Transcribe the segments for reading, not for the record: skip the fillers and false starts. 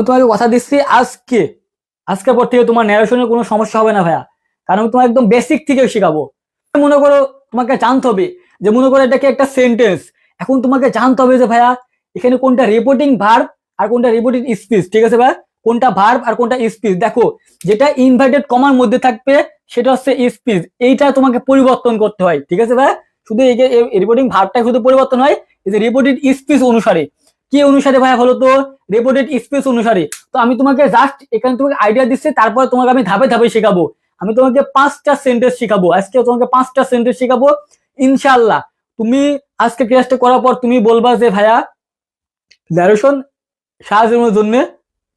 তোমাকে কথা দিচ্ছি আজকে আজকের পর থেকে তোমার ন্যারেশনের কোনো সমস্যা হবে না ভাইয়া। কারণ তোমার একদম বেসিক থেকে শেখাবো। মনে করো তোমাকে জানতে হবে যে মনে করো এটাকে একটা সেন্টেন্স। এখন তোমাকে জানতে হবে যে ভাইয়া এখানে কোনটা রিপোর্টিং ভার্ব আর কোনটা রিপোর্টিং স্পিচ, ঠিক আছে ভাইয়া? কোনটা ভার্ব আর কোনটা স্পিচ। দেখো যেটা ইনভার্টেড কমার মধ্যে থাকবে সেটা হচ্ছে স্পিচ, এইটা তোমাকে পরিবর্তন করতে হয়, ঠিক আছে ভাইয়া? শুধু এই যে রিপোর্টিং ভার্বটা শুধু পরিবর্তন হয় এই যে রিপোর্টেড স্পিচ অনুসারে। কি অনুসারে ভাইয়া বলো তো? রিপোর্টেড স্পিচ অনুসারে। তো আমি তোমাকে জাস্ট এখানে তোমাকে আইডিয়া দিচ্ছি, তারপরে তোমাকে আমি ধাপে ধাপে শেখাবো। আমি তোমাকে 5টা সেন্টেন্স শেখাবো আজকে, তোমাকে 5টা সেন্টেন্স শেখাবো ইনশাআল্লাহ। তুমি আজকে ক্লাসটা করার পর তুমি বলবা যে ভাইয়া ন্যারেশন সাহায্যের জন্য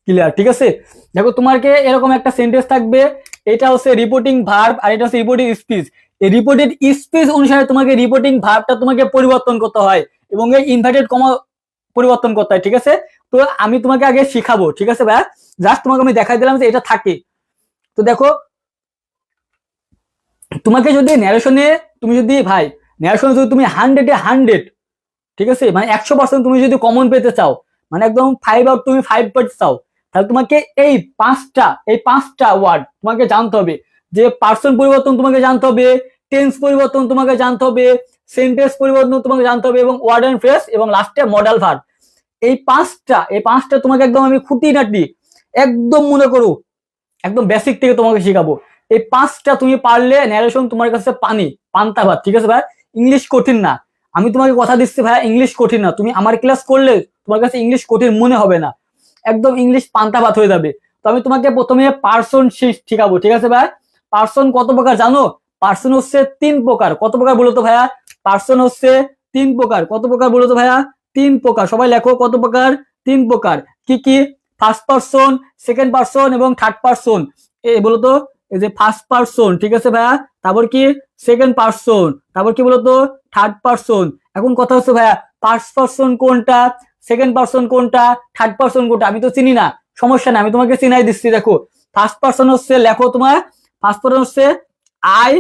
ক্লিয়ার, ঠিক আছে? দেখো তোমাকে এরকম একটা সেন্টেন্স থাকবে, এটা হচ্ছে রিপোর্টিং ভার্ব আর এটা হচ্ছে রিপোর্টিং স্পিচ। এই রিপোর্টেড স্পিচ অনুসারে তোমাকে রিপোর্টিং ভার্বটা তোমাকে পরিবর্তন করতে হয় এবং এই ইনভার্টেড কমা পরিবর্তন করতে হয়, ঠিক আছে? তো আমি তোমাকে আগে শিখাবো, ঠিক আছে ভাইয়া? জাস্ট তোমাকে আমি দেখাই দিলাম যে এটা থাকে। তো দেখো তোমাকে যদি ন্যারেশনে তুমি যদি ভাই ন্যারেশনে যদি তুমি 100 ঠিক আছে, মানে 100% তুমি যদি কমন পেতে চাও, মানে একদম 5 আউট তুমি 5 পেতে চাও, তাহলে তোমাকে এই পাঁচটা ওয়ার্ড তোমাকে জানতে হবে। যে পার্সন পরিবর্তন তোমাকে জানতে হবে, টেন্স পরিবর্তন তোমাকে জানতে হবে, সেন্টেন্স পরিবর্তন তোমাকে জানতে হবে এবং ওয়ার্ড এন্ড ফ্রেজ এবং লাস্টে মডাল ভার্ব। এই পাঁচটা তোমাকে একদম আমি খুঁটিনাটি একদম মনে করো একদম বেসিক থেকে তোমাকে শেখাবো। এই 5টা তুমি পারলে ন্যারেশন তোমার কাছে পান্তা ভাত, ঠিক আছে ভাই? ইংলিশ কঠিন না, আমি তোমাকে কথা দিচ্ছি ভাই, ইংলিশ কঠিন না। তুমি আমার ক্লাস করলে তোমার কাছে ইংলিশ কঠিন মনে হবে না, একদম ইংলিশ পান্তা ভাত হয়ে যাবে। তো আমি তোমাকে প্রথমে পার্সন শিখাবো, ঠিক আছে ভাই? পার্সন কত প্রকার জানো? পার্সন হচ্ছে 3 প্রকার। কত প্রকার বলো তো ভাইয়া? পার্সন হচ্ছে 3 প্রকার। কত প্রকার বলো তো ভাইয়া? 3 প্রকার। সবাই লেখো কত প্রকার? 3 প্রকার। কি কি? ফার্স্ট পার্সন, সেকেন্ড পার্সন এবং থার্ড পার্সন। এই বলো তো, এই যে ফার্স্ট পার্সন, ঠিক আছে ভাইয়া? তারপর কি? Second person. তারপর কি বলতো? Third person. এখন কথা হচ্ছে ভাইয়া ফার্স্ট পার্সন কোনটা, সেকেন্ড পার্সন কোনটা, থার্ড পার্সন কোনটা? আমি তো চিনি না, সমস্যা না, আমি তোমাকে চিনাই দিচ্ছি। দেখো ফার্স্ট পার্সন হচ্ছে, লেখো তোমার ফার্স্ট পার্সন হচ্ছে আই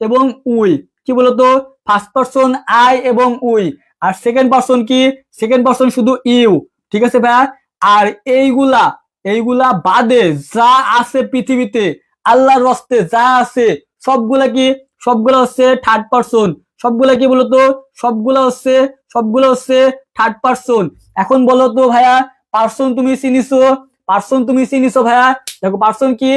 এবং উই। কি বলতো? ফার্স্ট পার্সন আই এবং উই। আর সেকেন্ড পার্সন কি? সেকেন্ড পার্সন শুধু ইউ, ঠিক আছে ভাইয়া? আর এইগুলা এইগুলা বাদে যা আছে পৃথিবীতে আল্লাহর রস্তে যা আছে সবগুলা কি? সবগুলা হচ্ছে থার্ড পার্সন। সবগুলা কি বলতো? সবগুলা হচ্ছে থার্ড পার্সন। এখন বলো তো ভাইয়া পার্সন তুমি চিনিছো? পার্সন তুমি চিনিছো ভাইয়া? দেখো পার্সন কি?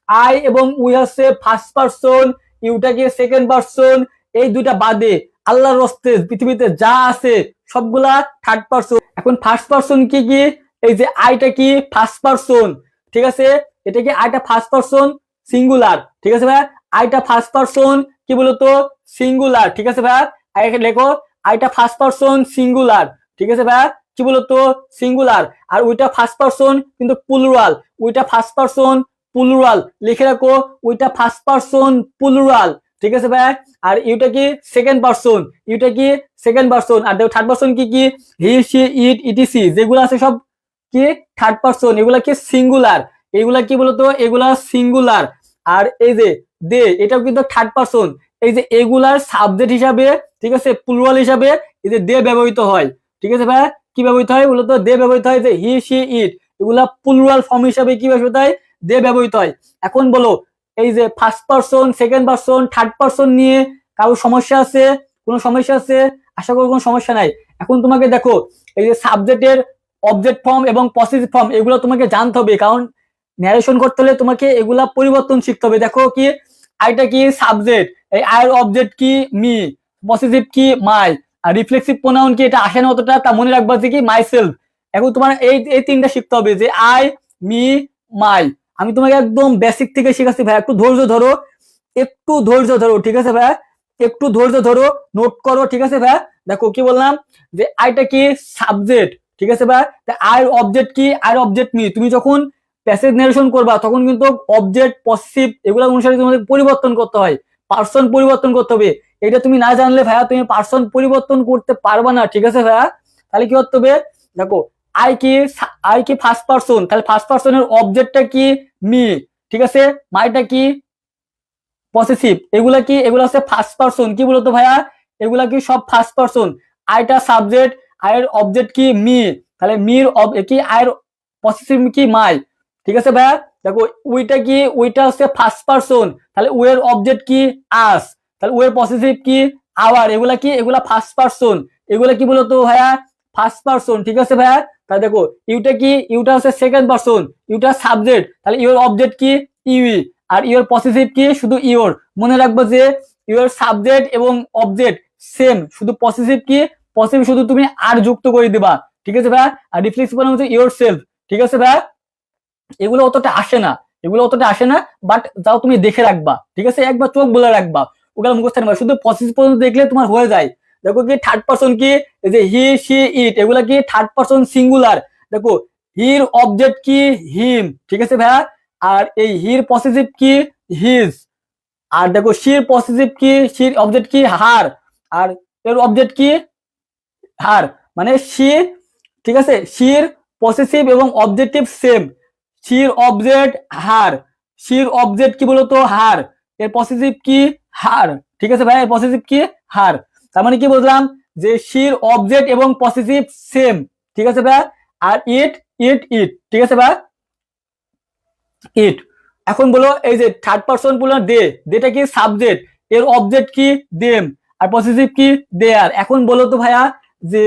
আই এবং উই হচ্ছে ফার্স্ট পার্সন, ইউটা কি সেকেন্ড পার্সন। এই দুইটা বাদে আল্লাহর রস্তে পৃথিবীতে যা আছে সবগুলা থার্ড পার্সন। এখন ফার্স্ট পার্সন কি কি? এই যে আইটা কি? ফার্স্ট পার্সন, ঠিক আছে? এটা কি? আইটা ফার্স্ট পার্সন সিঙ্গুলার, ঠিক আছে ভাইয়া? আইটা ফার্স্ট পার্সন কি বলতো? সিঙ্গুলার, ঠিক আছে ভাইয়া? আই লেখো আইটা ফার্স্ট পার্সন সিঙ্গুলার, ঠিক আছে ভাইয়া? কি বলতো? সিঙ্গুলার। আর ওইটা ফার্স্ট পার্সন কিন্তু প্লুরাল, ওইটা ফার্স্ট পার্সন প্লুরাল, লিখে রাখো ওইটা ফার্স্ট পার্সন প্লুরাল, ঠিক আছে ভাইয়া? আর ইউটা কি? সেকেন্ড পার্সন, ইউটা কি? Second person. আর দেখো থার্ড পার্সন কি কি? হি সি ইট ইটিসি যেগুলো আছে সব কি? Third person. এগুলা কি? সিঙ্গুলার। এগুলা কি বলতো? এগুলা সিঙ্গুলার। আর এই যে দে, এটাও কিন্তু থার্ড পার্সন। এই যে এগুলার সাবজেক্ট হিসাবে, ঠিক আছে, প্লুরাল হিসাবে এই যে দে ব্যবহৃত হয়, ঠিক আছে ভাই? কি ব্যবহৃত হয় বলতো? দে ব্যবহৃত হয়। যে হি সি ইট এগুলা প্লুরাল ফর্ম হিসাবে কি ব্যবহৃত হয়? দে ব্যবহৃত হয়। এখন বলো এই যে first person, second person, third person নিয়ে কারো সমস্যা আছে? কোনো সমস্যা আছে? আশা করি কোনো সমস্যা নাই। এখন তোমাকে দেখো এই যে সাবজেক্টের অবজেক্ট ফর্ম এবং পসেসিভ ফর্ম এগুলো তোমাকে জানতে হবে, কারণ ন্যারেশন করতে হলে তোমাকে এগুলা পরিবর্তন শিখতে হবে। দেখো কি? আইটা কি? সাবজেক্ট। এই আয়ের অবজেক্ট কি? মি। পসেসিভ কি? মাই। আর রিফ্লেক্সিভ প্রোনাউন কি? এটা আসে না অতটা, তা মনে রাখবা যে কি? My self. এখন তোমার এই এই তিনটা শিখতে হবে, যে আই, মি, মাই। আমি তোমাকে একদম বেসিক থেকে শিখাচ্ছি ভাই, একটু ধৈর্য ধরো, একটু ধৈর্য ধরো, ঠিক আছে ভাই? একটু ধৈর্য ধরো, নোট করো, ঠিক আছে ভাই? দেখো কি বললাম, যে আইটা কি? সাবজেক্ট, ঠিক আছে ভাই? আয়ের অবজেক্ট কি? আয়ের অবজেক্ট মি। তুমি যখন প্যাসেজ নারেশন করবা তখন কিন্তু অবজেক্ট পসেসিভ এগুলো অনুসারে তোমাদের পরিবর্তন করতে হয়, পার্সন পরিবর্তন করতে হবে। এটা তুমি না জানলে ভাইয়া তুমি পার্সন পরিবর্তন করতে পারবা না, ঠিক আছে ভাইয়া? তাহলে কি করতে হবে? দেখো আই কি? আই কি ফার্স্ট পার্সন, তাহলে ফার্স্ট পার্সনের অবজেক্টটা কি? মি, ঠিক আছে? মাইটা কি? পসেসিভ। এগুলা কি? এগুলা হচ্ছে ফার্স্ট পার্সন। কি বলতো ভাইয়া? এগুলা কি? সব ফার্স্ট পার্সন। আইটা সাবজেক্ট, আয়ের অবজেক্ট কি? মি, তাহলে মির কি? আয়ের পসেসিভ কি মাই, ঠিক আছে ভাইয়া। দেখো উইটা কি, উইটা হচ্ছে ফার্স্ট পারসন, তাহলে উয়ের অবজেক্ট কি আস, তাহলে উয়ের পসেসিভ কি আওয়ার, এগুলা কি, এগুলা ফার্স্ট পারসন, এগুলা কি বলতো ভাইয়া ফার্স্ট পারসন, ঠিক আছে ভাইয়া। তাহলে দেখো ইউটা কি, ইউটা হচ্ছে সেকেন্ড পারসন, ইউটা সাবজেক্ট, তাহলে ইউর অবজেক্ট কি ইউই, আর ইউর পসেসিভ কি শুধু ইউর। মনে রাখবো যে ইউর সাবজেক্ট এবং অবজেক্ট সেম, শুধু পসেসিভ কি, পসেসিভ শুধু তুমি আর যুক্ত করে দিবা, ঠিক আছে ভাইয়া। আর রিফ্লেক্সিভ প্রনাউন হচ্ছে ইউর সেলফ, ঠিক আছে ভাইয়া। এগুলো অতটা আসে না, এগুলো অতটা আসে না, বাট যাও তুমি দেখে রাখবা, ঠিক আছে, একবার চোখ বলে রাখবা, ওগুলো মুখস্থ রাখবা, শুধু পসেসিভ পর্যন্ত দেখলে তোমার হয়ে যায়। দেখো কি থার্ড পারসন কি, এই যে হি শি ইট, এগুলা কি থার্ড পারসন সিঙ্গুলার। দেখো হির অবজেক্ট কি হিম, ঠিক আছে ভাইয়া, আর এই হির পসেসিভ কি হিজ, আর দেখো শির পসেসিভ কি, শির অবজেক্ট কি হার, আর এর অবজেক্ট কি হার, মানে শি, ঠিক আছে, শির পসেসিভ এবং অবজেক্টিভ সেম, শির অবজেক্ট হার, শির অবজেক্ট কি বলতো হার, এর পসেসিভ কি হার, ঠিক আছে ভাই, এর পসেসিভ কি হার। তার মানে কি বুঝলাম যে শির অবজেক্ট এবং পসেসিভ সেম, ঠিক আছে ভাই। আর ইট ইট ইট, ঠিক আছে ভাই, ইট। এখন বলো এই যে থার্ড পারসন বললো দে, দেটা কি সাবজেক্ট, এর অবজেক্ট কি দেম, আর পসেসিভ কি দেয়ার। এখন বলো তো ভাইয়া যে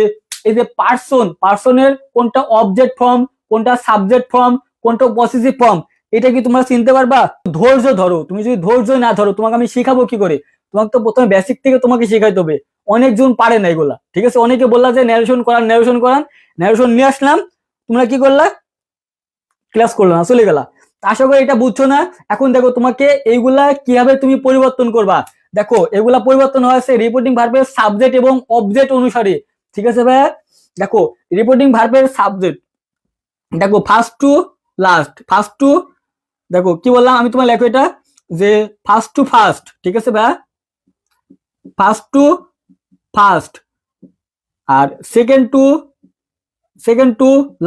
এই যে পারসন, পারসনের কোনটা অবজেক্ট ফর্ম, কোনটা সাবজেক্ট ফর্ম, কোনটা পসেসিভ ফর্ম, এটা কি তোমরা চিনতে পারবা? ধৈর্য ধরো, তুমি যদি ধৈর্য না ধরো তোমাকে আমি শিখাবো কি করে, তোমাকে তো প্রথমে বেসিক থেকে তোমাকে শিখাইতে হবে, অনেকজন পারে না এগুলা, ঠিক আছে। অনেকে বললা যে ন্যারেশন করান, ন্যারেশন করান, ন্যারেশন নিয়ে আসলাম, তোমরা কি করলা, ক্লাস করলো না, চলে গেলা। আশা করি এটা বুঝছো না। এখন দেখো তোমাকে এইগুলা কিভাবে তুমি পরিবর্তন করবা। দেখো এগুলা পরিবর্তন হয়েছে রিপোর্টিং ভার্বের সাবজেক্ট এবং অবজেক্ট অনুসারে, ঠিক আছে ভাইয়া। দেখো রিপোর্টিং ভার্বের সাবজেক্ট, দেখো first to last, first to, দেখো কি বললাম আমি, তোমার লেখো এটা যে ফার্স্ট টু ফার্স্ট, ঠিক আছে ভাইয়া, ফার্স্ট টু ফার্স্ট, আর second to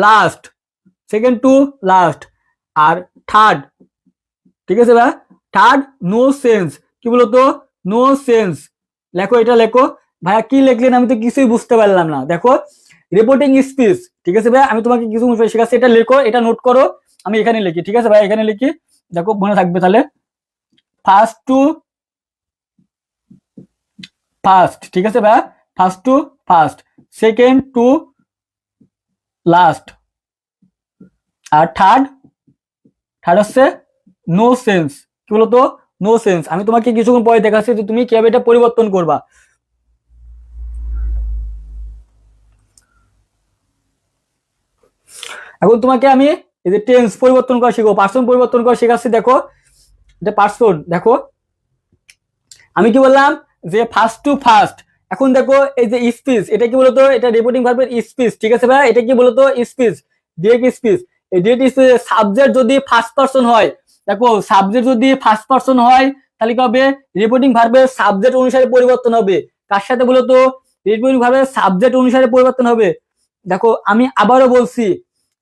last, second to last, আর থার্ড, ঠিক আছে ভাই, থার্ড নো সেন্স, কি বলতো নো সেন্স। লেখো এটা লেখো ভাইয়া, কি লিখলেন আমি তো কিছুই বুঝতে পারলাম না। দেখো রিপোর্টিং স্পিচ, ঠিক আছে ভাই, আমি তোমাকে কিছু শেখাচ্ছি, এটা লেখো, এটা নোট করো, আমি এখানে লিখি, ঠিক আছে ভাই, এখানে লিখি, দেখো মনে থাকবে তাহলে। ফার্স্ট টু ফার্স্ট, ঠিক আছে ভাই, first to first, second to last, আর থার্ড হচ্ছে নো সেন্স, কি বলতো নো সেন্স। আমি তোমাকে কিছুক্ষণ পরে দেখাচ্ছি যে তুমি কিভাবে এটা পরিবর্তন করবা। এখন তোমাকে আমি এই যে টেন্স পরিবর্তন করা শিখবো, পার্সন পরিবর্তন করা শেখাচ্ছি। দেখো এটা পার্সন, দেখো আমি কি বললাম যে ফার্স্ট টু ফার্স্ট। এখন দেখো এই যে স্পিচ, এটা কি বলতো, এটা রিপোর্টিং ভার্বের স্পিচ, ঠিক আছে ভাই, এটা কি বলতো স্পিচ, ডিরেক্ট স্পিচ। এই ডিরেক্ট স্পিচ সাবজেক্ট যদি ফার্স্ট পারসন হয়, দেখো সাবজেক্ট যদি ফার্স্ট পারসন হয় তাহলে কি হবে, রিপোর্টিং ভার্বের সাবজেক্ট অনুসারে পরিবর্তন হবে। কার সাথে বলতো, রিপোর্টিং ভার্বের সাবজেক্ট অনুসারে পরিবর্তন হবে। দেখো আমি আবারও বলছি,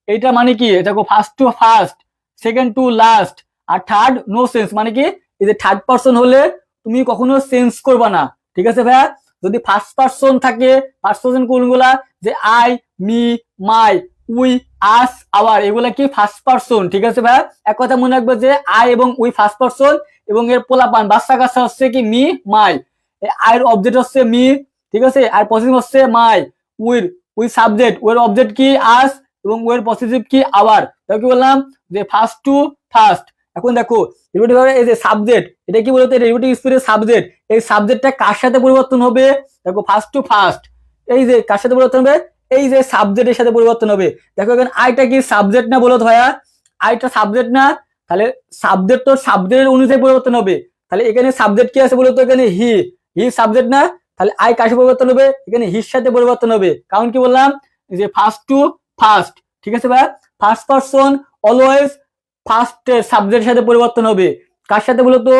এইটা মানে কি, দেখো first to first, second to last, আর থার্ড নো সেন্স, মানে কি এই যে থার্ড পারসন হলে তুমি কখনো সেন্স করবা না, ঠিক আছে ভাইয়া। যদি ফার্স্ট পারসন থাকে, ফার্স্ট পারসন কোনগুলা, যে I, me, my, we, us, our, এগুলা কি ফার্স্ট পারসন, ঠিক আছে ভাইয়া। এক কথা মনে রাখবে যে আই এবং উই ফার্স্ট পারসন, এবং এর পোলাপান বাচ্চা কাচ্চা হচ্ছে কি মি, মাই, আইয়ের অবজেক্ট হচ্ছে মি, ঠিক আছে, আর পসেসিভ হচ্ছে মাই, উই সাবজেক্ট, ওর অবজেক্ট কি আস, এবং ওর পসেসিভ কি আওয়ার। তাহলে কি বললাম যে ফার্স্ট টু ফার্স্ট। এখন দেখো রিলেটিভ ভাবে এই যে সাবজেক্ট, এটা কি বলতো, রিলেটিভ স্পিচের সাবজেক্ট, এই সাবজেক্টটা কার সাথে পরিবর্তন হবে, দেখো ফার্স্ট টু ফার্স্ট, এই যে কার সাথে পরিবর্তন হবে, এই যে সাবজেক্টের সাথে পরিবর্তন হবে। দেখো এখানে আইটা কি সাবজেক্ট না বলো তো ভাইয়া, আইটা সাবজেক্ট না, তাহলে সাবজেক্ট তো সাবজেক্টের অনুযায়ী পরিবর্তন হবে। তাহলে এখানে সাবজেক্ট কি আছে বলতো, এখানে হি, হি সাবজেক্ট না, তাহলে আই কার সাথে পরিবর্তন হবে, এখানে হির সাথে পরিবর্তন হবে। কারণ কি বললাম যে ফার্স্ট টু ফার্স্ট, ঠিক আছে ভাইয়া, ফার্স্ট পারসন অলওয়েজ ফার্স্ট সাবজেক্টের সাথে পরিবর্তন হবে। কার সাথে বলতো,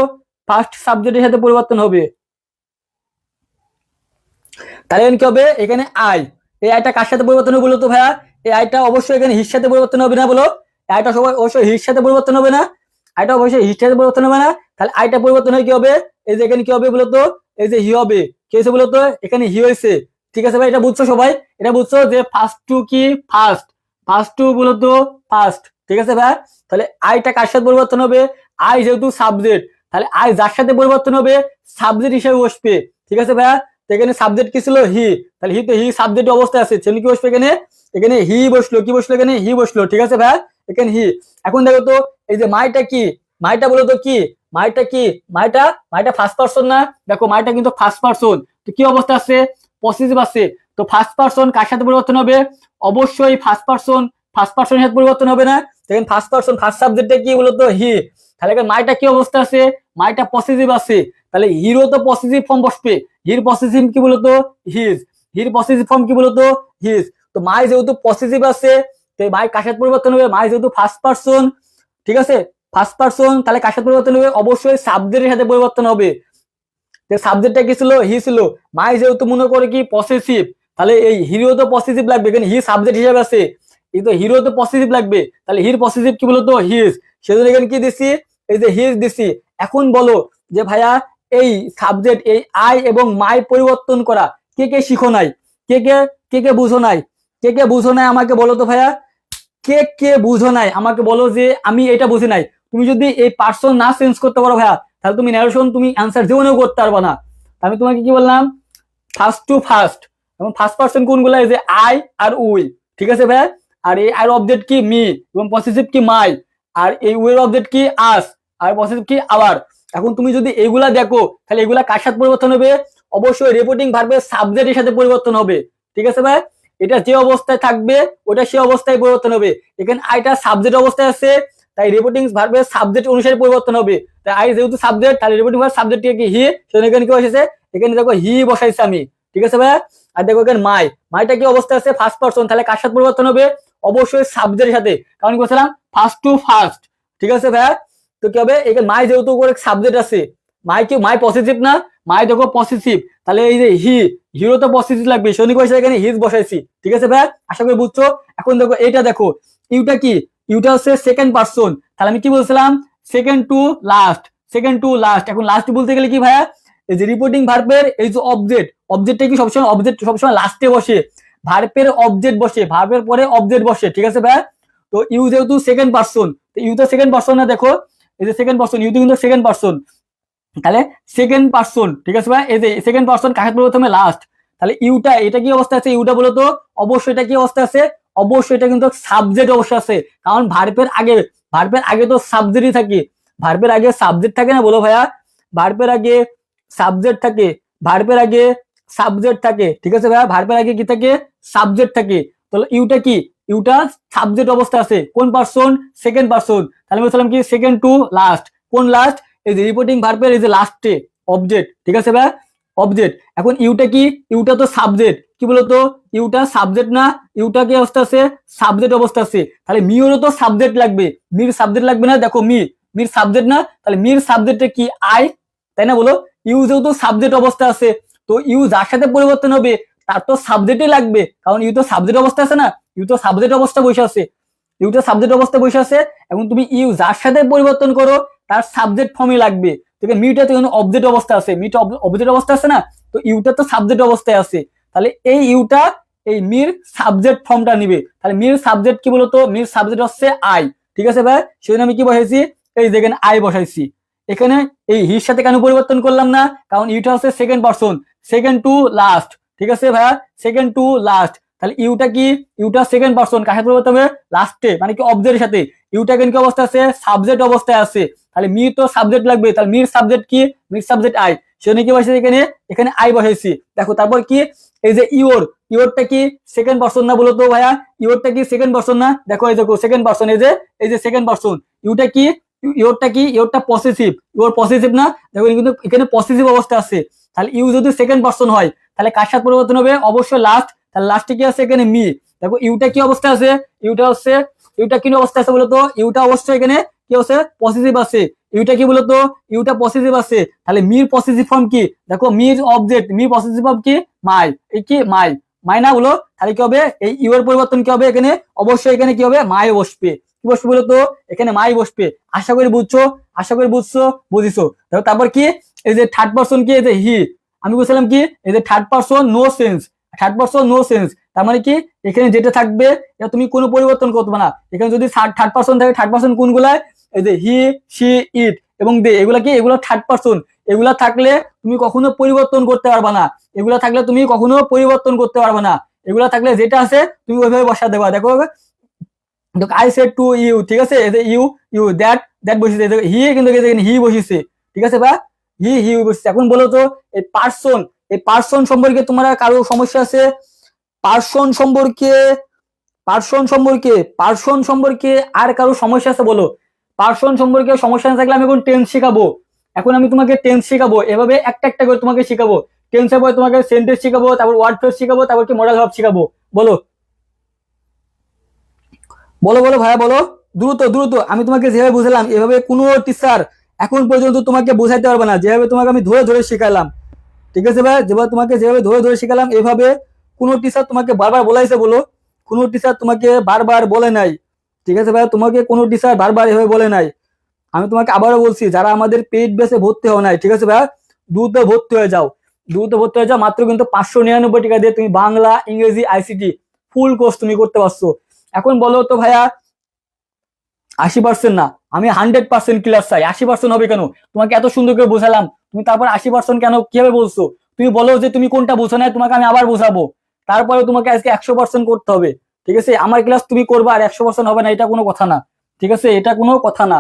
ফার্স্ট সাবজেক্টের সাথে পরিবর্তন হবে। তাহলে কি হবে, এখানে আই, এই আইটা কার সাথে পরিবর্তন হবে বলতো ভাইয়া, এই আইটা অবশ্যই এখানে হির সাথে পরিবর্তন হবে না, বলো আইটা সবাই অবশ্যই হির সাথে পরিবর্তন হবে না, আইটা অবশ্যই হির সাথে পরিবর্তন হবে না। তাহলে আইটা পরিবর্তন হয়ে কি হবে, এই যে এখানে কি হবে বলতো, এই যে হি হবে, কি হয়েছে বলতো, এখানে হি হয়েছে, ঠিক আছে ভাই, এটা বুঝছো সবাই, এটা বুঝছো যে ফার্স্ট টু কি ফার্স্ট, ফার্স্ট টু বলতো ফার্স্ট, ঠিক আছে ভাই। তাহলে আইটা কার সাথে পরিবর্তন হবে, আই যেহেতু সাবজেক্ট, তাহলে আই যার সাথে পরিবর্তন হবে সাবজেক্ট হিসেবে বসবে, ঠিক আছে ভাইয়া। এখানে সাবজেক্ট কি ছিল, হি, তাহলে হি তো হি সাবজেক্ট অবস্থায় আছে, সেখানে কি বসবে এখানে, এখানে হি বসলো, কি বসলো এখানে, হি বসলো, ঠিক আছে ভাইয়া, এখানে হি। এখন দেখো তো এই যে মাইটা কি, মাইটা বলো তো কি, মাইটা কি, মাইটা, মাইটা ফার্স্ট পারসন না, দেখো মাইটা কিন্তু ফার্স্ট পারসন, তো কি অবস্থা আছে, পজিটিভ আছে। তো ফার্স্ট পারসন কার সাথে পরিবর্তন হবে, অবশ্যই ফার্স্ট পারসন, ফার্স্ট পারসনের সাথে পরিবর্তন হবে না, দেখেন ফার্স্ট পারসন ফার্স্ট সাবজেক্টে কি বলতো হি, তাহলে এখানে মাইটা কি অবস্থা আছে, মাইটা পজিটিভ আছে, তাহলে হিরো তো পজিটিভ ফর্ম বসবে, হির পজিটিভ কি বলতো হিজ, হির পজিটিভ ফর্ম কি বলতো হিজ। তো মাই যেহেতু পজিটিভ আছে, তো মাই কার সাথে পরিবর্তন হবে, মাই যেহেতু ফার্স্ট পারসন, ঠিক আছে, ফার্স্ট পারসন, তাহলে কার সাথে পরিবর্তন হবে, অবশ্যই সাবজেক্টের সাথে পরিবর্তন হবে। সাবজেক্টটা কি ছিল, হি ছিল, মাই যেহেতু মনে করে কি পসেসিভ, তাহলে এই হিরো তো পসেসিভ লাগবে, এখানে হি সাবজেক্ট হিসেবে আছে, এই তো হিরো তো পসেসিভ লাগবে, তাহলে হির পসেসিভ কি বলতো হিজ, সেজন্য এখানে কি দিছি, এই যে হিজ দিছি। এখন বলো যে ভাইয়া এই সাবজেক্ট, এই আই এবং মাই পরিবর্তন করা কে কে শিখো নাই, কে কে, কে কে বুঝো নাই, কে কে বুঝো নাই আমাকে বলো তো ভাইয়া, কে কে বুঝো নাই আমাকে বলো যে আমি এটা বুঝি নাই। তুমি যদি এই পার্সন না চেঞ্জ করতে পারো ভাইয়া, তাহলে তুমি ন্যারেশন তুমি অ্যান্সার জীবনেও করতে পারবে না। আমি তোমাকে কি বললাম, ফার্স্ট টু ফার্স্ট, এবং ফার্স্ট পার্সন কোনগুলো, এই যে আই আর উই, ঠিক আছে ভাইয়া, আর এই আই অবজেক্ট কি মি, এবং পসেসিভ কি মাই, আর এই উইল অবজেক্ট কি আস, আর পসেসিভ কি আওয়ার। এখন তুমি যদি এইগুলা দেখো, তাহলে এগুলা কার সাথে পরিবর্তন হবে, অবশ্যই রিপোর্টিং ভার্বের সাবজেক্টের সাথে পরিবর্তন হবে, ঠিক আছে ভাই। এটা যে অবস্থায় থাকবে ওটা সে অবস্থায় পরিবর্তন হবে, এখানে আইটা সাবজেক্ট অবস্থায় আছে, তাই রিপোর্টিং ভার্বের সাবজেক্ট অনুসারে পরিবর্তন হবে। তাই আই যেহেতু সাবজেক্ট, তাহলে রিপোর্টিং ভার্ব সাবজেক্ট কি হি, সেখানে এখানে কি বসেছে, এখানে দেখো হি বসাইছে আমি, ঠিক আছে ভাই। আর দেখো এখানে মাই, মাইটা কি অবস্থা আছে, ফার্স্ট পারসন, তাহলে কার সাথে পরিবর্তন হবে, অবশ্যই সাবজেক্টের সাথে, কারণ কি বলছিলাম ফার্স্ট টু ফার্স্ট, ঠিক আছে ভাই। তো কি হবে, এখানে মাই যেহেতু করে সাবজেক্ট আছে, মাই কি, মাই পজিটিভ না, মাই দেখো পজিটিভ, তাহলে এই যে হি, হিরো তো পজিটিভ লাগবে, শনি বসে এখানে হিজ বসাইছি, ঠিক আছে ভাই, আশা করি বুঝছো। এখন দেখো এইটা দেখো, ইউটা কি, ইউটা হচ্ছে সেকেন্ড পারসন, তাহলে আমি কি বলছিলাম, second to last, second to last. এখন লাস্ট বলতে গেলে কি ভাইয়া, এই যে রিপোর্টিং ভার্বের এই যে অবজেক্ট, অবজেক্টটা কি সবসময়, অবজেক্ট সবসময় লাস্টে বসে, ভার্বের অবজেক্ট বসে, ভার্বের পরে অবজেক্ট বসে, ঠিক আছে ভাইয়া। তো ইউ যেহেতু সেকেন্ড পারসন, তো ইউ তো সেকেন্ড পারসন না, দেখো এই যে সেকেন্ড পারসন, ইউ তো কিন্তু সেকেন্ড পারসন, তাহলে সেকেন্ড পারসন, ঠিক আছে ভাই, এই যে সেকেন্ড পারসন কাকে প্রথমে লাস্ট, তাহলে ইউটা এটা কি অবস্থা আছে, ইউটা বলতো অবশ্যই এটা কি অবস্থা আছে, অবশ্যই এটা কিন্তু সাবজেক্ট অবস্থা আছে, কারণ ভার্বের আগে, ভার্বের আগে তো সাবজেক্টই থাকে, ভার্বের আগে সাবজেক্ট থাকে না, বলো ভাইয়া, ভার্বের আগে সাবজেক্ট থাকে, ভার্বের আগে সাবজেক্ট থাকে, ঠিক আছে ভাইয়া, ভার্বের আগে কি থাকে, সাবজেক্ট থাকে। তাহলে ইউটা কি, ইউটা সাবজেক্ট অবস্থা আছে, কোন পারসন, সেকেন্ড পারসন, তাহলে বলছিলাম কি সেকেন্ড টু লাস্ট, কোন লাস্ট, এই যে রিপোর্টিং ভার্বের এই যে লাস্টে অবজেক্ট, ঠিক আছে ভাই, অবজেক্ট। এখন ইউটা কি, ইউটা তো সাবজেক্ট, কি বলতো ইউটা সাবজেক্ট না, ইউটা কি অবস্থা আছে, সাবজেক্ট অবস্থা আছে, তাহলে মিওরও তো সাবজেক্ট লাগবে, মির সাবজেক্ট লাগবে না, দেখো মি, মির সাবজেক্ট না, তাহলে মির সাবজেক্টে কি আই, তাই না বলো, ইউ যেহেতু সাবজেক্ট অবস্থা আছে, তো ইউ যার সাথে পরিবর্তন হবে তার তো সাবজেক্টই লাগবে, কারণ ইউ তো সাবজেক্ট অবস্থা আছে না, ইউ তো সাবজেক্ট অবস্থা বসে আছে, ইউটা সাবজেক্ট অবস্থায় বসে আছে, এবং তুমি ইউ যার সাথে পরিবর্তন করো তার সাবজেক্ট ফর্মে লাগবে, ঠিক আছে। মিটা তো এখানে অবজেক্ট অবস্থা আছে, মিটা অবজেক্ট অবস্থা আছে না, তো ইউটা তো সাবজেক্ট অবস্থায় আছে, তাহলে এই ইউটা এই মির সাবজেক্ট ফর্মটা নিবে, তাহলে মির সাবজেক্ট কি বলতো, মির সাবজেক্ট হচ্ছে আই, ঠিক আছে ভাই, সেজন্য আমি কি বসাইছি, এই দেখেন আই বসাইছি। এখানে এই হির সাথে কেন পরিবর্তন করলাম না, কারণ ইউটা হচ্ছে second person, second to last, ঠিক আছে ভাইয়া, সেকেন্ড টু লাস্ট, তাহলে ইউটা কি, ইউটা সেকেন্ড পারসন কাকে পরিবর্তন হবে, লাস্টে, মানে কি অবজেক্টের সাথে, ইউটা কেন কি অবস্থা আছে, সাবজেক্ট অবস্থায় আছে, তাহলে মির তো সাবজেক্ট লাগবে, তাহলে মির সাবজেক্ট কি, মির সাবজেক্ট আই, সেজন্য কি বসাইছি এখানে, এখানে আই বসাইছি। দেখো তারপর কি, এই যে ইওর, ইওরটা কি সেকেন্ড পারসন না বলতো ভাইয়া, ইওরটা কি সেকেন্ড পারসন না, দেখো এই দেখো সেকেন্ড পারসন, এই যে সেকেন্ড পারসন, ইউটা কি, ইওরটা কি, ইওরটা পসেসিভ, ইওর পসেসিভ না, দেখো কিন্তু এখানে পসেসিভ অবস্থা আছে, তাহলে ইউ যদি সেকেন্ড পারসন হয় তাহলে কার সাথে পরিবর্তন হবে, অবশ্যই লাস্ট, তাহলে লাস্টে কি আছে এখানে মি, দেখো ইউটা কি অবস্থা আছে, ইউটা হচ্ছে, ইউটা কি অবস্থা আছে বলতো, ইউটা অবশ্যই এখানে কি আছে, পজিটিভ আছে, ইউটা কি বলতো, ইউটা পজিটিভ আছে, তাহলে মির পজিটিভ ফর্ম কি, দেখো Mir object, Mir positive form কি মাই, এই কি মাই, মাই না বলো, তাহলে কি হবে, এই ইউ এর পরিবর্তন কি হবে এখানে, অবশ্যই এখানে কি হবে, মাই বসবে, কি বসবে বলতো, এখানে মাই বসবে, আশা করি বুঝছো, আশা করি বুঝছো, বুঝিছো। তারপর কি, এই যে থার্ড পারসন কি, এই যে হি, আমি বলছিলাম কি, এই যে third person no sense, third person no sense, তার মানে কি এখানে যেটা থাকবে এটা তুমি কোনো পরিবর্তন করতে পারবে না। এখানে যদি থার্ড পারসন থাকে, থার্ড পারসন কোনগুলায়, এই যে হি, শি, ইট এবং দে, এগুলা কি, এগুলো থার্ড পারসন। এগুলা থাকলে তুমি কখনো পরিবর্তন করতে পারবে না, এগুলা থাকলে তুমি কখনো পরিবর্তন করতে পারবে না। এগুলা থাকলে যেটা আছে তুমি ওইভাবে বসা দেবা। দেখো আই সেড টু ইউ, ঠিক আছে, ইউ ইউ দ্যাট দ্যাট বসেছে, হি কিন্তু হি বসেছে, ঠিক আছে বা হি বসেছে। এখন বলো তো এই পার্সন সম্পর্কে তোমার কারো সমস্যা আছে? পার্সন সম্পর্কে পার্সন সম্পর্কে আর কারো সমস্যা আছে বলো? পার্সন সম্পর্কে সমস্যা না থাকলে আমি এখন টেন্স শেখাবো। এখন আমি তোমাকে টেন্স শেখাবো, এভাবে একটা একটা করে তোমাকে শেখাবো। টেন্সের পরে তোমাকে সেন্টেন্স শেখাবো, তারপর ওয়ার্ড ফ্রেজ শেখাবো, তারপর কি মডেল ভার্ব শেখাবো। বলো বলো বলো ভাইয়া বলো, দ্রুত দ্রুত। আমি তোমাকে যেভাবে বুঝালাম এভাবে কোনো টিচার এখন পর্যন্ত তোমাকে বোঝাইতে পারবে না, যেভাবে তোমাকে আমি ধরে ধরে শেখালাম, ঠিক আছে ভাই? যেভাবে ধরে ধরে শেখালাম এভাবে কোনো টিচার তোমাকে বারবার বলাইছে বলো? কোনো টিচার তোমাকে বারবার বলে নাই, ঠিক আছে ভাই? তোমাকে কোনো টিচার বারবার এভাবে বলে নাই। আমি তোমাকে আবারও বলছি, যারা আমাদের পেইড বেসে ভর্তি হও নাই, ঠিক আছে ভাই, দ্রুত ভর্তি হয়ে যাও, দ্রুত ভর্তি হয়ে যাও। মাত্র কিন্তু 599 টাকা দিয়ে তুমি বাংলা, ইংরেজি, আইসিটি ফুল কোর্স তুমি করতে পারছো। এখন বলো তো ভাইয়া, 80% না, আমি 100% ক্লিয়ার চাই। 80% হবে কেন? তোমাকে এত সুন্দর করে বোঝালাম, তুমি তারপর 80% কেন, কিভাবে বলছো? তুমি বলো যে তুমি কোনটা বোঝো না, তোমাকে আমি আবার বোঝাবো। তারপরে তোমাকে আজকে 100% করতে হবে, ঠিক আছে? আমার ক্লাস তুমি করবা আর 100% হবে না, এটা কোনো কথা না, ঠিক আছে? এটা কোনো কথা না।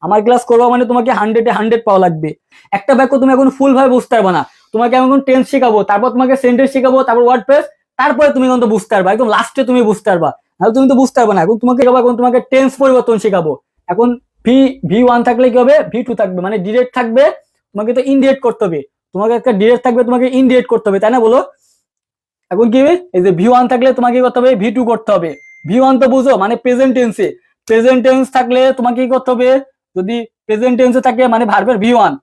আমার ক্লাস করবা মানে তোমাকে 100-এ 100 পাওয়া লাগবে। একটা বাক্য তুমি এখন ফুল ভাবে বুঝতে পারবে না, তোমাকে আমি এখন টেন্স শেখাবো, তারপর তোমাকে সেন্টেন্স শেখাবো, তারপর ওয়ার্ড ফ্রেজ, তারপরে তুমি কিন্তু বুঝতে পারবা, একদম লাস্টে তুমি বুঝতে পারবা। নাহলে তুমি তো বুঝতে পারবে না। এখন তোমাকে টেন্স পরিবর্তন শেখাবো। এখন ভি ওয়ান থাকলে কি হবে, ভি টু থাকবে, মানে ডিরেক্ট থাকবে, তোমাকে তো ইনডিরেক্ট করতে হবে। তোমাকে একটা ডিরেক্ট থাকবে, তোমাকে ইনডিরেক্ট করতে হবে, তাই না? বলো এখন কি হবে, এই যে ভি ওয়ান থাকলে তোমাকে কি করতে হবে, ভি টু করতে হবে। ভি ওয়ান তো বুঝো, মানে প্রেজেন্ট টেন্সে। প্রেজেন্ট টেন্স থাকলে তোমাকে কি করতে হবে, যদি প্রেজেন্ট টেন্সে থাকে মানে ভার্বের ভি ওয়ান,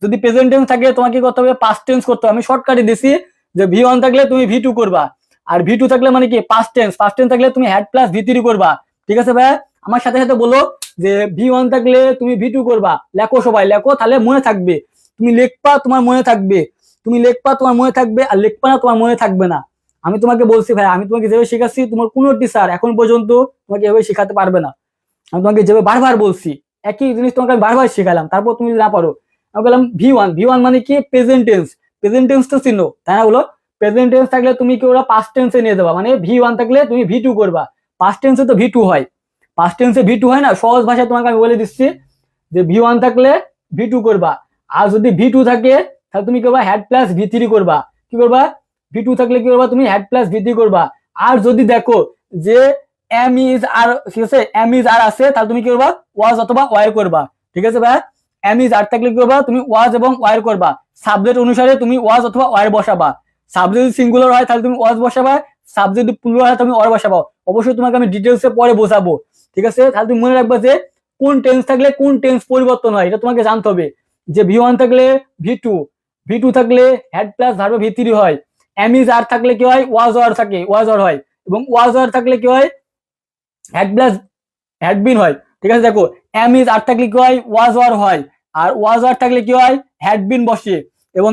যদি প্রেজেন্ট টেন্স থাকে তোমাকে কি করতে হবে, পাস্ট টেন্স করতে হবে। আমি শর্টকাটে দিছি যে ভি ওয়ান থাকলে তুমি ভি টু করবা, আর ভি টু থাকলে মানে কি পাস্ট টেন্স থাকলে তুমি হ্যাড প্লাস ভি3 করবা, ঠিক আছে ভাই? আমার সাথে সাথে বলো যে ভি ওয়ান থাকলে তুমি ভি টু করবা। লেখো, সবাই লেখো, তাহলে মনে থাকবে। তুমি লিখবা, তোমার মনে থাকবে। তুমি লিখবা, তোমার মনে থাকবে, আর লিখবা না, তোমার মনে থাকবে না। আমি তোমাকে বলছি ভাই, আমি তোমাকে যেভাবে শেখাচ্ছি তোমার কোনো টিচার এখন পর্যন্ত তোমাকে এভাবে শেখাতে পারবে না। আমি তোমাকে যেভাবে বারবার বলছি, একই জিনিস তোমাকে আমি বারবার শেখালাম, তারপর তুমি না পারো। আমি বললাম ভি ওয়ান মানে কি, প্রেজেন্ট টেন্স। প্রেজেন্ট টেন্স তো চিনো, তাই না? বলো প্রেজেন্ট টেন্স থাকলে তুমি কি ওরা পাস্ট টেন্সে নিয়ে যাবা, মানে ভি ওয়ান থাকলে তুমি ভি টু করবা। পাস্ট টেন্সে তো ভি টু হয়, পাস্ট টেন্সে ভি টু হয় না। সহজ ভাষায় তোমাকে আমি বলে দিচ্ছি যে ভি ওয়ান থাকলে ভি টু করবা, আর যদি ভি টু থাকে তাহলে তুমি কি করবা, হ্যাড প্লাস ভি3 করবা। কি করবা, ভি টু থাকলে কি করবা, তুমি হ্যাড প্লাস ভি3 করবা। আর যদি দেখো যে এম ইজ আর, ঠিক আছে, এম ইজ আর আছে, তাহলে তুমি কি করবা, ওয়াজ অথবা ওয়ার করবা, ঠিক আছে ভাই? এম ইজ আর থাকলে কি করবা, তুমি ওয়াজ এবং ওয়ার করবা। সাবজেক্ট অনুসারে তুমি ওয়াজ অথবা ওয়ার বসাবা। সাবজেক্ট যদি সিঙ্গুলার হয় তাহলে তুমি ওয়াজ বসাবা, সাবজেক্ট যদি প্লুরাল হয় তুমি ওয়ার বসাবা। অবশ্যই তোমাকে আমি ডিটেলসে পরে বোঝাবো, ঠিক আছে? তাহলে তুমি মনে রাখবা যে কোন টেন্স থাকলে কোন টেন্স পরিবর্তন হয়, এটা তোমাকে জানতে হবে। যে ভি ওয়ান থাকলে ভি টু, ভি টু থাকলে হ্যাড প্লাস ভার্ব ভি3 হয়। এম ইজ আর থাকলে কি হয়, ওয়াজ ওয়ার থাকে, ওয়াজ ওয়ার হয়। এবং ওয়াজ ওয়ার থাকলে কি হয়, হ্যাড প্লাস হ্যাড বিন হয়, ঠিক আছে? দেখো এম ইজ আর থাকলে কি হয়, ওয়াজ ওয়ার হয়। আর ওয়াজ ওয়ার থাকলে কি হয়, হ্যাড বিন বসে। এবং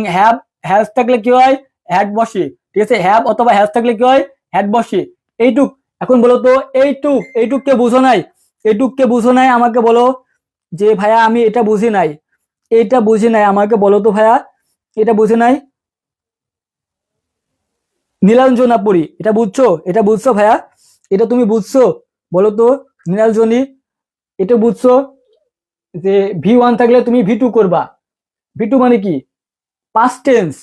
হ্যাজ থাকলে কি হয়, হ্যাড বসে, ঠিক আছে? হ্যাভ অথবা হ্যাজ থাকলে কি হয়, হ্যাড বসে। এইটুক। এখন বলো তো এইটুক কে বুঝো নাই? এইটুক কে বুঝো নাই? আমাকে বলো যে ভাইয়া আমি এটা বুঝি নাই, এটা বুঝি নাই, আমাকে বলো তো ভাইয়া, এটা বুঝি নাই। নীলাঞ্জনা পড়ি, এটা বুঝছো? এটা বুঝছো ভাইয়া? এটা তুমি বুঝছো? বলো তো নীলাঞ্জনী, এটা বুঝছো যে ভি ওয়ান থাকলে তুমি ভি টু করবা? ভি টু মানে কি, পাস্ট টেন্স,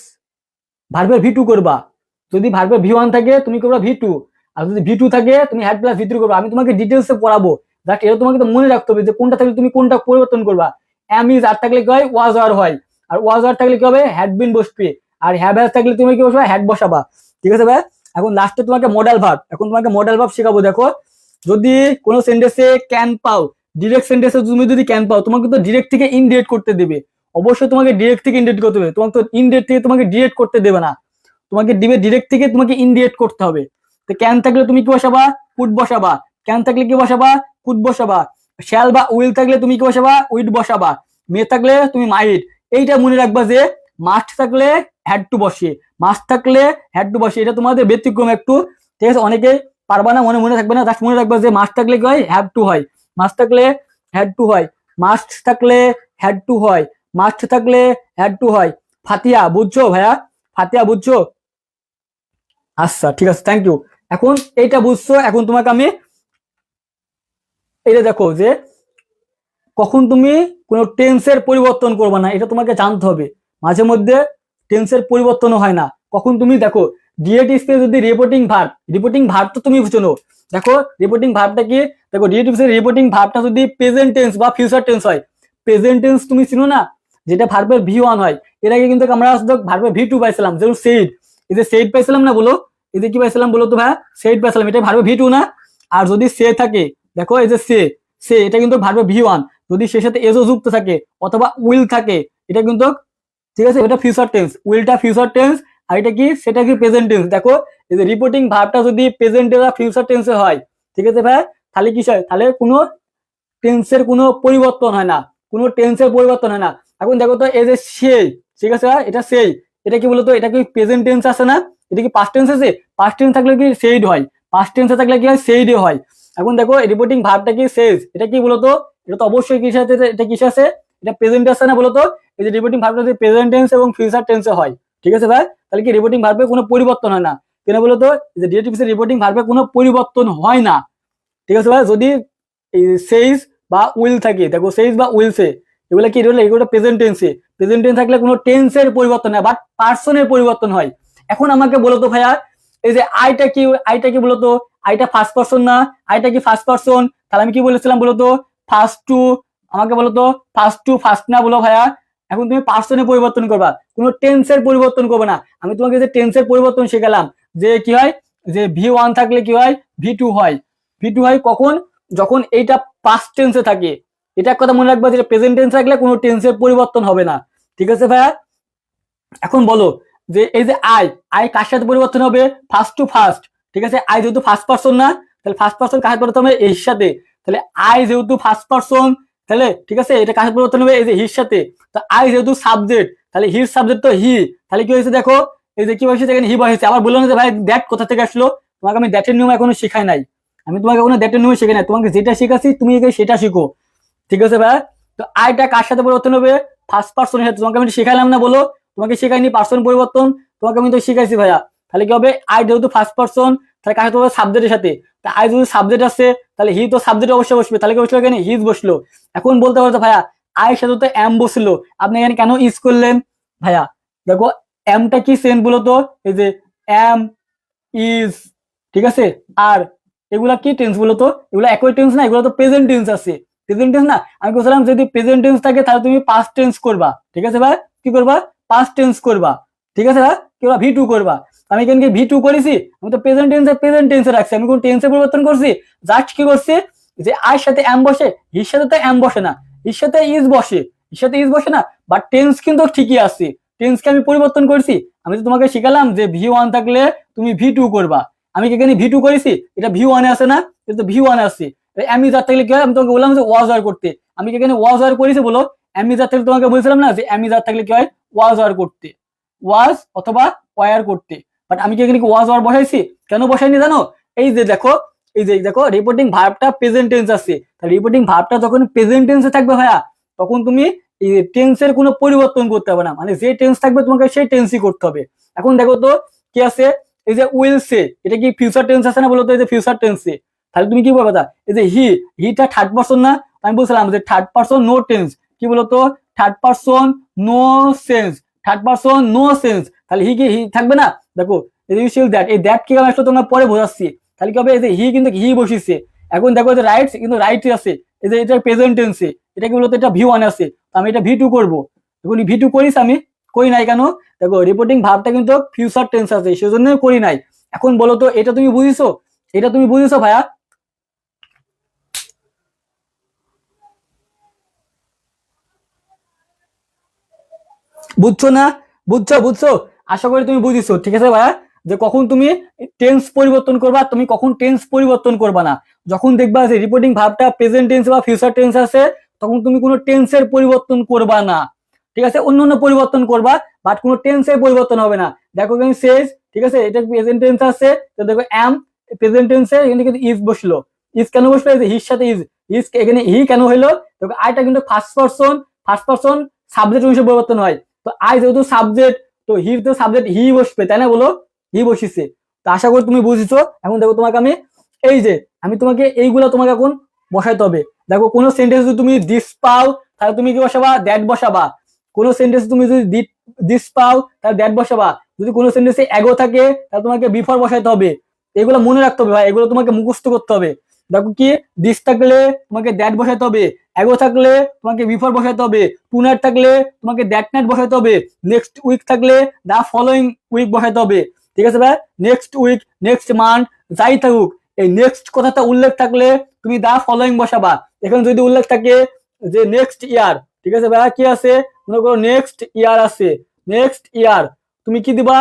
ভার্বের ভি টু করবা। যদি ভার্বের ভি ওয়ান থাকে তুমি করবা ভি টু, আর যদি ভি টু থাকে তুমি হ্যাড প্লাস ভি3 করবা। আমি তোমাকে ডিটেলসে পড়াবো, বাট এটা তোমাকে তো মনে রাখতে হবে যে কোনটা থাকলে তুমি কোনটা পরিবর্তন করবা। এম ইজ আর থাকলে কি হয়, ওয়াজ আর হয়। আর ওয়াজ আর থাকলে কি হবে, হ্যাড বিন বসবে। আর হ্যাভ হ্যাজ থাকলে তুমি কি বসবা, হ্যাড বসাবা, ঠিক আছে ভাই? এখন লাস্টে তোমাকে মডেল ভার্ব, এখন তোমাকে মডেল ভার্ব শেখাবো। দেখো যদি কোনো সেন্টেন্সে ক্যান পাও, ডিরেক্ট সেন্টেন্সে তুমি যদি ক্যান পাও, তোমাকে তো ডিরেক্ট থেকে ইনডিরেক্ট করতে দেবে। অবশ্যই তোমাকে ডিরেক্ট থেকে ইনডিরেক্ট করতে হবে, তোমাকে তো ইনডিরেক্ট থেকে তোমাকে ডিরেক্ট করতে দেবে না, তোমাকে দিবে ডিরেক্ট থেকে তোমাকে ইনডিরেক্ট করতে হবে। তো ক্যান থাকলে তুমি কি বসাবা, কুড বসাবা। ক্যান থাকলে কি বসাবা, কুড বসাবা। শ্যাল বা উইল থাকলে তুমি কি বসাবা, উইড বসাবা। মে থাকলে তুমি মাইট। এইটা মনে রাখবা যে মাস্ট থাকলে হ্যাড টু বসে, মাস্ট থাকলে হ্যাড টু বসে, এটা তোমাদের ব্যতিক্রম একটু, ঠিক আছে? অনেকে পারবা না, মনে থাকবে না, জাস্ট মনে রাখবা যে মাস্ট থাকলে কি হয়, হ্যাভ টু হয়, মাস্ট থাকলে হ্যাড টু হয়, মাস্ট থাকলে হ্যাড টু হয়, মাস্ট থাকলে হ্যাড টু হয়। ফাতিয়া বুঝছো ভাইয়া? ফাতিয়া বুঝছো? আচ্ছা ঠিক আছে, থ্যাংক ইউ। এখন এইটা বুঝছো, এখন তোমাকে আমি এটা দেখো যে কখন তুমি কোনো টেন্সের পরিবর্তন করবে না, এটা তোমাকে জানতে হবে। মাঝে মধ্যে টেন্সের পরিবর্তন হয় না, কখন তুমি দেখো ডিএটি স্পেস যদি রিপোর্টিং ভার্ব তো তুমি বুঝছো। দেখো রিপোর্টিং ভার্বটা কি, দেখো ডিএটি স্পেস রিপোর্টিং ভার্বটা যদি প্রেজেন্ট টেন্স বা ফিউচার টেন্স হয়, প্রেজেন্ট টেন্স তুমি চিনো না, যেটা ভার্বের ভি1 হয়, এর আগে কিন্তু আমরা ভার্বের ভি2 পাইছিলাম, যেমন সেইড, এই যে সেইড পাইছিলাম না, বলো এই যে কি পাইছিলাম বলো তো ভাই, সেইড পাইছিলাম, এটা ভার্বের ভি2 না? আর যদি সে থাকে, দেখো এই যে সে এটা কিন্তু ভার্বের ভি1, যদি সে সাথে এজও যুক্ত থাকে অথবা উইল থাকে, এটা কিন্তু ঠিক আছে, এটা ফিউচার টেন্স, উইলটা ফিউচার টেন্স, আর এটা কি, সেটা কি প্রেজেন্ট টেন্স। দেখো এই যে রিপোর্টিং ভার্বটা যদি প্রেজেন্ট বা ফিউচার টেন্সে হয়, ঠিক আছে ভাই, তাহলে কি হয়, তাহলে কোনো টেন্সের কোনো পরিবর্তন হয় না, কোনো টেন্সের পরিবর্তন হয় না। এখন দেখো তো এই যে সেই, ঠিক আছে ভাই, এটা সেই, এটা কি বলতো, এটা কি প্রেজেন্ট টেন্স আছে না, এটা কি পাস্ট টেন্স আছে, পাস্ট টেন্স থাকলে কি সেইড হয়, পাস্ট টেন্সে থাকলে কি হয়, সেইড হয়। এখন দেখো রিপোর্টিং ভার্বটা কি সেজ, এটা কি বলতো, এটা তো অবশ্যই কিসে আছে, এটা কিসে আছে, এটা প্রেজেন্ট আছে না বলতো। এই যে রিপোর্টিং ভার্বটা যদি প্রেজেন্ট টেন্স এবং ফিউচার টেন্সে হয়, ঠিক আছে ভাই, তাহলে কি রিপোর্টিং ভার্বে কোনো পরিবর্তন হয় না। কেন বলতো, যে ডিরেক্টিভ রিপোর্টিং ভার্বে কোনো পরিবর্তন হয় না, ঠিক আছে ভাই। যদি সেইজ বা উইল থাকে, দেখো সেইজ বা উইলসে, এগুলো কি, এগুলো প্রেজেন্ট টেন্সে, প্রেজেন্ট টেন্স থাকলে কোনো টেন্সের পরিবর্তন হয়, বাট পার্সনের পরিবর্তন হয়। এখন আমাকে বলতো ভাইয়া, এই যে আইটা কি বলতো, আইটা ফার্স্ট পারসন না, আইটা কি ফার্স্ট পারসন, তাহলে আমি কি বলেছিলাম বলতো, ফার্স্ট টু, আমাকে বলতো ফার্স্ট টু ফার্স্ট না বলো ভাইয়া। এখন তুমি পার্সনের পরিবর্তন করবা, কোনো টেন্সের পরিবর্তন করবে না। আমি তোমাকে যে টেন্সের পরিবর্তন শেখালাম, যে কি হয়, যে ভি1 থাকলে কি হয়, ভি2 হয়, ভি2 হয় কখন, যখন এইটা পাস্ট টেন্সে থাকে। এটা কথা মনে রাখবা, যে প্রেজেন্ট টেন্স থাকলে কোনো টেন্সের পরিবর্তন হবে না, ঠিক আছে ভাইয়া? এখন বলো যে এই যে আই কার সাথে পরিবর্তন হবে, ফার্স্ট টু ফার্স্ট, ঠিক আছে, আই যেহেতু ফার্স্ট পারসন না, তাহলে ফার্স্ট পারসন কার সাথে পরিবর্তন হবে, এর সাথে, তাহলে আই যেহেতু ফার্স্ট পারসন, তাহলে ঠিক আছে, এটা কার সাথে পরিবর্তন হবে, এই যে হির সাথে। তো আই যেহেতু সাবজেক্ট, তাহলে হির সাবজেক্ট তো হি, তাহলে কি হয়েছে দেখো, এই যে কি হয়েছে, এখানে হি বসেছে। আবার বললাম যে ভাই দ্যাট কোথা থেকে আসলো, তোমাকে আমি দ্যাটের নিয়ম এখনো শেখাই নাই, আমি তোমাকে এখনো দ্যাটের নিয়ম শেখাই নাই, তোমাকে যেটা শেখাচ্ছি তুমি সেটা শিখো, ঠিক আছে ভাই? তো আইটা কার সাথে পরিবর্তন হবে, ফার্স্ট পারসনের সাথে। তোমাকে আমি শিখাইলাম না বলো, তোমাকে শেখাইনি পার্সন পরিবর্তন, তোমাকে আমি তো শিখাইছি ভাইয়া। তাহলে কি হবে, আই যেহেতু ফার্স্ট পারসন, তাহলে কার সাথে হবে, সাবজেক্টের সাথে। তা আই যদি সাবজেক্ট আছে, তাহলে হি তো সাবজেক্ট অবশ্যই বসবে, তাহলে কি বসলো এখানে, হিজ বসলো। এখন বলতে পারতো ভাইয়া আয়ের সাথে তো এম বসলো, আপনি এখানে কেন ইউজ করলেন ভাইয়া? দেখো এমটা কি সেন্ট বলো তো, এই যে এম, ইজ, ঠিক আছে, আর এগুলা কি টেন্স বলতো, এগুলো একই টেন্স না, এগুলো তো প্রেজেন্ট টেন্স আছে, প্রেজেন্ট টেন্স না। আমি বলছিলাম যদি প্রেজেন্ট টেন্স থাকে তাহলে তুমি পাস্ট টেন্স করবা, ঠিক আছে ভাই, কি করবা, পাস্ট টেন্স করবা, ঠিক আছে ভাই, কি করবা, ভি2 করবা। আমি এখানে ভি2 করেছি, আমি তো প্রেজেন্ট টেন্সে রাখছি, আমি কোন টেন্সে পরিবর্তন করছি, জাস্ট কি করছি, যে আয়ের সাথে এম বসে, হির সাথে তো এম বসে না, হির সাথে ইজ বসে, হির সাথে ইজ বসে না, বাট টেন্স কিন্তু ঠিকই আছে, টেন্সকে আমি পরিবর্তন করছি। আমি তো তোমাকে শিখালাম যে ভি1 থাকলে তুমি ভি2 করবা, আমি কি এখানে ভি2 করেছি, এটা ভি1 এ আছে না, এটা তো ভি1 এ আছে। আমি যার থাকলে কি হয়, আমি তোমাকে বললাম যে ওয়াজ আর করতে, আমি কি এখানে ওয়াজ আর করেছি বলো, আমি যার থাকলে তোমাকে বলছিলাম না যে আমি যার থাকলে কি হয়, ওয়াজ আর করতে, ওয়াজ অথবা ওয়ার করতে, বাট আমি কি এখানে ওয়াজ আর বসাইছি, কেন বসাইনি জানো, এই যে দেখো, এই যে দেখো রিপোর্টিং ভার্বটা প্রেজেন্ট টেন্স আছে, তাহলে রিপোর্টিং ভার্বটা যখন প্রেজেন্ট টেন্সে থাকবে ভাইয়া, তখন তুমি টেন্সের কোনো পরিবর্তন করতে হবে না, মানে যে টেন্স থাকবে তোমাকে সেই টেন্সই করতে হবে। এখন দেখো তো কি আছে, এই যে উইল সে, এটা কি ফিউচার টেন্স আছে না বলতো, এই যে ফিউচার টেন্সে, তাহলে তুমি কি বলবে, এই যে হিটা থার্ড পারসন না, আমি বলছিলাম যে থার্ড পারসন নো টেন্স, কি বলতো, third person no sense, third person no sense, তাহলে হি থাকবে না। দেখো এই যে ইউ দ্যাট, এই দ্যাট কি আসলে তোমরা পরে বোঝাচ্ছি, তাহলে কি হবে, এই যে হি কিন্তু হি বসিছে। এখন দেখো যে রাইটস কিন্তু রাইট আছে, এই যে এটা প্রেজেন্ট টেন্সে, এটা কি বলতো, এটা ভি1 আছে, আমি এটা ভি2 করবো। এখন ভি2 করিস, আমি করি নাই কেন, দেখো রিপোর্টিং ভার্বটা কিন্তু ফিউচার টেন্স আছে, সেজন্য করি নাই। এখন বলো তো এটা তুমি বুঝিছো, এটা তুমি বুঝিছো ভাইয়া? বুঝছো না, বুঝছো, আশা করি তুমি বুঝিছো, ঠিক আছে ভাইয়া, যে কখন তুমি টেন্স পরিবর্তন করবা, তুমি কখন টেন্স পরিবর্তন করবা না, যখন দেখবা যে রিপোর্টিং ভার্বটা প্রেজেন্ট টেন্স বা ফিউচার টেন্স আছে, তখন তুমি কোনো টেন্সের পরিবর্তন করবা না, ঠিক আছে, অন্য অন্য পরিবর্তন করবা, বাট কোনো টেন্সের পরিবর্তন হবে না। দেখো এখানে সেজ, ঠিক আছে, এটা প্রেজেন্ট টেন্স আছে, তো দেখো এম প্রেজেন্ট টেন্সে এখানে কিন্তু ইজ বসলো। ইজ কেন বসলো? এই যে হির সাথে ইজ, ইজ এখানে হি কেন হইলো? দেখো আইটা কিন্তু ফার্স্ট পারসন সাবজেক্ট হিসেবে পরিবর্তন হয়। তো আই যেহেতু সাবজেক্ট, তো হির তো সাবজেক্ট হি বসবে, তাই না? বলো, হি বসিছে। তো আশা করি তুমি বুঝিছো। এখন দেখো তোমাকে আমি এই যে আমি তোমাকে এইগুলা তোমাকে এখন বসাইতে হবে। দেখো কোন সেন্টেন্স যদি তুমি দিস পাও তাহলে তুমি কি বসাবা? দ্যাট বসাবা। কোন সেন্টেন্স তুমি যদি দিস পাও তাহলে দ্যাট বসাবা। যদি কোনো সেন্টেন্সে এগো থাকে তাহলে তোমাকে বিফোর বসাইতে হবে। এগুলো মনে রাখতে হবে ভাই, এগুলো তোমাকে মুখস্থ করতে হবে। দেখো কি, দিস থাকলে তোমাকে দ্যাট বসাইতে হবে, এগো থাকলে তোমাকে বিফোর বসাইতে হবে, টু নাইট থাকলে তোমাকে দ্যাট নাইট বসাইতে হবে, নেক্সট উইক থাকলে দা ফলোইং উইক বসাইতে হবে। ঠিক আছে ভাই? নেক্সট উইক, নেক্সট মান্থ, যাই থাকুক, এই নেক্সট কথাটা উল্লেখ থাকলে তুমি দা ফলোইং বসাবা। এখানে যদি উল্লেখ থাকে যে নেক্সট ইয়ার, ঠিক আছে ভাই, কি আছে? মনে করো নেক্সট ইয়ার আছে, নেক্সট ইয়ার, তুমি কি দিবা?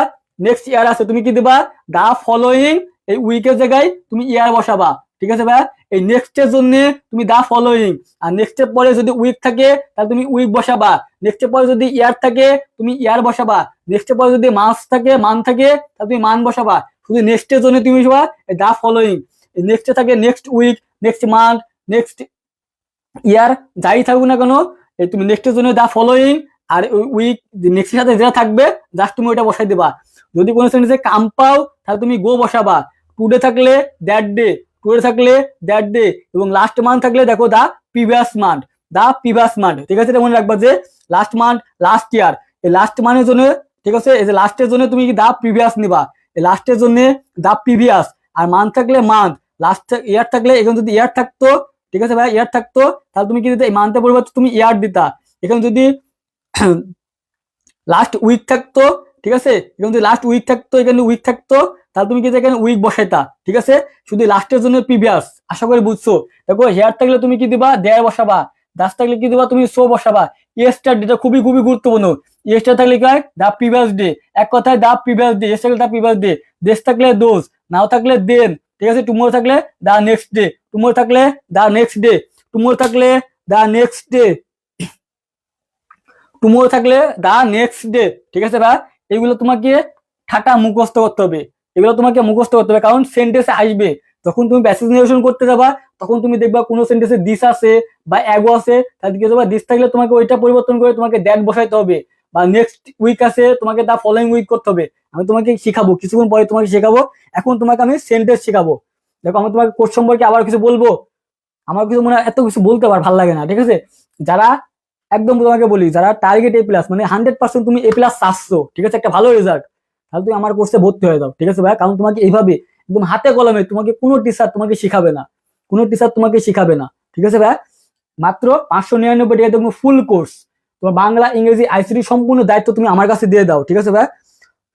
নেক্সট ইয়ার আছে, তুমি কি দিবা? দা ফলোইং, এই উইকের জায়গায় তুমি ইয়ার বসাবা। ঠিক আছে ভাই? এই নেক্সটের জন্য তুমি দা ফলোইং, আর নেক্সটের পরে যদি উইক থাকে তাহলে তুমি উইক বসাবা, নেক্সটের পরে যদি ইয়ার থাকে তুমি ইয়ার বসাবা, নেক্সটের পরে যদি মাস থাকে, মান থাকে, তাহলে তুমি মান বসাবা। শুধু নেক্সটের জন্য তুমি বসাবা দা ফলোইং। নেক্সটে থাকে next week, next month, next year, যাই থাকুক না কেন, তুমি নেক্সটের জন্য দা ফলোইং, আর উইক নেক্সটের সাথে যেটা থাকবে জাস্ট তুমি ওইটা বসাই দিবা। যদি কোনো সেন্টেন্সে কাম পাও তাহলে তুমি গো বসাবা। টুডে থাকলে দ্যাট ডে, টুডে থাকলে দ্যাট ডে, এবং লাস্ট মান্থ থাকলে দেখো দা প্রিভিয়াস মান্থ, দা প্রিভিয়াস মান্থ। ঠিক আছে, এটা মনে রাখবা যে লাস্ট মান্থ, লাস্ট ইয়ার, এই লাস্ট মান্থের জন্য, ঠিক আছে, এই যে লাস্টের জন্য তুমি দা প্রিভিয়াস নিবা, এই লাস্টের জন্য দা প্রিভিয়াস, আর মান্থ থাকলে মান্থ, লাস্ট ইয়ার থাকলে এখানে যদি ইয়ার থাকতো, ঠিক আছে ভাই, ইয়ার থাকতো তাহলে তুমি কি দিতে? এই মান্থের পরিবর্তে তুমি ইয়ার দিতা। এখানে যদি লাস্ট উইক থাকতো, ঠিক আছে, এখানে যদি লাস্ট উইক থাকতো, এখানে উইক থাকতো, তাহলে তুমি কি এখানে উইক বসাইতা। ঠিক আছে, শুধু লাস্টের জন্য প্রিভিয়াস। আশা করি বুঝছো। দেখো হেয়ার থাকলে তুমি কি দিবা? দেয়ার বসাবা। দাস থাকলে কি দিবা? তুমি সো বসাবা। ইয়েস্টার ডেটা খুবই খুবই গুরুত্বপূর্ণ। ইয়েস্টার থাকলে কি হয়? দা প্রিভিয়াস ডে, এক কথায় দা প্রিভিয়াস ডে। ইয়েস্টার দা প্রিভিয়াস ডে। দেশ থাকলে দোজ, নাও থাকলে দেন। ঠিক আছে, টুমোরো থাকলে দা নেক্সট ডে, টুমোরো থাকলে দা নেক্সট ডে, টুমোরো থাকলে দা নেক্সট ডে, টুমোরো থাকলে দা নেক্সট ডে। ঠিক আছে ভাই? এগুলো তোমাকে ঠাটা মুখস্থ করতে হবে, এগুলো তোমাকে মুখস্থ করতে হবে, কারণ সেন্টেন্সে আসবে। যখন তুমি প্যাসেজ নির্বাচন করতে যাবা তখন তুমি দেখবা কোনো সেন্টেন্সে দিস আছে বা এগো আছে, তাহলে কি হবে? দিস থাকলে তোমাকে ওইটা পরিবর্তন করে তোমাকে দ্যাট বসাইতে হবে, বা নেক্সট উইক আছে তোমাকে দা ফলোইং উইক করতে হবে। আমি তোমাকে শিখাবো, কিছুক্ষণ পরে তোমাকে শেখাবো। এখন তোমাকে আমি সেন্টেন্স শেখাবো। দেখো আমি তোমাকে কোর্স সম্পর্কে আবার কিছু বলবো। আমার কিছু মনে হয় এত কিছু বলতে আবার ভালো লাগে না। ঠিক আছে, যারা একদম তোমাকে বলি, যারা টার্গেট এ প্লাস, মানে 100% তুমি এ প্লাস চাচ্ছো, ঠিক আছে, একটা ভালো রেজাল্ট, তাহলে তুমি আমার কোর্সে ভর্তি হয়ে যাও। ঠিক আছে ভাই? কারণ তোমাকে এইভাবে একদম হাতে কলমে তোমাকে কোনো টিচার তোমাকে শিখাবে না, কোনো টিচার তোমাকে শিখাবে না। ঠিক আছে ভাই? মাত্র 599 টাকা তুমি ফুল কোর্স, তোমার বাংলা, ইংরেজি, আইসিটি সম্পূর্ণ দায়িত্ব তুমি আমার কাছে দিয়ে দাও। ঠিক আছে ভাই?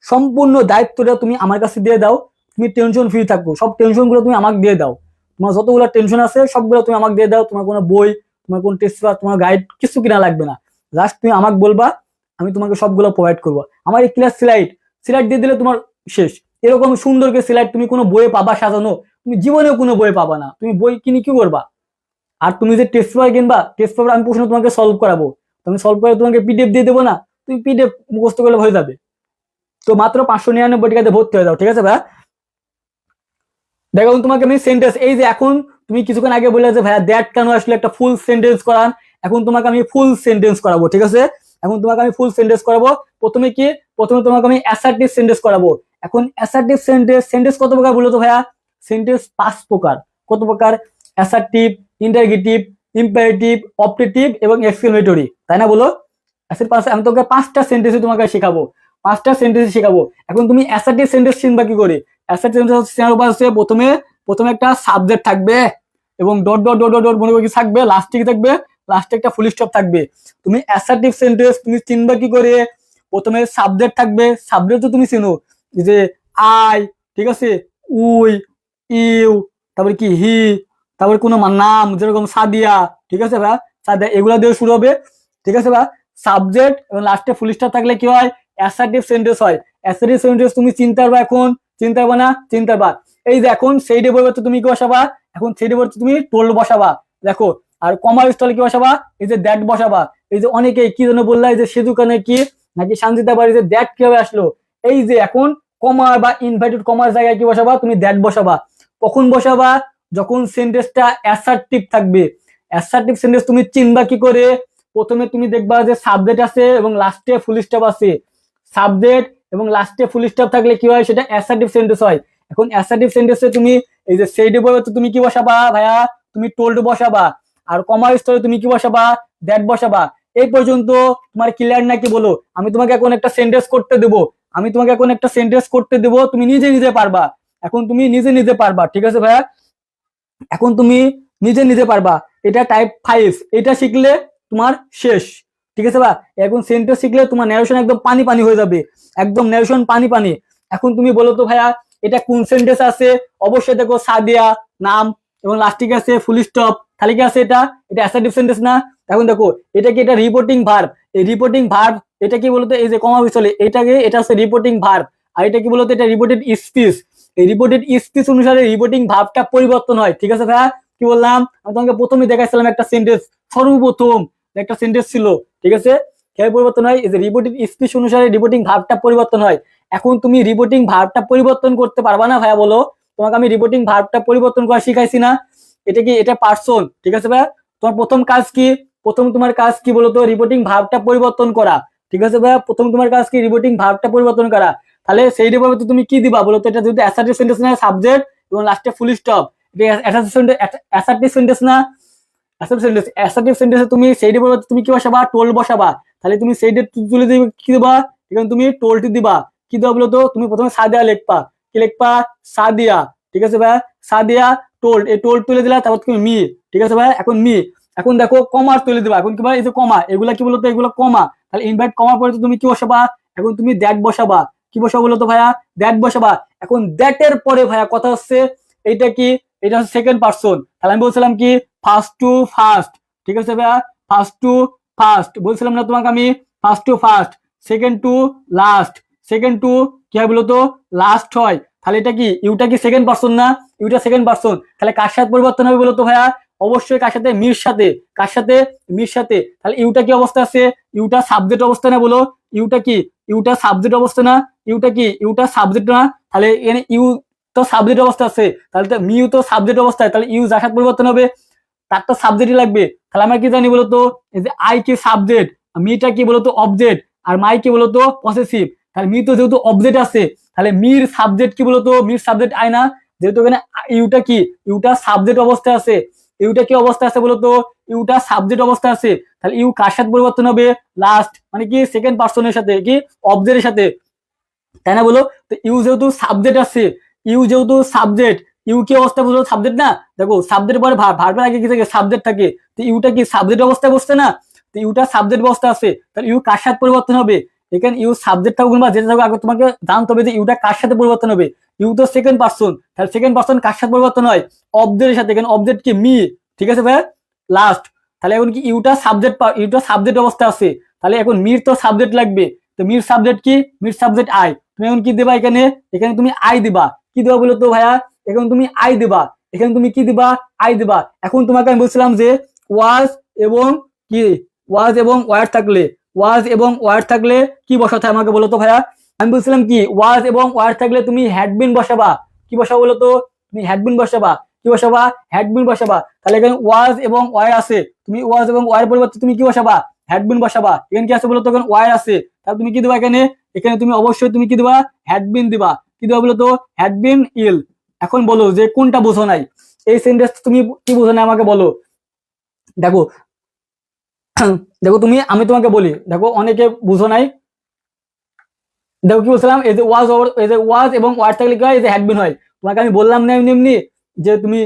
সম্পূর্ণ দায়িত্বটা তুমি আমার কাছে দিয়ে দাও। তুমি টেনশন ফ্রি থাকবো, সব টেনশন গুলো তুমি আমাকে দিয়ে দাও। তোমার যতগুলো টেনশন আছে সবগুলো তুমি আমাকে দিয়ে দাও। তোমার কোনো বই, তোমার কোন টেস্ট পেপার, তোমার গাইড কিছু কিনা লাগবে না। জাস্ট তুমি আমাকে বলবা, আমি তোমাকে সবগুলো প্রোভাইড করবো। আমার এই ক্লাস সিলাইড দিয়ে দিলে তোমার শেষ। এরকম সুন্দর করে সিলাইড তুমি কোনো বইয়ে পাবা সাজানো, তুমি জীবনেও কোনো বই পাবা না। তুমি বই কিনে কি করবা? আর তুমি যে টেস্ট পেপার কিনবা, টেস্ট পেপার আমি প্রশ্ন তোমাকে সলভ করাবো, তুমি সলভ করে তোমাকে পিডিএফ দিয়ে দেবো না, তুমি পিডিএফ মুখস্থ করলে হয়ে যাবে। তো মাত্র 599 টাকাতে ভর্তি হয়ে যাও। ঠিক আছে ভাই? দেখো তোমাকে আমি সেন্টেন্স, এই যে এখন তুমি কিছুক্ষণ আগে বললে যে ভাইয়া দ্যাট কেন আসলে একটা ফুল সেন্টেন্স করান, এখন তোমাকে আমি ফুল সেন্টেন্স করাবো। ঠিক আছে, এখন তোমাকে আমি ফুল সেন্টেন্স করাবো। প্রথমে কি, প্রথমে তোমাকে আমি অ্যাসার্টিভ সেন্টেন্স করাবো। এখন অ্যাসার্টিভ সেন্টেন্স কত প্রকার বলো তো ভাইয়া? সেন্টেন্স 5 প্রকার। কত প্রকার? অ্যাসার্টিভ, ইন্টারগেটিভ, ইম্পারেটিভ, অপটেটিভ এবং এক্সক্লেমেটরি, তাই না? বলো। আমি তোকে 5টা সেন্টেন্স তোমাকে শেখাবো, 5টা সেন্টেন্স শেখাবো। এখন তুমি অ্যাসার্টিভ সেন্টেন্স চিনবা কি করে? অ্যাসার্টিভ সেন্টেন্স চেনার উপায় হচ্ছে প্রথমে একটা সাবজেক্ট থাকবে এবং ডট ডট ডট ডট মনে করে থাকবে, লাস্টে কি থাকবে? লাস্টে একটা ফুল স্টপ থাকবে। তুমি অ্যাসার্টিভ সেন্টেন্স তুমি চিনবা কি করে? প্রথমে সাবজেক্ট থাকবে, সাবজেক্ট তো তুমি চিনো যে আই, ঠিক আছে, উই, ইউ, তারপরে কি হি, তারপরে কোনো নাম যেরকম সাদিয়া, ঠিক আছে ভাই, সাদিয়া, এগুলা দিয়ে শুরু হবে। ঠিক আছে ভাই? সাবজেক্ট এবং লাস্টে ফুল স্টপ থাকলে কি হয়? অ্যাসার্টিভ সেন্টেন্স হয়। অ্যাসার্টিভ সেন্টেন্স তুমি চিনতে পারবা, এখন চিনতে পারবা না? চিনতে পারবা। এই যে এখন সেইডে পরিবর্তে তুমি কি বসাবা? এখন সেইডে পরিবর্তে তুমি টোল্ড বসাবা। দেখো, আর কমার স্থলে কি বসাবা? এই যে দ্যাট বসাবা। এই যে অনেকে কি জন্য বললা, এই যে সে দোকানে কি নাকি শান্তিতা বাড়িতে দ্যাট কিভাবে আসলো, এই যে এখন কমার বা ইনভার্টেড কমার জায়গায় কি বসাবা, তুমি দ্যাট বসাবা। কখন বসাবা, যখন সেন্টেন্সটা অ্যাসার্টিভ থাকবে। অ্যাসার্টিভ সেন্টেন্স তুমি চিনবা কি করে, প্রথমে তুমি দেখবা যে সাবজেক্ট আছে এবং লাস্টে ফুল স্টপ আছে। সাবজেক্ট এবং লাস্টে ফুল স্টপ থাকলে কি হয়, সেটা অ্যাসার্টিভ সেন্টেন্স হয়। এখন অ্যাসার্টিভ সেন্টেন্সে তুমি এই যে সেইডে বলবে, তো তুমি কি বসাবা ভাইয়া, তুমি টোল্ড বসাবা। আর কমার স্তরে তুমি কি বসাবা, দ্যাট বসাবা। এই পর্যন্ত তোমার ক্লিয়ার নাকি বলো? আমি তোমাকে এখন একটা সেন্টেন্স করতে দেবো, আমি তোমাকে এখন একটা সেন্টেন্স করতে দেবো, তুমি নিজে নিজে পারবা। এখন তুমি নিজে নিজে পারবা, ঠিক আছে ভাইয়া? এখন তুমি নিজে নিজে পারবা। এটা টাইপ 5, এটা শিখলে তোমার শেষ, ঠিক আছে বা? এখন সেন্টেন্স শিখলে তোমার ন্যারেশন একদম পানি পানি হয়ে যাবে, একদম ন্যারেশন পানি পানি। এখন তুমি বলো তো ভাইয়া, এটা কোন সেন্টেন্স আছে? অবশ্যই দেখো সাদিয়া নাম এবং লাস্টিক আছে ফুল স্টপ, তাহলে কি আছে এটা? এটা অ্যাসার্টিভ সেন্টেন্স না? এখন দেখো এটা কি, এটা রিপোর্টিং ভার্ব। এই রিপোর্টিং ভার্ব এটা কি বলতো, এই যে কমা বিচলে এটাকে, এটা হচ্ছে রিপোর্টিং ভার্ব। আর এটা কি বলতো, এটা রিপোর্টেড স্পিচ। এই রিপোর্টেড স্পিচ অনুসারে রিপোর্টিং ভার্বটা পরিবর্তন হয়, ঠিক আছে ভাইয়া? কি বললাম আমি তোমাকে প্রথমে দেখাইছিলাম একটা সেন্টেন্স, সর্বপ্রথম একটা সেন্টেন্স ছিল, ঠিক আছে? কিভাবে পরিবর্তন হয়, এই যে রিপোর্টেড স্পিচ অনুসারে রিপোর্টিং ভার্বটা পরিবর্তন হয়। এখন তুমি রিপোর্টিং ভার্বটা পরিবর্তন করতে পারবা না ভাইয়া বলো? তোমাকে আমি রিপোর্টিং ভার্বটা পরিবর্তন করা শিখাইছি না? এটা কি, এটা পারসন, ঠিক আছে ভাইয়া? তোমার প্রথম কাজ কি, প্রথম তোমার কাজ কি বলতো, রিপোর্টিং ভার্বটা পরিবর্তন করা, ঠিক আছে ভাইয়া? প্রথম তোমার কাজ কি, রিপোর্টিং ভার্বটা পরিবর্তন করা। তাহলে সেই ভাবে তুমি কি দিবা বলতো? এটা যদি অ্যাসার্টিভ সেন্টেন্স না, সাবজেক্ট এবং লাস্টে ফুল স্টপ, এটা অ্যাসার্টিভ সেন্টেন্স না? অ্যাসার্টিভ সেন্টেন্সে তুমি সেইডে বলবে, তুমি কি বসাবা, টোল বসাবা। তাহলে তুমি সেইডে তুলে দিবে, কি দিবা, এখানে তুমি টোলটি দিবা। কি দেবা বলতো? তুমি প্রথমে সাদিয়া লিখবা, কি লিখবা, সাদিয়া, ঠিক আছে ভাই? সাদিয়া টোল্ড, এই টোল্ড তুলে দিলা, তারপর তুমি মি, ঠিক আছে ভাই? এখন মি, এখন দেখো কমার তুলে দিবা। এখন কি ভাই, এই যে কমা, এগুলা কি বলতো, এগুলো কমা। তাহলে ইনভার্ট কমার পরে তুমি কি বসাবা, এখন তুমি দ্যাট বসাবা। কি বসাবো বলতো ভাইয়া, দ্যাট বসাবা। এখন দ্যাটের পরে ভাইয়া কথা হচ্ছে, এইটা কি, এটা হচ্ছে সেকেন্ড পারসন। তাহলে আমি বলছিলাম কি, ফার্স্ট টু ফার্স্ট, ঠিক আছে ভাইয়া? ফার্স্ট টু ফার্স্ট বলছিলাম না তোমাকে আমি, first to first. Second to last, second to কি হয় বলতো, লাস্ট হয়। তাহলে এটা কি, ইউটা কি সেকেন্ড পারসন না? ইউটা সেকেন্ড পারসন। তাহলে কার সাথে পরিবর্তন হবে বলতো ভাইয়া? অবশ্যই কার সাথে, মির সাথে। কার সাথে, মির সাথে। তাহলে ইউটা কি অবস্থা আছে, ইউটা সাবজেক্ট অবস্থা না বলো? ইউটা কি, ইউটা সাবজেক্ট অবস্থা না? ইউটা কি, ইউটা সাবজেক্ট না? তাহলে এখানে ইউ তো সাবজেক্ট অবস্থা আছে, তাহলে তো মিউ তো সাবজেক্ট অবস্থায়, তাহলে ইউ যার সাথে পরিবর্তন হবে তার তো সাবজেক্টই লাগবে। তাহলে আমরা কি জানি বলতো, এই যে আই কি সাবজেক্ট, মিটা কি বলতো অবজেক্ট, আর মাই কি বলতো পসেসিভ। তাহলে মি তো যেহেতু অবজেক্ট আছে, তাহলে মির সাবজেক্ট কি বলতো, মির সাবজেক্ট আই না? যেহেতু এখানে ইউটা কি, ইউটা সাবজেক্ট অবস্থায় আছে। ইউটা কি অবস্থা আছে বলতো, ইউটা সাবজেক্ট অবস্থা আছে। তাহলে ইউ কার সাথে পরিবর্তন হবে, লাস্ট, মানে কি সেকেন্ড পারসনের সাথে, কি অবজেক্টের সাথে, তাই না বলো? তো ইউ যেহেতু সাবজেক্ট আছে, ইউ যেহেতু সাবজেক্ট, ইউ কি অবস্থা বলতো, সাবজেক্ট না? দেখো সাবজেক্ট পরে ভার্বের আগে কি থাকে, সাবজেক্ট থাকে। তো ইউটা কি সাবজেক্ট অবস্থায় বসছে না? তো ইউটা সাবজেক্ট অবস্থা আছে, তাহলে ইউ কার সাথে পরিবর্তন হবে? এখানে ইউ সাবজেক্ট থাকুক বা যেটা থাকুক, আগে তোমাকে জানতে হবে যে ইউটা কার সাথে পরিবর্তন হবে। ইউ তো সেকেন্ড পারসন, তাহলে সেকেন্ড পারসন কার সাথে পরিবর্তন হয়, অবজেক্টের সাথে। এখানে অবজেক্ট কি, মি, ঠিক আছে ভাই? লাস্ট। তাহলে এখন কি, ইউটা সাবজেক্ট, ইউটা সাবজেক্ট অবস্থা আছে, তাহলে এখন মির তো সাবজেক্ট লাগবে। তো মির সাবজেক্ট কি, মির সাবজেক্ট আই। তুমি এখন কি দিবা, এখানে, এখানে তুমি আই দিবা। কি দিবা বলো তো ভাইয়া, এখন তুমি আই দিবা। এখানে তুমি কি দিবা, আই দিবা। এখন তোমাকে আমি বলছিলাম যে ওয়াজ এবং কি, ওয়াজ এবং ওয়ার থাকলে, ওয়াজ এবং ওয়ার থাকলে কি বসাতে হয় আমাকে বলো তো ভাইয়া? আমি বলছিলাম কি, ওয়াজ এবং ওয়ার থাকলে তুমি হ্যাডবিন বসাবা। কি বসাবো বলো তো, তুমি হ্যাডবিন বসাবা। কি বসাবা, হ্যাডবিন বসাবা। তাহলে এখানে ওয়াজ এবং ওয়ার আছে, তুমি ওয়াজ এবং ওয়ার পরিবর্তে তুমি কি বসাবা, হ্যাডবিন বসাবা। এখানে কি আছে বলো তো, এখন ওয়ার আছে, তাহলে তুমি কি দিবা এখানে, এখানে তুমি অবশ্যই তুমি কি দিবা, হ্যাডবিন দিবা। কি দিবা বলো তো, হ্যাডবিন ইল। এখন বলো যে কোনটা বোঝো নাই, এই সেন্টেন্স তুমি কি বোঝো নাই আমাকে বলো। দেখো, দেখো তুমি, আমি তোমাকে বলি, দেখো অনেকে বুঝো নাই। দেখো কি বলছিলাম, এই যে ওয়াজ, এই যে ওয়াজ এবং ওয়ার থাকলে কি হয়, এই যে হ্যাডবিন হয়। তোমাকে আমি বললাম না এমনি এমনি যে তুমি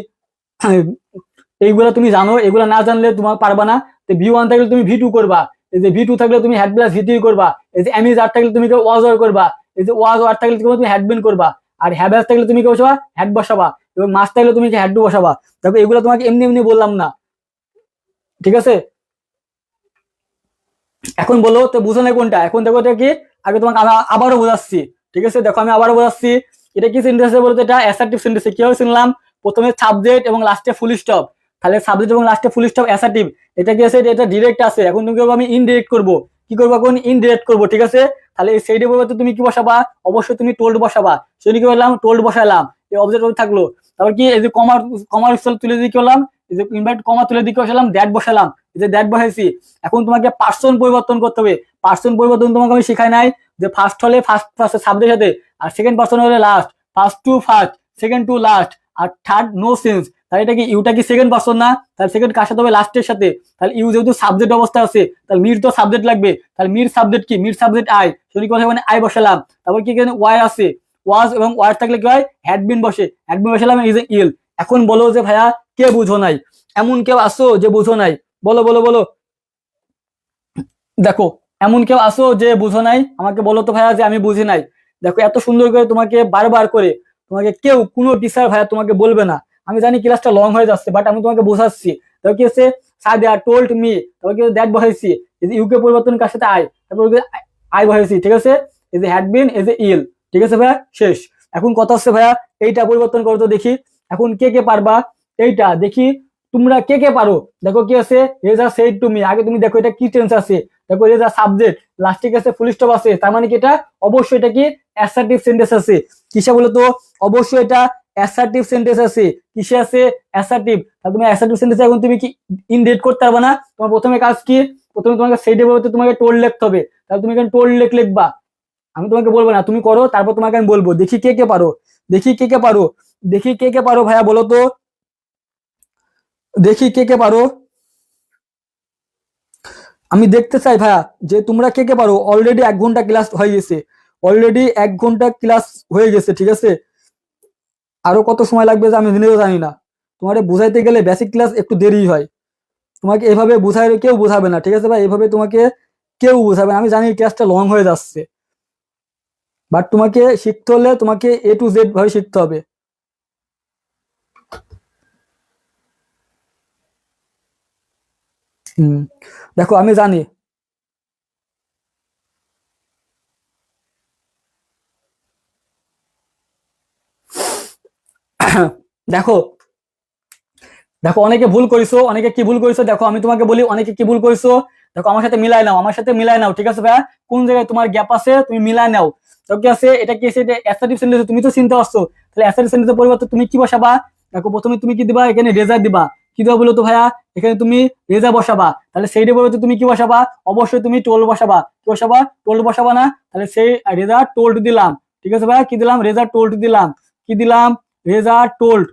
এইগুলা তুমি জানো, এগুলা না জানলে তোমার পারবা না। তো ভি1 থাকলে তুমি ভি2 করবা, এই যে ভি2 থাকলে তুমি হেড প্লাস ভি3 করবা, এই যে এমইজ আর থাকলে তুমি ওয়াজ ওয়ার করবা, এই যে ওয়াজ ওয়ার থাকলে তুমি হেডবিন করবা, আর হ্যাভ থাকলে তুমি কি বসাবা, হেড বসাবা, এবং মাস থাকলে তুমি কি হেড বসাবা। তবে এগুলো তোমাকে এমনি এমনি বললাম না, ঠিক আছে? এখন বলো তো বুঝো না কোনটা। এখন দেখো এটা কি, আগে তোমাকে আবারও বোঝাচ্ছি, ঠিক আছে? দেখো আমি আবারও বোঝাচ্ছি, এটা কি সেন্টেন্স বলতো, এটা অ্যাসার্টিভ সেন্টেন্স। কি হবে শুনলাম, প্রথমে সাবজেক্ট এবং লাস্টে ফুল স্টপ। তাহলে সাবজেক্ট এবং লাস্টে ফুল স্টপ অ্যাসার্টিভ, এটা কি আছে, এটা ডিরেক্ট আছে। এখন তুমি আমি ইনডিরেক্ট করবো, কি করবো এখন ইনডিরেক্ট করবো, ঠিক আছে। তাহলে এই সেইডের পরিবর্তে তুমি কি বসাবা, অবশ্যই তুমি টোল্ড বসাবা। সেটা কি বললাম, টোল্ড বসালাম, এই অবজেক্ট থাকলো। তারপর কি এই যে কমার কমার তুলে দিয়ে কি করলাম, এই যে ইনভার্ট কমা তুলে দিয়ে কি বসালাম, দ্যাট বসালাম, এই যে দ্যাট বসাইছি। এখন তোমাকে পার্সন পরিবর্তন করতে হবে। পার্সন পরিবর্তন তোমাকে আমি শেখাই নাই যে ফার্স্ট হলে ফার্স্ট ফার্স্ট সাবজেক্টের সাথে, আর সেকেন্ড পার্সন হলে last, first to first, second to last, আর থার্ড নো সেন্স। তাহলে এটা কি ইউটা কি সেকেন্ড পার্সন না, তাহলে সেকেন্ড কার সাথে হবে, লাস্টের সাথে। তাহলে ইউ যেহেতু সাবজেক্ট অবস্থা আছে, তাহলে মির তো সাবজেক্ট লাগবে, তাহলে মির সাবজেক্ট কি, মির সাবজেক্ট আই, সেটি কথা মানে আই বসালাম। তারপর কি এখানে ওয়াই আছে, ওয়াজ এবং ওয়ার থাকলে কি হয়, হ্যাড বিন বসে, হ্যাড বিন বসালাম, ইজ ইল। এখন বলো যে ভাইয়া কে বুঝো নাই, এমন কেউ আসো যে বুঝো নাই, বলো বলো বলো। দেখো এমন কেউ আসো যে বুঝো নাই, আমাকে বলো তো ভাইয়া যে আমি বুঝি নাই। দেখো এত সুন্দর করে তোমাকে বারবার করে তোমাকে কেউ কোনো টিচার ভাইয়া তোমাকে বলবে না। আমি জানি ক্লাসটা লং হয়ে যাচ্ছে, বাট আমি তোমাকে বোঝাচ্ছি। তারপর কি আছে, সাদিয়া টোল্ড মি, তারপর কি দ্যাট বসাইছি, এই যে ইউকে পরিবর্তন কার সাথে আই, তারপর আই বসাইছি, ঠিক আছে। এই যে হ্যাড বিন, এই যে ইল, ঠিক আছে ভাইয়া, শেষ। এখন কথা হচ্ছে ভাইয়া এইটা পরিবর্তন করো তো দেখি। এখন কে কে পারবা এইটা দেখি, তোমরা কে কে পারো। দেখো কি আছে, রেজা সেড টু মি, আগে তুমি দেখো এটা কি টেন্স আছে, দেখো রেজা সাবজেক্ট, লাস্টে আছে ফুল স্টপ আছে, তার মানে কি এটা অবশ্যই এটা কি অ্যাসার্টিভ সেন্টেন্স আছে। কিসে বলো তো, অবশ্যই এটা অ্যাসার্টিভ সেন্টেন্স আছে। কিসে আছে, অ্যাসার্টিভ। তাহলে তুমি অ্যাসার্টিভ সেন্টেন্স এখন তুমি কি ইনডেট করতে পারবে না। তোমার প্রথমে কাজ কি, প্রথমে তোমাকে সেইডে বলতে তোমাকে টোল্ড লিখতে হবে। তাহলে তুমি এখানে টোল্ড লিখবা, আমি তোমাকে বলবো না, তুমি করো, তারপর তোমাকে আমি বলবো। দেখি কে কে পারো, দেখি কে কে পারো, দেখি কে কে পারো ভাইয়া বলো তো, দেখি কে কে পারো। আমি দেখতে চাই ভাইয়া যে তোমরা কে কে পারো। অলরেডি 1 ঘন্টা ক্লাস হয়ে গেছে, অলরেডি 1 ঘন্টা ক্লাস হয়ে গেছে, ঠিক আছে। আরো কত সময় লাগবে যে আমি নিজেও জানি না। তোমারে বুঝাইতে গেলে বেসিক ক্লাস একটু দেরি হয়, তোমাকে এভাবে বুঝাই কেউ বুঝাবে না, ঠিক আছে ভাই, এভাবে তোমাকে কেউ বুঝাবে না। আমি জানি ক্লাসটা লং হয়ে যাচ্ছে, বাট তোমাকে শিখতে হলে তোমাকে এ টু জেড ভাবে শিখতে হবে। হুম, দেখো আমি জানি। দেখো দেখো অনেকে ভুল করিছো, অনেকে কি ভুল করিছো, দেখো আমি তোমাকে বলি অনেকে কি ভুল করিছো। দেখো আমার সাথে মিলাই নাও, আমার সাথে মিলাই নাও, ঠিক আছে ভাইয়া, কোন জায়গায় তোমার গ্যাপ আছে তুমি মিলাই নাও। তো কি আছে, এটা কি আছে, এটা অ্যাসার্টিভ সেন্টেন্স, তুমি তো চিনতে পারছো। তাহলে অ্যাসার্টিভ সেন্টেন্সের পরিবর্তে তুমি কি বসাবা, দেখো প্রথমে তুমি কি দিবা, এখানে রেজার দিবা। কি দিবা বলো তো ভাইয়া, এখানে তুমি রেজা বসাবা। তাহলে সেইটার পরিবর্তে তুমি কি বসাবা, অবশ্যই তুমি টোল্ড বসাবা। কি বসাবা, টোল্ড বসাবা না। তাহলে সেই রেজা টোল্ড দিলাম, ঠিক আছে ভাইয়া, কি দিলাম, রেজা টোল্ড দিলাম, কি দিলাম, রেজা টোল্ড।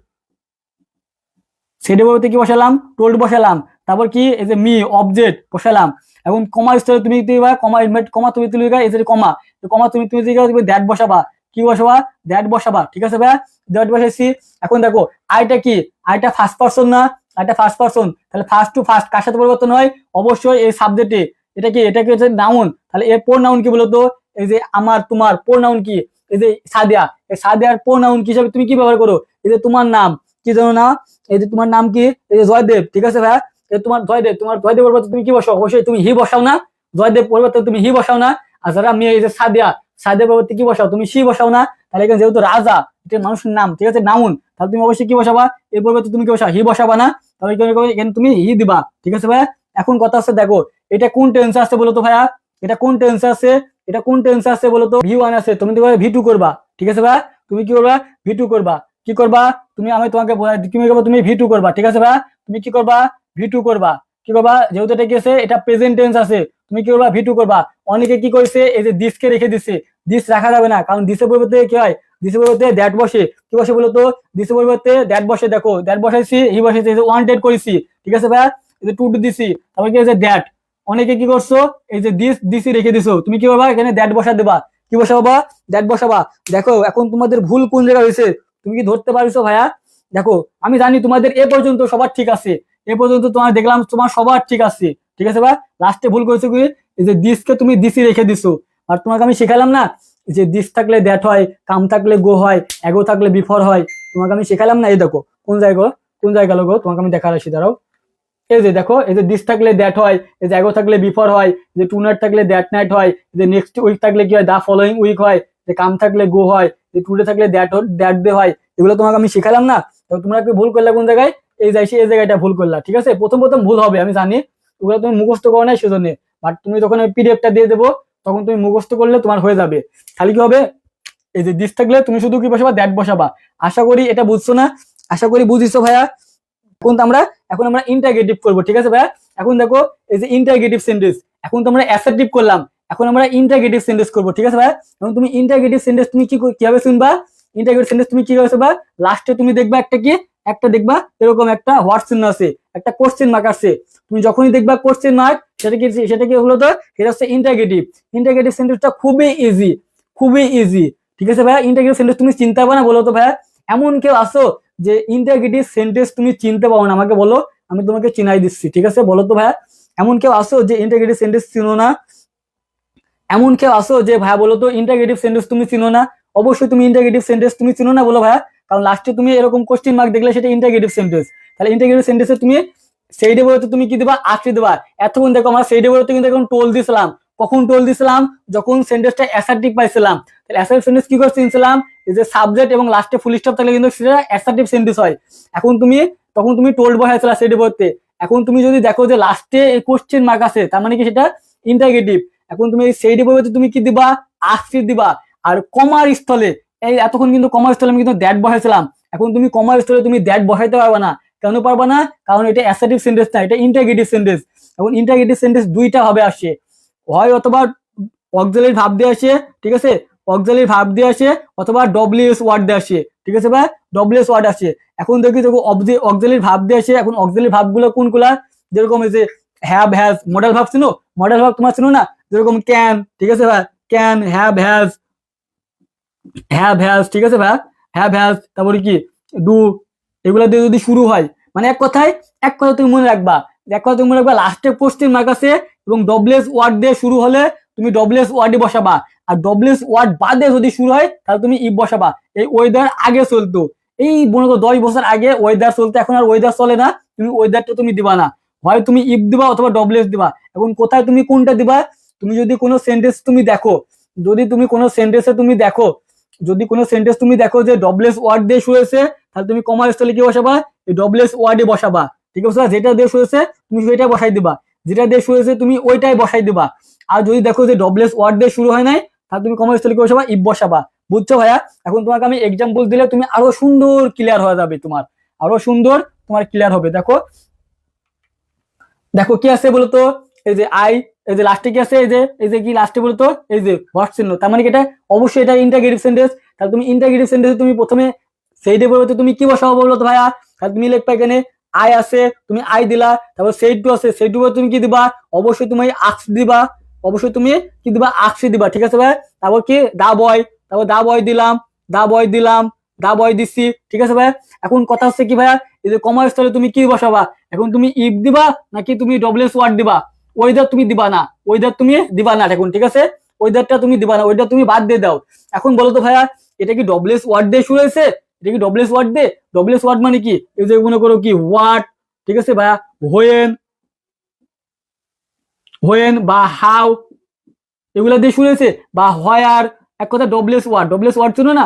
সেটা বলতে কি বসালাম, টোল্ড বসালাম। তারপর কি এই যে মি অবজেক্ট বসালাম। এখন কমা স্টাইল তুমি দিবা, কমা ইনভার্ট কমা তুমি তুলে দিবা, এই যে কমা, কমা তুমি তুমি দিবা, তুমি দ্যাট বসাবা। কি বসাবা, দ্যাট বসাবা, ঠিক আছে ভাই, দ্যাট বসাইছি। এখন দেখো আইটা কি, আইটা ফার্স্ট পারসন না, আইটা ফার্স্ট পারসন। তাহলে ফার্স্ট টু ফার্স্ট কার সাথে পরিবর্তন হয়, অবশ্যই এই সাবজেক্টে। এটা কি, এটা কি হচ্ছে নাউন। তাহলে এর পোর নাউন কি বলতো, এই যে আমার তোমার পোর নাউন কি, এই যে সাদিয়া, এই সাদিয়ার পোর নাউন কি হিসাবে তুমি কি ব্যবহার করো, এই যে তোমার নাম, কি জানো না, এই যে তোমার নাম কি, এই যে জয়দেব, ঠিক আছে ভাইয়া, এই তোমার জয়দেব, তোমার জয়দেব পরিবর্তে তুমি কি বসাও, অবশ্যই তুমি হি বসাও না। জয়দেব পরিবর্তে তুমি হি বসাও না। আর যারা মেয়ে, এই যে সাদিয়া, সাদিয়া পরিবর্তে কি বসাও, তুমি সি বসাও না। তাহলে এখানে যেহেতু রাজা এটা মানুষের নাম, ঠিক আছে, নাউন, তাহলে তুমি অবশ্যই কি বসাবা, এই পরিবর্তে তুমি কি বসাও, হি বসাবা না। তাহলে এখানে তুমি হি দিবা, ঠিক আছে ভাইয়া। এখন কথা হচ্ছে দেখো এটা কোন টেন্সে আছে বলো তো ভাইয়া, এটা কোন টেন্সে আছে, এটা কোন টেন্সে আছে বলো তো, ভি ওয়ান আছে, তুমি তো ভি2 করবা, ঠিক আছে ভাইয়া, তুমি কি করবা, ভি2 করবা। কি করবা তুমি, আমি তোমাকে তুমি করবা, তুমি ভি2 করবা, ঠিক আছে ভাইয়া, তুমি কি করবা, ভি2 করবা। কি করবা, যেহেতু এটা কি আছে, এটা প্রেজেন্ট টেন্স আছে, তুমি কি করবা, ভি2 করবা। অনেকে কি করেছে, এই যে দিসকে রেখে দিছে, দিস রাখা যাবে না, কারণ দিসের পরিবর্তে কি হয়, দিসের পরিবর্তে দ্যাট বসে। কি বসে বলতো, দিসের পরিবর্তে দ্যাট বসে। দেখো দ্যাট বসাইছি, হি বসাইছি, এই যে ওয়ান্টেড করেছি, ঠিক আছে ভাইয়া, এই যে টু দিছি, তারপর কি আছে দ্যাট। অনেকে কি করছো, এই যে দিস দিসি রেখে দিছো, তুমি কি করবা, এখানে দ্যাট বসা দেবা। কি বসাবা, দ্যাট বসাবা। দেখো এখন তোমাদের ভুল কোন জায়গায় হয়েছে, তুমি কি ধরতে পারছো ভাইয়া। দেখো আমি জানি তোমাদের এ পর্যন্ত সবার ঠিক আছে, এ পর্যন্ত তোমার দেখলাম তোমার সবার ঠিক আছে, ঠিক আছে ভাই, লাস্টে ভুল করেছো কি, এই যে দিসকে তুমি দিসি রেখে দিছো। আর তোমাকে আমি শেখালাম না যে দিস থাকলে দ্যাট হয়, কাম থাকলে গো হয়, এগো থাকলে বিফর হয়, তোমাকে আমি শেখালাম না। এই দেখো কোন জায়গা, কোন জায়গা লোক তোমাকে আমি দেখা আসি, দাঁড়াও। এই যে দেখো, এই যে দিস থাকলে দ্যাট হয়, এই যে এগো থাকলে বিফর হয়, যে টু নাইট থাকলে দ্যাট নাইট হয়, যে নেক্সট উইক থাকলে কি হয়, দা ফলোইং উইক হয়, যে কাম থাকলে গো হয়, যে টুডে থাকলে দ্যাট দ্যাট ডে হয়। এগুলো তোমাকে আমি শিখালাম না। তো তোমরা কি ভুল করলে কোন জায়গায়, এই যাইছে এই জায়গাটা ভুল করলা, ঠিক আছে? প্রথম প্রথম ভুল হবে আমি জানি, ওগুলো তুমি মুখস্থ করো নাই সেজন্য, বাট তুমি যখন পিডিএফটা দিয়ে দেবো তখন তুমি মুখস্থ করলে তোমার হয়ে যাবে। খালি কি হবে, এই যে দিস থাকলে তুমি শুধু কি বসাবা, দ্যাট বসাবা। আশা করি এটা বুঝছো না, আশা করি বুঝিছো ভাইয়া। এখন আমরা ইন্টারগেটিভ করবো, ঠিক আছে ভাইয়া? এখন দেখো এই যে ইন্টারগেটিভ সেন্টেন্স, এখন তো আমরা অ্যাসার্টিভ করলাম, এখন আমরা ইন্টারগেটিভ সেন্টেন্স করবো, ঠিক আছে ভাইয়া? এখন তুমি ইন্টারগেটিভ সেন্টেন্স তুমি কিভাবে শুনবা, ইন্টারগেটিভ সেন্টেন্স তুমি কিভাবে শুনবা, লাস্টে তুমি দেখবা একটা দেখবা এরকম একটা হোয়াট চিহ্ন আছে, একটা কোশ্চেন মার্ক আছে। তুমি যখনই দেখবা কোশ্চেন মার্ক, সেটা কি হলো, তো সেটা হচ্ছে ইন্টারগেটিভ। ইন্টারগেটিভ সেন্টেন্সটা খুবই ইজি, খুবই ইজি, ঠিক আছে ভাইয়া? ইন্টারগেটিভ সেন্টেন্স তুমি চিনতে পারবে না বলো তো ভাইয়া? এমন কেউ আসো যে ইন্টারগেটিভ সেন্টেন্স তুমি চিনতে পারো না, আমাকে বলো, আমি তোমাকে চিনাই দিচ্ছি, ঠিক আছে? বলো তো ভাইয়া, এমন কেউ আসো যে ইন্টারগেটিভ সেন্টেন্স চিনো না? এমন কেউ আসো যে ভাইয়া বলো তো ইন্টারগেটিভ সেন্টেন্স তুমি চিনো না? অবশ্যই তুমি ইন্টারগেটিভ সেন্টেন্স তুমি চিনো না, বলো ভাইয়া, কারণ লাস্টে তুমি এরকম কোশ্চেন মার্ক দেখলে সেটা ইন্টারগেটিভ সেন্টেন্স। তাহলে ইন্টারগেটিভ সেন্টেন্সে তুমি সেইডে বলতে তুমি কি দিবা, আঁকড়ে দিবা। এতক্ষণ দেখো আমরা সেইডে বলতে কিন্তু এখন টোল দিছিলাম, কখন টোল দিছিলাম, যখন সেন্টেন্সটা অ্যাসার্টিভ পাইছিলাম। তাহলে অ্যাসার্টিভ সেন্টেন্স কি করতে চিনছিলাম, এই যে সাবজেক্ট এবং লাস্টে ফুল স্টপ থাকলে কিন্তু সেটা অ্যাসার্টিভ সেন্টেন্স হয়। এখন তখন তুমি টোল্ড বসাইছিলা সেইডে বলতে, এখন তুমি যদি দেখো যে লাস্টে এই কোশ্চেন মার্ক আছে, তার মানে কি সেটা ইন্টারগেটিভ। এখন তুমি এই সেইডে বলতে তুমি কি দিবা, আঁকড়ে দিবা। আর কমার স্থলে, এই এতক্ষণ কিন্তু কমার স্থলে আমি কিন্তু দ্যাট বসাইছিলাম, এখন তুমি কমার স্থলে তুমি দ্যাট বসাইতে পারবে না। কেন পারবা না, কারণ এটা অ্যাসার্টিভ সেন্টেন্স না, এটা ইন্টারগেটিভ সেন্টেন্স। এখন ইন্টারগেটিভ সেন্টেন্স দুইটা ভাবে আসে, হয় অথবা অক্সিলারি ভার্ব দিয়ে আসে, ঠিক আছে? অক্সিলারি ভার্ব দিয়ে আসে, অথবা ডব্লিউএস ওয়ার্ড দিয়ে আসে, ঠিক আছে ভাই? ডব্লিউএস ওয়ার্ড আসে। এখন দেখো অক্সিলারি ভার্ব দিয়ে আসে, এখন অক্সিলারি ভার্ব গুলো কোনগুলা, যেরকম এই যে হ্যাভ, হ্যাজ, মডেল ভার্ব চিনো? মডেল ভার্ব তোমার চিনো না? যেরকম ক্যান, ঠিক আছে ভাই? ক্যান, হ্যাভ, হ্যাজ, ঠিক আছে ভাই? হ্যাভ, হ্যাজ, তারপরে কি ডু, এগুলা দিয়ে যদি শুরু হয়, মানে এক কথায় তুমি মনে রাখবা, লাস্টে কোশ্চেন মার্ক আছে এবং ডব্লিউএস ওয়ার্ড দিয়ে শুরু হলে তুমি ডব্লিউএস ওয়ার্ডই বসাবা। আর ডব্লিউএস ওয়ার্ড বাদে যদি শুরু হয় তাহলে তুমি ইফ বসাবা। এই ওয়েদার আগে চলতো, এই মনে করো 10 বছর আগে ওয়েদার চলতো, এখন আর ওয়েদার চলে না, তুমি ওয়েদারটা তুমি দিবা না, হয় তুমি ইফ দিবা অথবা ডব্লিউএস দিবা। এখন কোথায় তুমি কোনটা দিবা, তুমি যদি কোনো সেন্টেন্স তুমি দেখো, যদি কোনো সেন্টেন্স তুমি দেখো যে ডব্লিউএস ওয়ার্ড দিয়ে শুরু হয়েছে, তাহলে তুমি কমার স্থলে কি বসাবা, এই ডব্লিউএস ওয়ার্ডে বসাবা, ঠিক আছে? যেটা দিয়ে শুরু হয়েছে তুমি সেটাই বসাই দিবা, যেটা দিয়ে শুরু হয়েছে তুমি ওইটাই বসাই দিবা। আর যদি দেখো যে ডব্লিউএস ওয়ার্ড দিয়ে শুরু হয় নাই, তাহলে তুমি কমার স্থলে কি বসাবা, ইফ বসাবা। বুঝছো ভাইয়া? এখন তোমাকে আমি এক্সাম্পল দিলে তুমি আরো সুন্দর ক্লিয়ার হয়ে যাবে, আরো সুন্দর ক্লিয়ার হবে। দেখো কি আছে বলতো, এই যে আই, এই যে লাস্টে কি আছে, এই যে কি লাস্টে বলতো, এই যে হোয়াট চিহ্ন, তার মানে কি এটা অবশ্যই এটা ইন্টারগেটিভ সেন্টেন্স। তাহলে তুমি ইন্টারগেটিভ সেন্টেন্সে তুমি প্রথমে সেইডে বলতে তুমি কি বসাবো বলো তো ভাইয়া? তাহলে তুমি লিখবা এখানে আই আছে, তুমি আই দিলা, তারপর সেইড টু আছে, সেইড টু তুমি কি দিবা, অবশ্যই তুমি আক্স দিবা, অবশ্যই তুমি কি দিবা, আক্সি দিবা, ঠিক আছে ভাই? তারপর কি দা বয়, তারপর দা বয় দিলাম, দা বয় দিচ্ছি, ঠিক আছে ভাই? এখন কথা হচ্ছে কি ভাইয়া, এই যে কমার স্থলে তুমি কি বসাবা, এখন তুমি ইফ দিবা নাকি তুমি ডব্লিউএস ওয়ার্ড দিবা? ওয়েদার তুমি দিবা না, এখন, ঠিক আছে? ওয়েদারটা তুমি দিবা না, ওয়েদার তুমি বাদ দিয়ে দাও। এখন বলো তো ভাইয়া, এটা কি ডব্লিউএস ওয়ার্ড দিয়ে শুরু হয়েছে? এটা কি ডব্লিউএস ওয়ার্ড দিয়ে? ডব্লিউএস ওয়ার্ড মানে কি, এই যে মনে করো কি হোয়াট, ঠিক আছে ভাইয়া? হোয়েন বা হাউ, এগুলা দিয়ে শুরু হয়েছে, বা হোয়ার, এক কথা ডব্লিউএস ওয়ার্ড শুনো না,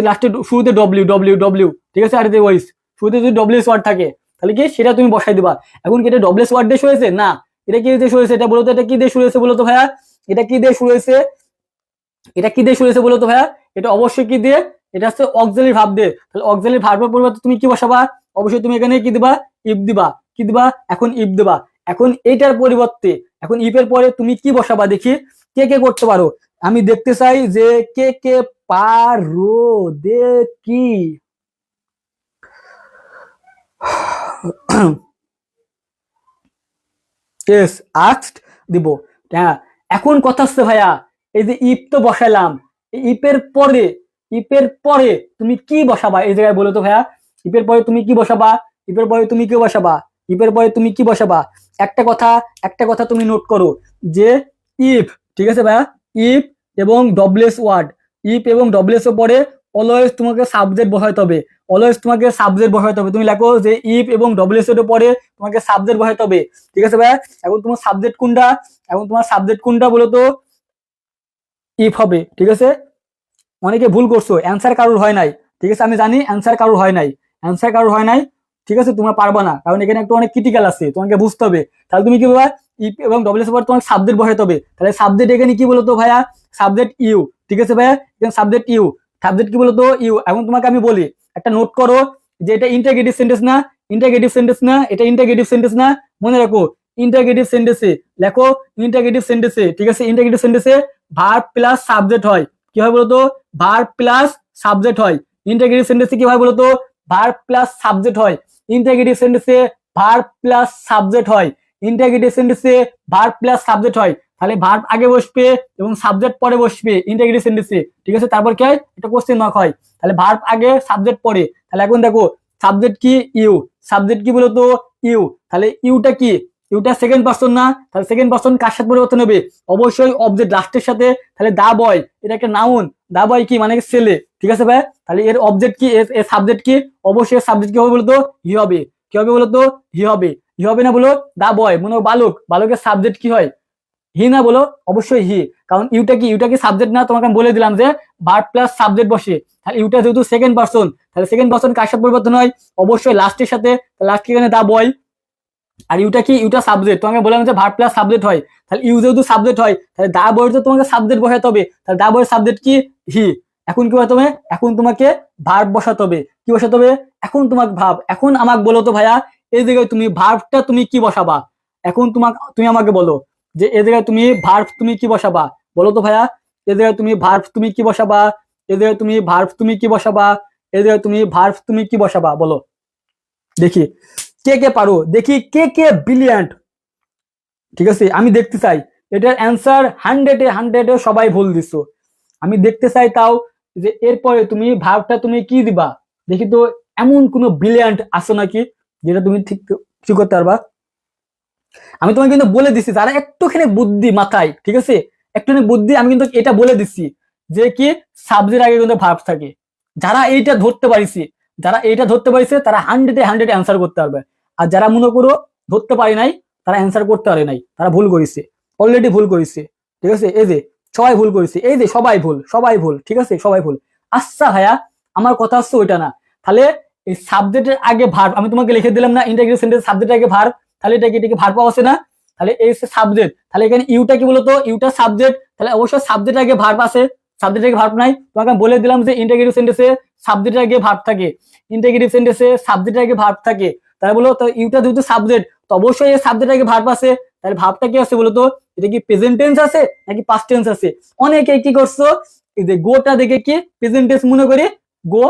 লাস্টে শুরুতে ডব্লিউ, ঠিক আছে? আর ওয়াইস শুরুতে যদি ডব্লিউএস ওয়ার্ড থাকে তাহলে কি সেটা তুমি বসাই দিবা। এখন কি এটা ডব্লিউএস ওয়ার্ড দিয়ে শুরু হয়েছে? না, এটা কি দিয়ে শুরু হয়েছে, এটা বলো তো, এটা কি দিয়ে শুরু হয়েছে বলো তো ভাইয়া? এটা কি দিয়ে শুরু হয়েছে, বলো তো ভাইয়া? এটা অবশ্যই কি দিয়ে, এটা হচ্ছে অক্সিলারি ভার্ব দিয়ে। তাহলে অক্সিলারি ভার্বের পরিবর্তে তুমি কি বসাবা, অবশ্যই তুমি এখানে কি দিবা, ইফ দিবা, কি দিবা, এখন ইফ দিবা। এখন এইটার পরিবর্তে, এখন ইফের পরে তুমি কি বসাবা দেখি, কে কে করতে পারো আমি দেখতে চাই, যে কে কে পারো দেখি। ইয়েস, আস্কড দিব, হ্যাঁ। এখন কথা হচ্ছে ভাইয়া, এই যে ইফ তো বসাইলাম, ইফের পরে তুমি কি বসাবা এই জায়গায় বলো তো ভাইয়া? ইফের পরে তুমি কি বসাবা, একটা কথা তুমি নোট করো, যে ইফ, ঠিক আছে ভাইয়া? ইফ এবং ডব্লিউএস ওয়ার্ড, এর পরে অলওয়েজ তোমাকে সাবজেক্ট বসাইতে হবে, তুমি লেখো যে ইফ এবং ডব্লিউএস এর পরে তোমাকে সাবজেক্ট বসাইতে হবে, ঠিক আছে ভাইয়া? এখন তোমার সাবজেক্ট কোনটা বলো তো? ইফ হবে, ঠিক আছে? অনেকে ভুল করছো, অ্যান্সার কারোর হয় নাই, ঠিক আছে? আমি জানি অ্যান্সার কারোর হয় নাই, ঠিক আছে, তোমরা পারবা না, কারণ এখানে একটু অনেক ক্রিটিক্যাল আছে, তোমাকে বুঝতে হবে। তাহলে তুমি কি বলবা, ইফ এবং ডব্লিউএস পর তোমাকে সাবজেক্ট বসাতে হবে। তাহলে সাবজেক্ট এখানে কি বলতো ভাইয়া, সাবজেক্ট ইউ, ঠিক আছে ভাইয়া, এখানে সাবজেক্ট ইউ, সাবজেক্ট কি বলতো ইউ। এখন তোমাকে আমি বলি, একটা নোট করো যে এটা ইন্টারগেটিভ সেন্টেন্স না, ইন্টারগেটিভ সেন্টেন্স না, এটা ইন্টারগেটিভ সেন্টেন্স না, মনে রাখো ইন্টারগেটিভ সেন্টেন্সে লেখো, ইন্টারগেটিভ সেন্টেন্সে, ঠিক আছে, ইন্টারগেটিভ সেন্টেন্সে ভার্ব প্লাস সাবজেক্ট হয়, কি হয় বলতো, ভার্ব প্লাস সাবজেক্ট হয়। ইন্টারগেটিভ সেন্টেন্সে কি হয় বলতো, ভার্ব প্লাস সাবজেক্ট হয়। ইন্টারগেটিভ সেন্টেন্সে ভার্ব প্লাস সাবজেক্ট হয়। ইন্টারগেটিভ সেন্টেন্সে ভার্ব প্লাস সাবজেক্ট হয়। তাহলে ভার্ব আগে বসবে এবং সাবজেক্ট পরে বসবে ইন্টারগেটিভ সেন্টেন্সে, ঠিক আছে। তারপর কি হয়, এটা কোশ্চেন মার্ক হয়। তাহলে ভার্ব আগে সাবজেক্ট পরে। তাহলে এখন দেখো সাবজেক্ট কি ইউ, সাবজেক্ট কি বলতো ইউ। তাহলে ইউটা কি, ইউটা সেকেন্ড পারসন না, তাহলে সেকেন্ড পারসন কার সাথে পরিবর্তন হবে, অবশ্যই অবজেক্ট লাস্টের সাথে। তাহলে দা বয়, এটা একটা নাউন, দা বয় কি মানে ছেলে, ঠিক আছে ভাই। তাহলে এর অবজেক্ট কি, এর সাবজেক্ট কি, অবশ্যই সাবজেক্ট কি হবে বলতো, হি হবে। কি হবে বলতো, হি হবে। হি হবে না বলো, দা বয় মনে বালক, বালকের সাবজেক্ট কি হয়, হি না বলো, অবশ্যই হি। কারণ ইউটা কি, ইউটা কি সাবজেক্ট না, তোমাকে আমি বলে দিলাম যে ভার্ব প্লাস সাবজেক্ট বসে। তাহলে ইউটা যেহেতু সেকেন্ড পারসন, তাহলে সেকেন্ড পারসন কার সাথে পরিবর্তন হয়, অবশ্যই লাস্টের সাথে। লাস্ট এখানে দা বয়। আর ইউটা কি, ইউটা সাবজেক্ট, তোমাকে বললাম যে ভার্ব প্লাস সাবজেক্ট হয়। তাহলে ইউ যেহেতু সাবজেক্ট হয়, তাহলে দা বয়ের তো তোমাকে সাবজেক্ট বসাতে হবে। তাহলে দা বয়ের সাবজেক্ট কি, হি। এখন কি বসাতে হবে, এখন তোমাকে ভার্ব বসাতে হবে। কি বসাতে হবে, এখন তোমাকে ভার্ব। এখন আমাকে বলো তো ভাইয়া, এই জায়গায় তুমি ভার্বটা তুমি কি বসাবা, এখন তুমি আমাকে বলো যে এই জায়গায় তুমি ভার্ব তুমি কি বসাবা, বলো তো ভাইয়া। এই জায়গায় তুমি ভার্ব তুমি কি বসাবা, এই জায়গায় তুমি ভার্ব তুমি কি বসাবা, এই জায়গায় তুমি ভার্ব তুমি কি বসাবা, বলো দেখি কে কে পারো, দেখি কে কে ব্রিলিয়ান্ট, ঠিক আছে। আমি দেখতে চাই এটার অ্যান্সার 100-এ সবাই ভুল দিছো। আমি দেখতে চাই তাও যে এরপরে তুমি ভার্বটা তুমি কি দিবা, দেখি তো এমন কোনো ব্রিলিয়ান্ট আসো নাকি যেটা তুমি ঠিক ঠিক করতে পারবা। আমি তোমাকে কিন্তু বলে দিচ্ছি, যারা একটুখানি বুদ্ধি মাথায়, ঠিক আছে, একটুখানি বুদ্ধি, আমি কিন্তু এটা বলে দিচ্ছি যে কি সাবজেক্ট আগে কিন্তু ভার্ব থাকে। যারা এইটা ধরতে পারিছে, যারা এইটা ধরতে পারিছে তারা 100-এ অ্যান্সার করতে পারবে। আর যারা মনে করো ধরতে পারি নাই, তারা অ্যান্সার করতে পারে নাই, তারা ভুল করেছে, অলরেডি ভুল করেছে, ঠিক আছে। এই যে সবাই ভুল করেছে, এই যে সবাই ভুল, সবাই ভুল, ঠিক আছে, সবাই ভুল। আচ্ছা ভাইয়া, আমার কথা হচ্ছে ওইটা না। তাহলে এই সাবজেক্টের আগে ভার্ব আমি তোমাকে লিখে দিলাম না, ইন্টারগ্রেটিভ সেন্টেন্স সাবজেক্টের আগে ভার্ব, তাহলে এটাকে ভার্ব আছে না। তাহলে এই সাবজেক্ট, তাহলে এখানে ইউটা কি বলতো, ইউটা সাবজেক্ট, তাহলে অবশ্যই সাবজেক্টের আগে ভার্ব আছে, সাবজেক্টের আগে ভার্ব নাই। তোমাকে আমি বলে দিলাম যে ইন্টারগ্রেটিভ সেন্টেন্সে সাবজেক্টের আগে ভার্ব থাকে, ইন্টারগ্রেটিভ সেন্টেন্সে সাবজেক্টের আগে ভার্ব থাকে। তাহলে বলো তো ইউটা যেহেতু সাবজেক্ট, তো অবশ্যই এই সাবজেক্টের আগে ভার্ব আছে। তাহলে ভার্বটা কি আছে বলতো, এটা কি প্রেজেন্ট টেন্স আছে নাকি পাস্ট টেন্স আছে। অনেকে কি করছো, এই যে গোটা দেখে কি প্রেজেন্ট টেন্স মনে করে গো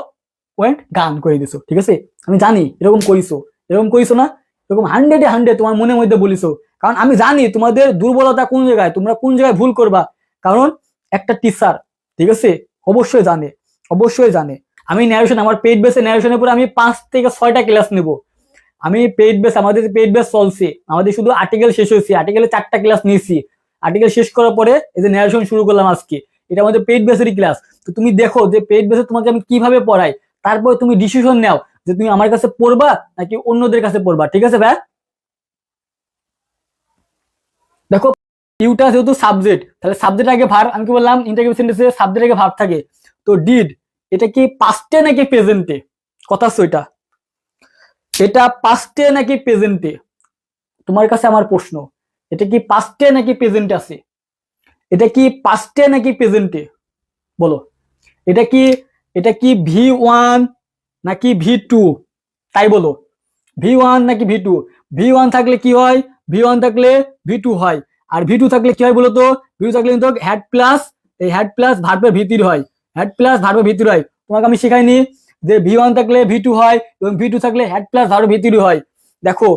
ওয়েন্ট গান করে দিছো, ঠিক আছে। আমি জানি এরকম করিছো, এরকম করিছো না, এরকম 100-এ তোমার মনের মধ্যে বলিছো। কারণ আমি জানি তোমাদের দুর্বলতা কোন জায়গায়, তোমরা কোন জায়গায় ভুল করবা। কারণ একটা টিচার, ঠিক আছে, অবশ্যই জানে, অবশ্যই জানে। আমি ন্যারেশন, আমার পেইড বেসে ন্যারেশনের পরে আমি 5 থেকে 6টা ক্লাস নেব। আমি পেইড বেস, আমাদের পেইড বেস চলছে, আমাদের শুধু আর্টিকেল শেষ হয়েছে, আর্টিকেলে 4টা ক্লাস নিয়েছি। আর্টিকেল শেষ করার পরে এই যে ন্যারেশন শুরু করলাম আজকে, এটা আমাদের পেইড বেসেরই ক্লাস। তো তুমি দেখো যে পেইড বেসে তোমাকে আমি কিভাবে পড়াই, তারপরে তুমি ডিসিশন নাও যে তুমি আমার কাছে পড়বা নাকি অন্যদের কাছে পড়বা, ঠিক আছে ভাই। দেখো ইউটা যেহেতু সাবজেক্ট, তাহলে সাবজেক্ট আগে ভার্ব, আমি কি বললাম ইন্টারগ্রেটিভ সেন্টেন্সে সাবজেক্ট আগে ভার্ব থাকে। তো ডিড, এটা কি পাস্টে নাকি প্রেজেন্টে, কথা হচ্ছে ওইটা, এটা পাস্টে নাকি প্রেজেন্টে, তোমার কাছে আমার প্রশ্ন, এটা কি পাস্টে নাকি প্রেজেন্টে আছে, এটা কি পাস্টে নাকি প্রেজেন্টে, বলো। এটা কি, এটা কি V1 নাকি V2, তাই বলো, V1 নাকি V2। V1 থাকলে কি হয়, V1 থাকলে V2 হয়। আর V2 থাকলে কি হয় বলতো, V2 থাকলে কিন্তু হ্যাড প্লাস, এই হ্যাড প্লাস ভার্বের ভিতর হয়, হ্যাড প্লাস ভার্বের ভিতর হয়। তোমাকে আমি শেখাইনি যে V1 থাকলে V2 হয় এবং V2 থাকলে হ্যাড প্লাস ভার্বের ভিতর হয়। দেখো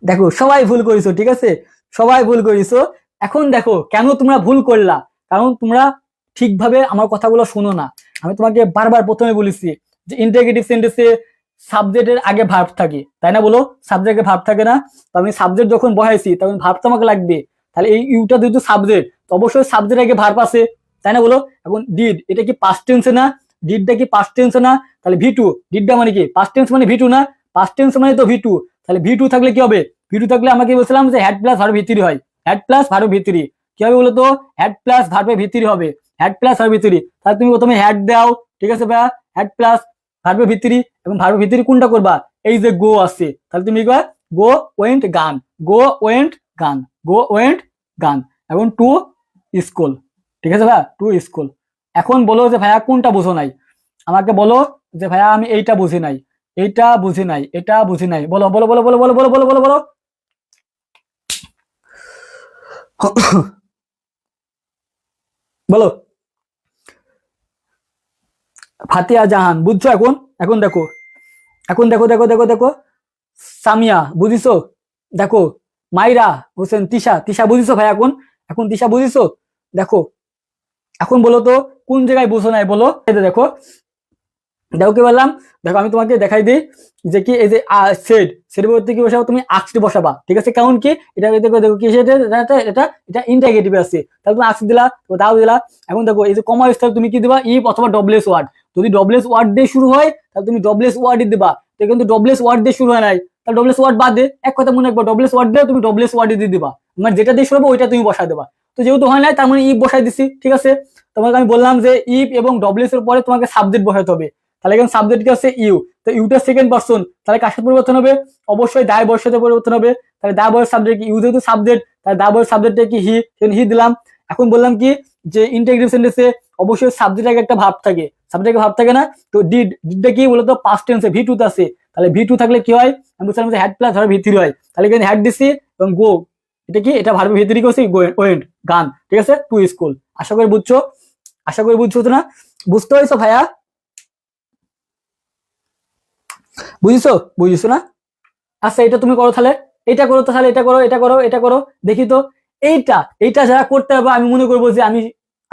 দেখো সবাই ভুল করিছো, ঠিক আছে, সবাই ভুল করিছো। এখন দেখো কেন তোমরা ভুল করলা, কারণ তোমরা ঠিকভাবে আমার কথাগুলো শোনো না। আমি তোমাকে বারবার প্রথমে বলেছি যে ইন্টারগেটিভ সেন্টেন্সে সাবজেক্টের আগে ভার্ব থাকে, তাই না বলো, সাবজেক্টে ভার্ব থাকে না। তো আমি সাবজেক্ট যখন বহাইছি তখন ভার্ব তো আমাকে লাগবে। তাহলে এই ইউটা যেহেতু সাবজেক্ট, তো অবশ্যই সাবজেক্ট আগে ভার্ব আছে, তাই না বলো। এখন ডিড, এটা কি পাস্ট টেন্সে না, ডিডটা কি পাস্ট টেন্সে না, তাহলে V2, ডিডটা মানে কি পাস্ট টেন্স মানে V2 না, পাস্ট টেন্স মানে তো V2। তাহলে V2 থাকলে কি হবে, V2 থাকলে আমাকে বলছিলাম যে হেড প্লাস ভার্ব ভিতরি হয়, হেড প্লাস ভার্ব ভিতরি কি হবে বলতো, হেড প্লাস ভার্বের ভিতরি হবে, হেড প্লাস ভার্ব ভিতরি। তাহলে তুমি প্রথমে হেড দাও, ঠিক আছে ভাইয়া, হ্যাড প্লাস ভার্বের ভিতরি, এবং ভার্বের ভিতরি কোনটা করবা, এই যে গো আছে, তাহলে তুমি লিখবা গো ওয়েন্ট গান, গো ওয়েন্ট গান, গো ওয়েন্ট গান, এবং টু স্কুল। ঠিক আছে ভাইয়া, টু স্কুল। এখন বলো যে ভাইয়া কোনটা বুঝো নাই, আমাকে বলো যে ভাইয়া আমি এইটা বুঝি নাই, এইটা বুঝি নাই, এটা বুঝি নাই, বলো বলো বলো বলো বলো বলো বলো বলো বলো বলো। ফাতিয়া জাহান বুঝছো? এখন এখন দেখো, এখন দেখো দেখো দেখো দেখো, সামিয়া বুঝিছো? দেখো মাইরা হোসেন, তিশা, তিশা বুঝিছো ভাই? এখন এখন তিশা বুঝিছো? দেখো এখন বলো তো কোন জায়গায় বুঝো নাই বলো। এই যে দেখো, দেখো কি বললাম, দেখো আমি তোমাকে দেখাই দিই যে কি, এই যে সেড, সেড বলতে কি বসাবো, তুমি আক্সটি বসাবা। ঠিক আছে, কারণ কি এটা দেখো, দেখো কি এটা এটা এটা ইন্টারগেটিভ আছে, তাহলে তুমি আক্স দিলা, দাও দিলা। এখন দেখো এই যে কমা স্থানে তুমি কি দিবা, ইফ অথবা ডব্লিউএস ওয়ার্ড, যদি ডব্লিউএস ওয়ার্ড দিয়ে শুরু হয় তাহলে তুমি ডব্লিউএস ওয়ার্ডই দিবা। তো কিন্তু ডব্লিউএস ওয়ার্ড দিয়ে শুরু হয় নাই, তাহলে ডব্লিউএস ওয়ার্ড বাদ দে, এক কথা মনে রাখবা, ডব্লিউএস ওয়ার্ড দিয়ে তুমি ডব্লিউএস ওয়ার্ডই দিয়ে দিবা, মানে যেটা দিয়ে শুরু হবে ওইটা তুমি বসাই দেবা। তো যেহেতু হয় নাই তার মানে ইফ বসাই দিছি। ঠিক আছে, তোমাকে আমি বললাম যে ইফ এবং ডব্লিউএস এর পরে তোমাকে সাবজেক্ট বসাতে হবে, তাহলে এখানে সাবজেক্ট কি আছে, ইউ, তো ইউটা সেকেন্ড পারসন, তাহলে কার সাথে পরিবর্তন হবে, অবশ্যই দায় বয়ের সাথে পরিবর্তন হবে। তাহলে দায় বয়ের সাবজেক্ট ইউ, যেহেতু সাবজেক্ট তাহলে দায় বয়ের সাবজেক্টে কি হি, হি দিলাম। এখন বললাম কি যে ইন্টিগ্রেটিভ সেন্টেন্সে অবশ্যই সাবজেক্ট আগে একটা ভাব থাকে, সাবজেক্টে ভাব থাকে না, তো ডিড, ডিডটা কি বলতো পাস্ট টেন্সে ভি টু তে আছে, তাহলে ভি টু থাকলে কি হয়, আমি বলছিলাম যে had plus verb V three হয়, তাহলে এখানে হ্যাড দিছি এবং গো, এটা কি এটা ভার্ব ভি থ্রি করছি, ওয়েন্ট গান। ঠিক আছে, টু স্কুল। আশা করি বুঝছো, আশা করি বুঝছো তো না, বুঝতে হয়েছো ভাইয়া? বুঝিছো, বুঝিছো না? আচ্ছা এটা তুমি করো তাহলে, এটা করো তো, তাহলে এটা করো, এটা করো, এটা করো, দেখি তো। এইটা এইটা যারা করতে পারবে আমি মনে করবো যে আমি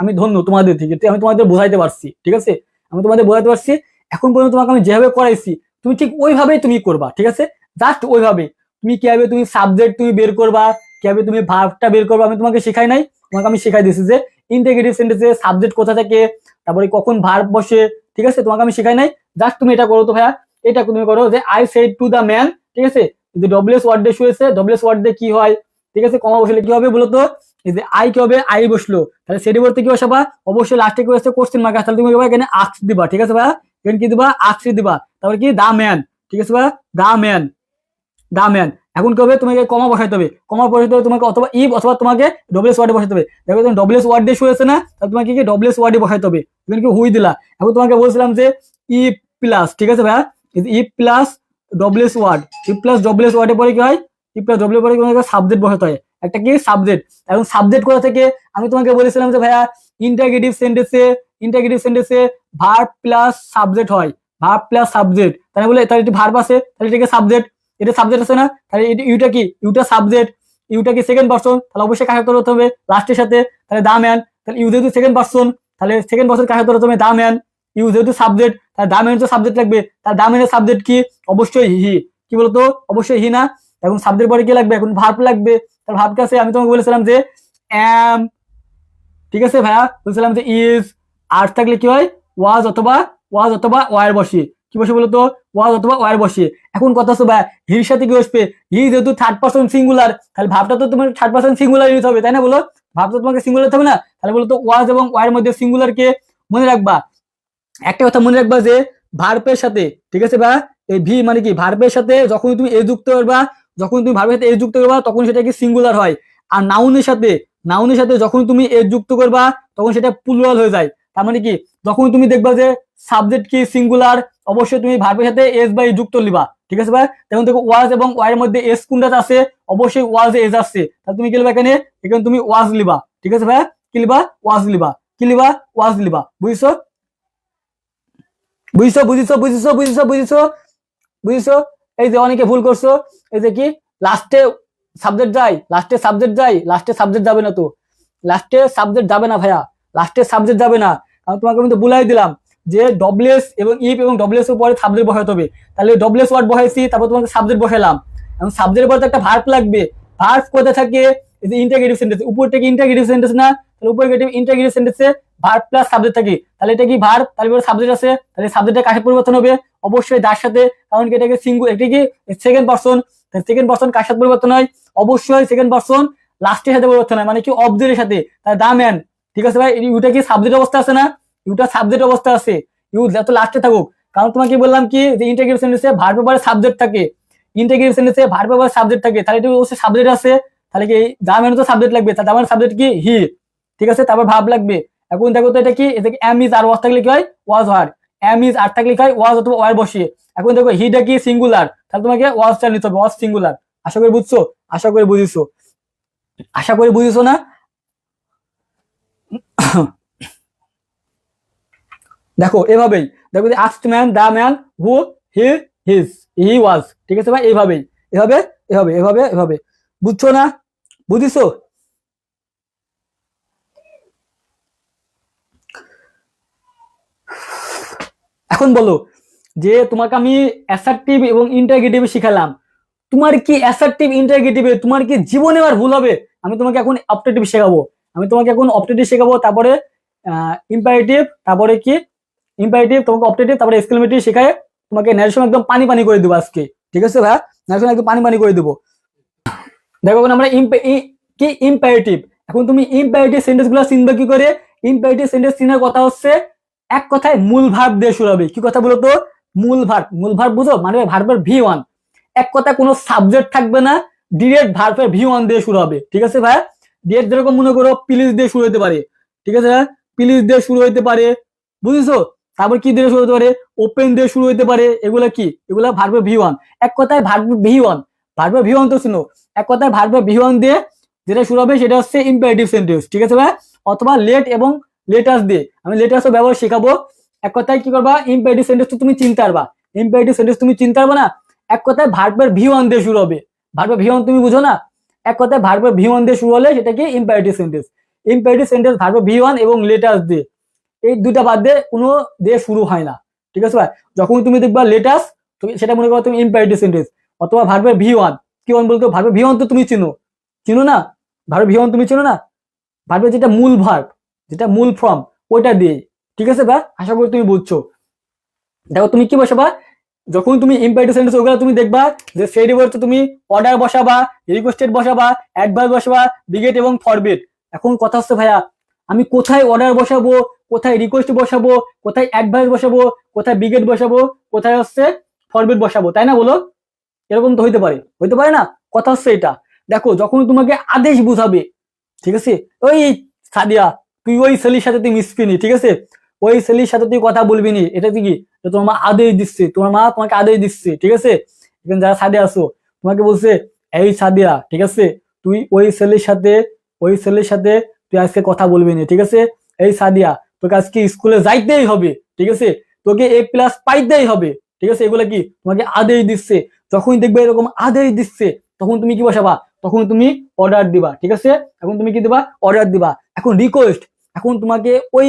আমি ধন্য তোমাদের থেকে, আমি তোমাদের বোঝাইতে পারছি। ঠিক আছে, আমি তোমাদের বোঝাইতে পারছি। এখন পর্যন্ত তোমাকে আমি যেভাবে করাইছি তুমি ঠিক ওইভাবেই তুমি করবা। ঠিক আছে, জাস্ট ওইভাবে তুমি কিভাবে তুমি সাবজেক্ট তুমি বের করবা, কিভাবে তুমি ভার্বটা বের করবা আমি তোমাকে শেখাই নাই, তোমাকে আমি শেখাই দিয়েছি যে ইন্টিগ্রেটিভ সেন্টেন্সে সাবজেক্ট কোথা থেকে, তারপরে কখন ভার্ব বসে। ঠিক আছে, তোমাকে আমি শেখাই নাই, জাস্ট তুমি এটা করো তো ভাইয়া। এটা তুমি করো যে I said to the man. ঠিক আছে, যদি ডব্লিউএস ওয়ার্ড দিয়ে শুয়েছে, ডব্লিউএস ওয়ার্ড দিয়ে কি হয়, ঠিক আছে, কমা বসলে কি হবে বলতো, এই যে আই কি হবে, আই বসলো, তাহলে সেটি বলতে কি বসাবা, অবশ্যই লাস্টে কি হচ্ছে কোশ্চেন মার্ক, তাহলে তুমি এখানে আস্ক দিবা। ঠিক আছে ভাইয়া, এখানে কি দিবা, আস্ক দিবা, তারপর কি দা ম্যান। ঠিক আছে ভাইয়া, দা ম্যান, দা ম্যান। এখন কি হবে, তোমাকে কমা বসাইতে হবে, কমা বসাইতে হবে তোমাকে, অথবা ইফ অথবা তোমাকে ডব্লিউএস ওয়ার্ডে বসাইতে হবে। দেখো তুমি ডব্লিউএস ওয়ার্ড দিয়ে শুয়েছে না, তাহলে তোমাকে কি ডব্লিউএস ওয়ার্ডে বসাইতে হবে, এখানে কি হুই দিলা। এখন তোমাকে বলছিলাম যে ইফ প্লাস, ঠিক আছে ভাইয়া, if plus WS word, if plus WS ওয়ার্ডে পরে কি হয়, ইফ প্লাস ডব্লিউ পরে সাবজেক্ট বসাতে হয়, একটা কি সাবজেক্ট। এখন সাবজেক্ট কোথা থেকে, আমি তোমাকে বলেছিলাম যে ভাইয়া ইন্টারগেটিভ সেন্টেন্সে, ইন্টারগেটিভ সেন্টেন্সে ভার্ব প্লাস সাবজেক্ট হয়, ভার্ব প্লাস সাবজেক্ট, তাহলে বলে তাহলে ভার্ব আছে, তাহলে এটাকে সাবজেক্ট, এটা সাবজেক্ট আছে না, তাহলে ইউটা কি, ইউটা সাবজেক্ট, ইউটা কি সেকেন্ড পারসন, তাহলে অবশ্যই কাকে ধরতে হবে, লাস্টের সাথে, তাহলে দা ম্যান। তাহলে ইউ যেহেতু সেকেন্ড পারসন, তাহলে সেকেন্ড পারসন কাকে ধরতে হবে, দা ম্যান। ইউ যেহেতু সাবজেক্ট, তাহলে দা ম্যানের তো সাবজেক্ট লাগবে, তাহলে দা ম্যানের সাবজেক্ট কি, অবশ্যই হি, কি বলতো, অবশ্যই হি না। এখন সাবজেক্ট পরে কি লাগবে, এখন ভার্ব লাগবে, তাহলে ভার্ব আছে, আমি তোমাকে বলেছিলাম যে এম। ঠিক আছে ভাইয়া, বলছিলাম যে ইজ, আর থাকলে কি হয়, ওয়াজ অথবা ওয়ার বসে, কি বসে বলতো, ওয়াজ অথবা ওয়ার বসে। এখন কথা হচ্ছে ভাই হির সাথে কি বসবে, হি যেহেতু থার্ড পারসন সিঙ্গুলার, তাহলে ভাবটা তো তোমার থার্ড পারসন সিঙ্গুলার নিতে হবে, তাই না বলো, ভাবটা তোমাকে সিঙ্গুলার হবে না, তাহলে বলতো ওয়াজ এবং ওয়ার মধ্যে সিঙ্গুলার কে মনে রাখবা। একটা কথা মনে রাখবা যে ভার্বের সাথে, ঠিক আছে ভাই, এই ভি মানে কি ভার্বের সাথে যখন তুমি এ যুক্ত করবা, যখন তুমি ভার্বের সাথে এ যুক্ত করবা তখন সেটা কি সিঙ্গুলার হয়। আর নাউনের সাথে, নাউনের সাথে যখন তুমি এ যুক্ত করবা তখন সেটা প্লুরাল হয়ে যায়। তার মানে কি, যখন তুমি দেখবা যে সাবজেক্ট কি সিঙ্গুলার, অবশ্যই তুমি ভার্বের সাথে এস বা যুক্ত লিবা। ঠিক আছে ভাই, তখন দেখো ওয়াজ এবং ওয়ার মধ্যে এস কোনটা আছে, অবশ্যই ওয়াজ এস আসছে, তাহলে তুমি কি লিবা এখানে, এখানে তুমি ওয়াজ লিবা। ঠিক আছে ভাই, কি লিবা, ওয়াজ লিবা, কি লিবা, ওয়াজ লিবা। বুঝছো, বুঝছো বুঝছো বুঝছো বুঝছো বুঝছো বুঝছো। এই যে অনেকে ভুল করছো, এই যে কি লাস্টে সাবজেক্ট যায়, লাস্টে সাবজেক্ট যায়, লাস্টে সাবজেক্ট যাবে না, তো লাস্টে সাবজেক্ট যাবে না ভাইয়া, লাস্টে সাবজেক্ট যাবে না, কারণ তোমাকে আমি তো বুলাই দিলাম যে ডব্লিউএস এবং ইফ এবং ডব্লিউএস এর পরে সাবজেক্ট বসাতে হবে, তাহলে ডব্লিউএস ওয়ার্ড বসাইছি, তারপর তোমাকে সাবজেক্ট বসাইলাম, এবং সাবজেক্টের পরে একটা ভার্ব লাগবে, ভার্ব কোথায় থাকে, এই যে ইন্টারগেটিভ সেন্টেন্স, উপর থেকে ইন্টারগেটিভ সেন্টেন্স না, তাহলে উপর ইন্টারগেটিভ সেন্টেন্সে ভার্ব প্লাস সাবজেক্ট থাকে, তাহলে এটা কি ভার্ব, তাহলে সাবজেক্ট আছে, তাহলে সাবজেক্টটা কাকে পরিবর্তন হবে, অবশ্যই যার সাথে, কারণ কি এটাকে সিঙ্গুলার, এটা কি সেকেন্ড পারসন, সেকেন্ড পারসন কার সাথে পরিবর্তন হয়, অবশ্যই সেকেন্ড পারসন লাস্টের সাথে পরিবর্তন হয়, মানে কি অবজেক্টের সাথে, তাহলে দা ম্যান। ঠিক আছে ভাই, ইউটা কি সাবজেক্ট অবস্থা আছে না, ইউটা সাবজেক্ট অবস্থা আছে, ইউজ এত লাস্টে থাকুক, কারণ তোমাকে বললাম কি যে ইন্টিগ্রেটিভ সেন্টেন্সে ভার্ব পরে সাবজেক্ট থাকে, ইন্টিগ্রেটিভ সেন্টেন্সে ভার্ব পরে সাবজেক্ট থাকে, তাহলে এটা অবশ্যই সাবজেক্ট আছে, তাহলে কি দা মানে তো সাবজেক্ট লাগবে, তাহলে আমার সাবজেক্ট কি হি, ঠিক আছে, তারপর ভার্ব লাগবে। এখন দেখো তো এটা কি, এটা কি এম ইজ আর ওয়াজ থাকলে কি হয় ওয়াজ হয়, এম ইজ আর থাকলে কি হয় ওয়াজ অথবা ওয়ার বসিয়ে। এখন দেখো হিটা কি সিঙ্গুলার, তাহলে তোমাকে ওয়াজটা নিতে হবে, ওয়াজ সিঙ্গুলার। আশা করি বুঝছো, আশা করি বুঝিছো, আশা করি বুঝিছো না? দেখো এভাবেই, দেখো যে asked man the man who he his he was, ঠিক আছে ভাই, এইভাবেই, এভাবে এভাবে এভাবে এভাবে, বুঝছো না? বুঝিছো? এখন বলো যে তোমাকে আমি অ্যাসার্টিভ এবং ইন্টারগেটিভ শিখালাম, তোমার কি অ্যাসার্টিভ ইন্টারগেটিভে তোমার কি জীবনে আর ভুল হবে? আমি তোমাকে এখন অপটেটিভ শেখাবো, আমি তোমাকে এখন অপটেটিভ শেখাবো, তারপরে ইম্পারেটিভ, তারপরে কি ইম্পারেটিভ, তোমাকে অপটেটিভ, তারপরে এক্সক্লেমেটিভ শেখায় তোমাকে ন্যারেশন একদম পানি পানি করে দেবো আজকে, ঠিক আছে ভাই, ন্যারেশন একদম পানি পানি করে দেবো। দেখো এখন আমরা কি ইম্পারেটিভ, এখন তুমি ইম্পারেটিভ সেন্টেন্স গুলো চিনবে কি করে? ইম্পারেটিভ সেন্টেন্স চিনার কথা হচ্ছে এক কথায় মূল ভার্ব দিয়ে শুরু হবে। কি কথা বলো তো? মূল ভার্ব, মূল ভার্ব বুঝো, মানে ভার্বের ভি ওয়ান, এক কথায় কোনো সাবজেক্ট থাকবে না, ডিরেক্ট ভার্বের ভি ওয়ান দিয়ে শুরু হবে, ঠিক আছে ভাই। ডিরেক্ট যেরকম মনে করো প্লিজ দিয়ে শুরু হতে পারে, ঠিক আছে ভাই, প্লিজ দিয়ে শুরু হতে পারে, বুঝেছো? তারপর কি দিয়ে শুরু হতে পারে? ওপেন দিয়ে শুরু হতে পারে, এগুলা কি? এগুলা ভার্বের ভি ওয়ান, এক কথায় ভার্বের ভি ওয়ান, ভার্বের ভি ওয়ান তো শুনো, এক কথায় ভার্বের ভি ওয়ান দিয়ে যেটা শুরু হবে সেটা হচ্ছে ইম্পারেটিভ সেন্টেন্স, ঠিক আছে ভাই। অথবা লেট এবং লেটাস দিয়ে, আমি লেটাসও ব্যবহার শেখাবো। এক কথায় কি করবা, ইম্পারেটিভ সেন্টেন্স তুমি চিনতে পারবা, ইম্পারেটিভ সেন্টেন্স তুমি চিনতে পারবা না, এক কথায় ভার্বের ভি ওয়ান দিয়ে শুরু হবে, ভার্বের ভি ওয়ান তুমি বুঝো না, এক কথায় ভার্বের ভি ওয়ান দিয়ে শুরু হলে সেটা কি ইম্পারেটিভ সেন্টেন্স। ইম্পারেটিভ সেন্টেন্স ভার্বের ভি ওয়ান এবং লেটাস দিয়ে, এই দুটা বাদ দিয়ে কোনো দিয়ে শুরু হয় না, ঠিক আছে ভাই। যখন তুমি দেখবা লেটাস, তুমি সেটা মনে করো তুমি ইম্পারেটিভ সেন্টেন্স, অথবা ভার্বের ভি ওয়ান, কি ওয়ান বলতো, ভার্বের ভি ওয়ান তো তুমি চিনো, চিনো না? ভার্বের ভি ওয়ান তুমি চিনো না? ভার্বের যেটা মূল ভার্ব, যেটা মূল ফর্ম, ওইটা দিয়ে, ঠিক আছে ভাই, আশা করি তুমি বুঝছো। দেখো তুমি কি বসাবা, যখন তুমি ইম্পারেটিভ সেন্টেন্স ওগুলো তুমি দেখবা যে সেই পরিবর্তে তুমি অর্ডার বসাবা, রিকোয়েস্টেড বসাবা, অ্যাডভার্ব বসাবা, বিগেট এবং ফরবিট। এখন কথা হচ্ছে ভাইয়া, আমি কোথায় অর্ডার বসাবো, কোথায় রিকোয়েস্ট বসাবো, কোথায় অ্যাডভাইস বসাবো, কোথায় বিগেট বসাবো, কোথায় হচ্ছে ফরবিট বসাবো, তাই না বলো? এরকম তো হইতে পারে, হইতে পারে না? কথা হচ্ছে এটা। দেখো যখন তোমাকে আদেশ বুঝাবে, ঠিক আছে, ওই সাদিয়া তুই ওই ছেলের সাথে তুই মিশবি নি, ঠিক আছে, ওই ছেলের সাথে তুই কথা বলবি নি, এটা কি? তোমার মা আদেশ দিচ্ছে, তোমার মা তোমাকে আদেশ দিচ্ছে, ঠিক আছে। এখানে যারা সাদিয়া আছো তোমাকে বলছে, এই সাদিয়া, ঠিক আছে, তুই ওই ছেলের সাথে, ওই ছেলের সাথে তুই আজকে কথা বলবি না, ঠিক আছে। এই সাদিয়া, তোকে আজকে স্কুলে যাইতেই হবে, ঠিক আছে, তোকে এ প্লাস পাইতেই হবে, ঠিক আছে, এগুলা কি তোমাকে আদেশ দিচ্ছে। যখন দেখবে এরকম আদেশ দিচ্ছে, তখন তুমি কি বসাবা, তখন তুমি অর্ডার দিবা, ঠিক আছে, এখন তুমি কি দিবা, অর্ডার দিবা। এখন রিকোয়েস্ট, এখন তোমাকে ওই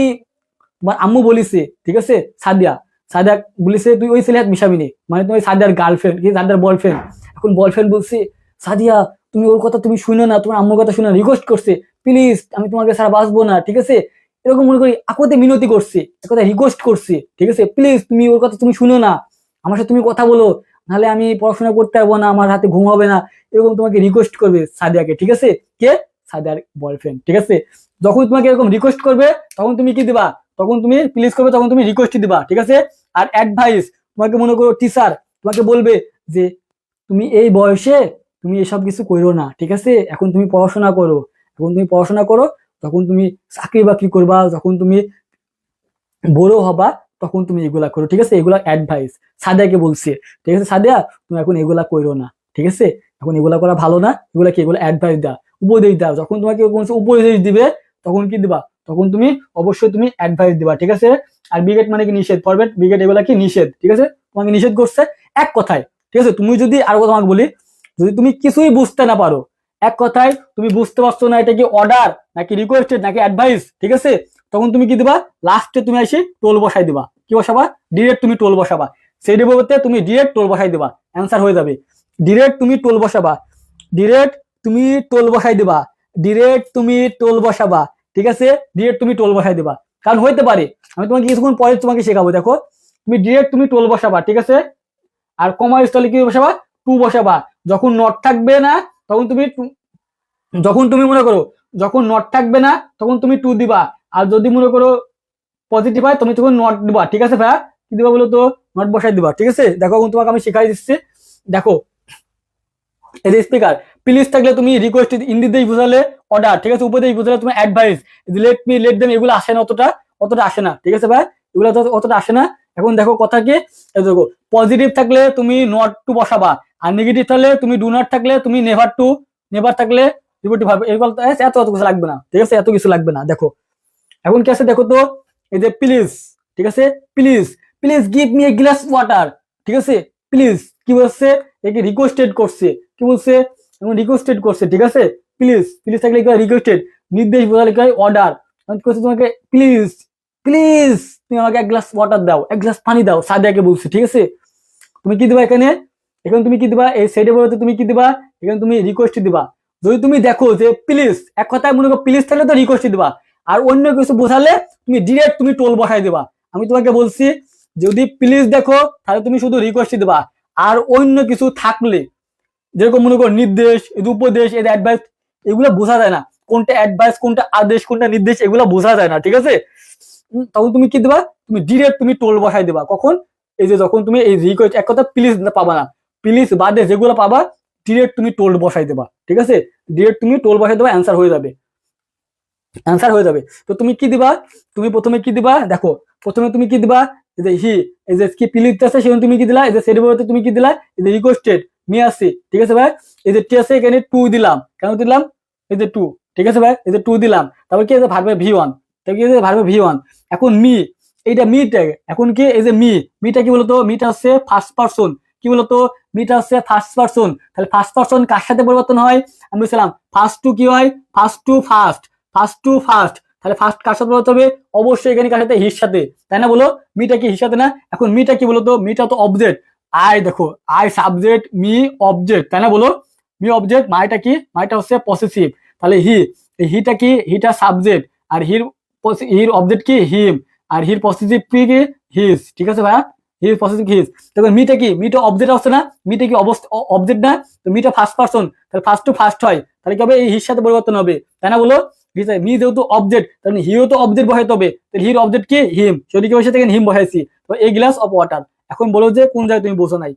তোমার আম্মু বলিছে, ঠিক আছে, সাদিয়া, সাদিয়া বলিছে তুই ওই ছেলে হাত মিশাবি নি, মানে তুমি সাদিয়ার গার্লফ্রেন্ড কি সাদিয়ার বয়ফ্রেন্ড, এখন বয়ফ্রেন্ড বলছে সাদিয়া তুমি ওর কথা তুমি শুনে না, তোমার আম্মুর কথা শুনে না, রিকোয়েস্ট করছে প্লিজ আমি তোমাকে ছাড়া বাঁচবো না, ঠিক আছে, এরকম মনে করি আকতে মিনতি করছে, এক কথা রিকোয়েস্ট করছে, ঠিক আছে, প্লিজ তুমি ওর কথা তুমি শুনো না, আমার সাথে তুমি কথা বলো, নাহলে আমি পড়াশোনা করতে পারবো না, আমার হাতে ঘুম হবে না, এরকম তোমাকে রিকোয়েস্ট করবে সাদিয়াকে, ঠিক আছে, কে? সাদিয়ার বয়ফ্রেন্ড, ঠিক আছে। যখন তোমাকে এরকম রিকোয়েস্ট করবে তখন তুমি কি দিবা, তখন তুমি প্লিজ করবে, তখন তুমি রিকোয়েস্ট দিবা, ঠিক আছে। আর অ্যাডভাইস, তোমাকে মনে করো টিচার তোমাকে বলবে যে তুমি এই বয়সে তুমি এসব কিছু করো না, ঠিক আছে, এখন তুমি পড়াশোনা করো, এখন তুমি পড়াশোনা করো, তখন তুমি চাকরি বাকরি করবা, যখন তুমি বড় হবা তখন তুমি এগুলা করো, ঠিক আছে, এগুলা অ্যাডভাইস সাদিয়াকে বলছে, ঠিক আছে, সাদিয়া তুমি এখন এগুলা করো না, ঠিক আছে, এখন এগুলা করা ভালো না, এগুলা কি, এগুলো অ্যাডভাইস দাও, উপদেশ দাও, যখন তোমাকে কোনো উপদেশ দিবে তখন কি দিবা, তখন তুমি অবশ্যই তুমি অ্যাডভাইস দিবা, ঠিক আছে। আর বিগেট মানে কি নিষেধ, ফরওয়ার্ড বিগেট এগুলা কি নিষেধ, ঠিক আছে, তোমাকে নিষেধ করছে এক কথায়, ঠিক আছে। তুমি যদি আর কথা তোমাকে বলি, যদি তুমি কিছুই বুঝতে না পারো, এক কথায় তুমি বুঝতে পারছো না এটা কি অর্ডার নাকি রিকোয়েস্টেড নাকি অ্যাডভাইস, ঠিক আছে, তখন তুমি কি দিবা, লাস্টে তুমি এসে টোল বসাই দিবা, কি বসাবা, ডিরেক্ট তুমি টোল বসাবা, সেই পরিবর্তে তুমি ডিরেক্ট টোল বসাই দিবা, অ্যান্সার হয়ে যাবে। ডিরেক্ট তুমি টোল বসাবা, ডিরেক্ট তুমি টোল বসাই দিবা, ডিরেক্ট তুমি টোল বসাবা, ঠিক আছে, ডিরেক্ট তুমি টোল বসাই দিবা, কারণ হইতে পারে, আমি তোমাকে কিছুক্ষণ পরে তোমাকে শেখাবো, দেখো তুমি ডিরেক্ট তুমি টোল বসাবা, ঠিক আছে। আর কমা স্থলে কি বসাবা, টু বসাবা, যখন নট থাকবে না তখন তুমি যখন তুমি মনে করো যখন নট থাকবে না তখন তুমি টু দিবা, আর যদি মনে করো পজিটিভ হয় তুমি তখন নট দিবা, ঠিক আছে ভাইয়া? কি দিবা বলো তো? নট বসাই দিবা, ঠিক আছে? দেখো এখন তোমাকে আমি শিখাই দিচ্ছি। দেখো এই যে স্পিকার, প্লিজ থাকলে তুমি রিকোয়েস্ট, ইন্ডিদেশ বুঝালে অর্ডার, ঠিক আছে? উপদেশ বুঝালে তুমি advice, let me, let them, এগুলো আসে না, অতটা আসে না, ঠিক আছে ভাই? এগুলো অতটা আসে না। এখন দেখো কথা কি, দেখো পজিটিভ থাকলে তুমি নট টু বসাবা, আর নেগেটিভ থাকলে তুমি ডু নট, থাকলে তুমি নেভার টু, নেভার থাকলে রিপোর্টিভ হবে। এগুলো এত কিছু লাগবে না, ঠিক আছে? এত কিছু লাগবে না। দেখো এখন কি আছে দেখো তো, এই যে প্লিজ, ঠিক আছে? Please, please give me a glass water, ঠিক আছে? প্লিজ কি বলছে, একে রিকোয়েস্টেড করছে, কি বলছে, রিকোয়েস্টেড করছে, ঠিক আছে? প্লিজ, প্লিজ থাকলে কি হয় রিকোয়েস্টেড, নির্দেশ বোঝালে কি হয় অর্ডার, করছে তোমাকে প্লিজ, প্লিজ তুমি আমাকে এক গ্লাস ওয়াটার দাও, এক গ্লাস পানি দাও, সাদিয়াকে বলছে, ঠিক আছে? তুমি কি দিবা এখানে, এখানে তুমি কি দিবা, এই সাইডে বলতে তুমি কি দিবা, এখানে তুমি রিকোয়েস্ট দিবা। যদি তুমি দেখো যে প্লিজ, এক কথায় মনে করো প্লিজ থাকলে তো রিকোয়েস্ট দিবা, আর অন্য কিছু বোঝালে তুমি ডিরেক্ট তুমি টোল বসাই দিবা। আমি তোমাকে বলছি যদি প্লিজ দেখো তাহলে তুমি শুধু রিকোয়েস্ট দিবা, আর অন্য কিছু থাকলে যেরকম মনে করো নির্দেশ, উপদেশ, এর অ্যাডভাইস, এগুলো বোঝা যায় না, কোনটা অ্যাডভাইস, কোনটা আদেশ, কোনটা নির্দেশ, এগুলো বোঝা যায় না, ঠিক আছে? তখন তুমি কি দিবা, তুমি ডিরেক্ট তুমি টোল বসাই দিবা। কখন, এই যে যখন তুমি এই রিকোয়েস্ট, এক কথা প্লিজ পাবা না, প্লিজ বাদে যেগুলো পাবা ডিরেক্ট তুমি টোল বসাই দেবা, ঠিক আছে? ডিরেক্ট তুমি টোল বসাই দেবা, অ্যান্সার হয়ে যাবে, অ্যান্সার হয়ে যাবে। তো তুমি কি দিবা, তুমি প্রথমে কি দিবা, দেখো প্রথমে তুমি কি দিবা, এই যে হি, এই যে কি প্লিজ আছে সেখানে তুমি কি দিলা, এই যে সেটি বলতে তুমি কি দিলা, এই যে রিকোয়েস্টেড মি আসছে, ঠিক আছে ভাই? এই যে টি আছে এখানে টু দিলাম, কেন দিলাম, এই যে টু, ঠিক আছে ভাই? এই যে টু দিলাম, তারপর কি আছে ভার্বে ভি ওয়ান, তারপর কি আছে ভার্বে ভি ওয়ান। এখন মি, এইটা মিটা, এখন কি এই যে মিটা কি বলতো, মিটা হচ্ছে ফার্স্ট পারসন, কি বলতো, মিটা হচ্ছে ফার্স্ট পারসন। তাহলে ফার্স্ট পারসন কার সাথে পরিবর্তন হয়, আমি বলছিলাম ফার্স্ট টু কি হয়, first to first, first to first. তাহলে ফার্স্ট কার সাথে বলতে হবে, অবশ্যই এখানে কার সাথে, হির সাথে, তাই না বলো? মিটা কি হির সাথে না? এখন মিটা কি বলতো, মিটা তো অবজেক্ট, আই দেখো আই সাবজেক্ট, মি অবজেক্ট, তাই না বলো? মি অবজেক্ট, মাইটা কি, মাইটা হচ্ছে পসেসিভ, তাহলে হিটা কি, হিটা সাবজেক্ট, আর হির অবজেক্ট কি হিম, আর হির পসেসিভ কি হিজ, ঠিক আছে ভাইয়া? হির পসেসিভ হিজ। তখন মিটা কি, মিটা অবজেক্ট হচ্ছে না, মিটা কি অবজেক্ট না, তো মিটা ফার্স্ট পারসন, তাহলে ফার্স্ট টু ফার্স্ট হয়, তাহলে কি হবে, এই হির সাথে পরিবর্তন হবে, তাই না বলো? মি যেহেতু অবজেক্ট, তাহলে হিও তো অবজেক্ট বসাইতে হবে, তাহলে হির অবজেক্ট কি হিম, সেদিকে বসে থেকে হিম বসাইছি, তো এই গ্লাস অফ ওয়াটার। এখন বলো যে কোন জায়গায় তুমি বুঝো নাই,